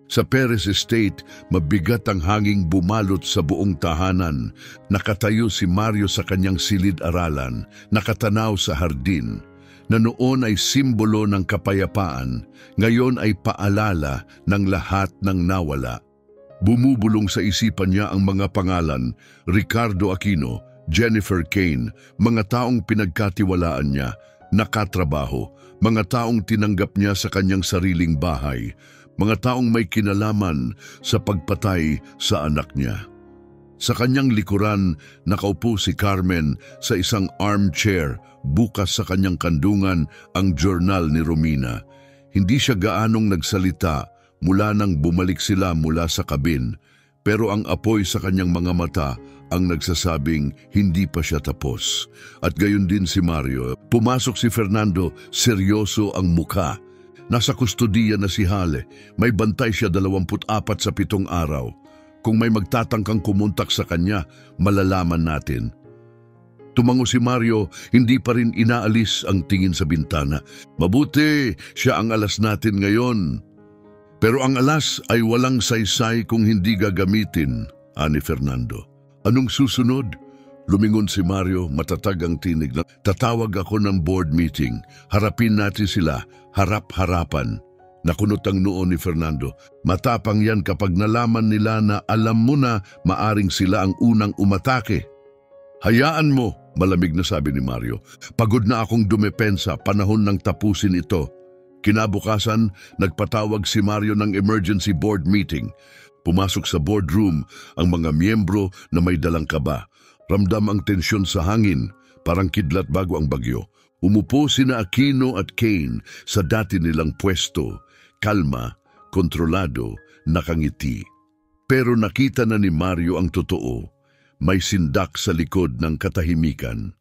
Sa Perez Estate, mabigat ang hanging bumalot sa buong tahanan. Nakatayo si Mario sa kanyang silid-aralan, nakatanaw sa hardin, na noon ay simbolo ng kapayapaan, ngayon ay paalala ng lahat ng nawala. Bumubulong sa isipan niya ang mga pangalan, Ricardo Aquino, Jennifer Kane, mga taong pinagkatiwalaan niya, nakatrabaho, mga taong tinanggap niya sa kanyang sariling bahay, mga taong may kinalaman sa pagpatay sa anak niya. Sa kanyang likuran, nakaupo si Carmen sa isang armchair, bukas sa kanyang kandungan ang journal ni Romina. Hindi siya gaanong nagsalita mula nang bumalik sila mula sa kabin, pero ang apoy sa kanyang mga mata ang nagsasabing hindi pa siya tapos. At gayon din si Mario. Pumasok si Fernando, seryoso ang mukha. Nasa kustodiya na si Hale. May bantay siya 24 sa 7 araw. Kung may magtatangkang kumontak sa kanya, malalaman natin. Tumango si Mario, hindi pa rin inaalis ang tingin sa bintana. Mabuti, siya ang alas natin ngayon. Pero ang alas ay walang saysay kung hindi gagamitin, ani Fernando. Anong susunod? Lumingon si Mario, matatag ang tinig na, tatawag ako ng board meeting. Harapin natin sila, harap-harapan. Nakunot ang noo ni Fernando. Matapang yan kapag nalaman nila na alam mo na maaring sila ang unang umatake. Hayaan mo, malamig na sabi ni Mario. Pagod na akong dumepensa, panahon ng tapusin ito. Kinabukasan, nagpatawag si Mario ng emergency board meeting. Pumasok sa boardroom ang mga miyembro na may dalang kaba. Ramdam ang tensyon sa hangin, parang kidlat bago ang bagyo. Umupo sina Aquino at Kane sa dati nilang pwesto. Kalma, kontrolado, nakangiti. Pero nakita na ni Mario ang totoo. May sindak sa likod ng katahimikan.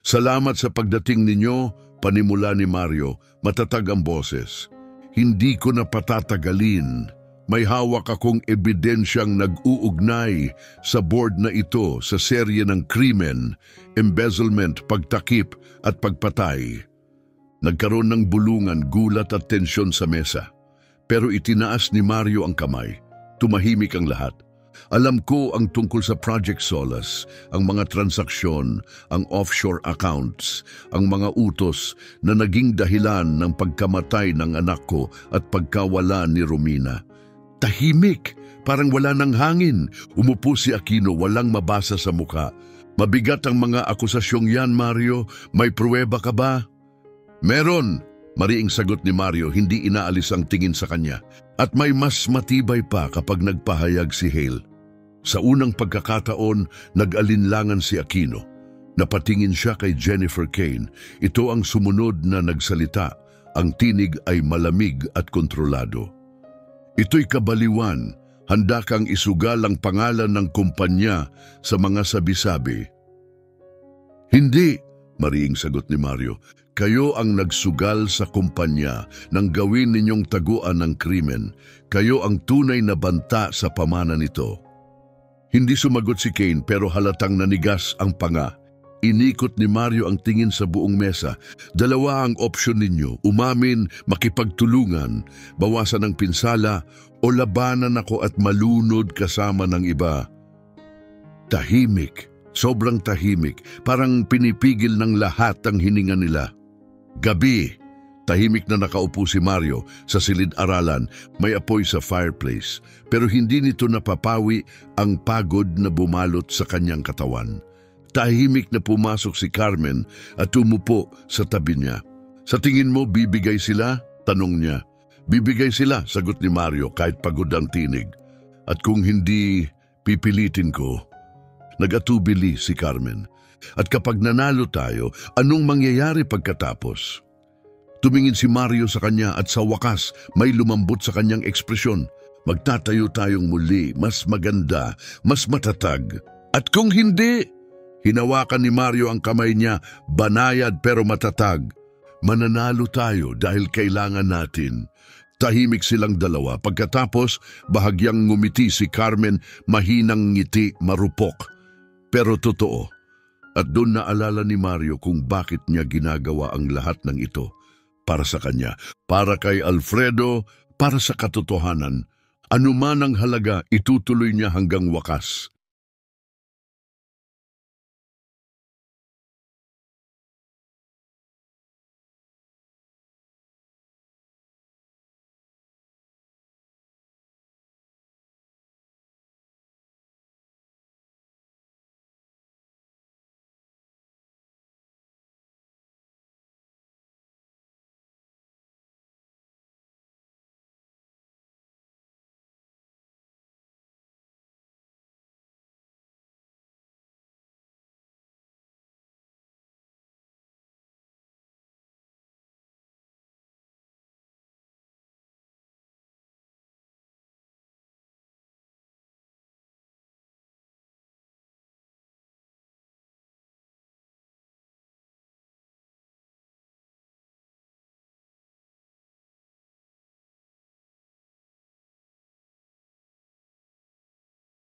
Salamat sa pagdating ninyo, panimula ni Mario, matatag ang boses. Hindi ko na patatagalin. May hawak akong ebidensyang nag-uugnay sa board na ito sa serye ng krimen, embezzlement, pagtakip at pagpatay. Nagkaroon ng bulungan, gulat at tensyon sa mesa. Pero itinaas ni Mario ang kamay. Tumahimik ang lahat. Alam ko ang tungkol sa Project Solas, ang mga transaksyon, ang offshore accounts, ang mga utos na naging dahilan ng pagkamatay ng anak ko at pagkawala ni Romina. Tahimik, parang wala ng hangin. Umupo si Aquino, walang mabasa sa muka. Mabigat ang mga akusasyong yan, Mario. May pruweba ka ba? Meron, mariing sagot ni Mario, hindi inaalis ang tingin sa kanya. At may mas matibay pa kapag nagpahayag si Hale. Sa unang pagkakataon, nag-alinlangan si Aquino. Napatingin siya kay Jennifer Kane. Ito ang sumunod na nagsalita. Ang tinig ay malamig at kontrolado. Ito'y kabaliwan. Handa kang isugal ang pangalan ng kumpanya sa mga sabi-sabi. Hindi, mariing sagot ni Mario. Kayo ang nagsugal sa kumpanya nang gawin ninyong taguan ng krimen. Kayo ang tunay na banta sa pamana nito. Hindi sumagot si Kane pero halatang nanigas ang panga. Inikot ni Mario ang tingin sa buong mesa. Dalawa ang opsyon ninyo, umamin, makipagtulungan, bawasan ang pinsala o labanan ako at malunod kasama ng iba. Tahimik, sobrang tahimik, parang pinipigil ng lahat ang hininga nila. Gabi, tahimik na nakaupo si Mario sa silid-aralan, may apoy sa fireplace, pero hindi nito napapawi ang pagod na bumalot sa kanyang katawan. Tahimik na pumasok si Carmen at umupo sa tabi niya. Sa tingin mo, bibigay sila? Tanong niya. Bibigay sila, sagot ni Mario kahit pagod ang tinig. At kung hindi, pipilitin ko. Nag-atubili si Carmen. At kapag nanalo tayo, anong mangyayari pagkatapos? Tumingin si Mario sa kanya at sa wakas may lumambot sa kanyang ekspresyon. Magtatayo tayong muli, mas maganda, mas matatag. At kung hindi, hinawakan ni Mario ang kamay niya, banayad pero matatag. Mananalo tayo dahil kailangan natin. Tahimik silang dalawa. Pagkatapos, bahagyang ngumiti si Carmen, mahinang ngiti, marupok. Pero totoo. At doon naalala ni Mario kung bakit niya ginagawa ang lahat ng ito. Para sa kanya, para kay Alfredo, para sa katotohanan. Anuman ang halaga, itutuloy niya hanggang wakas.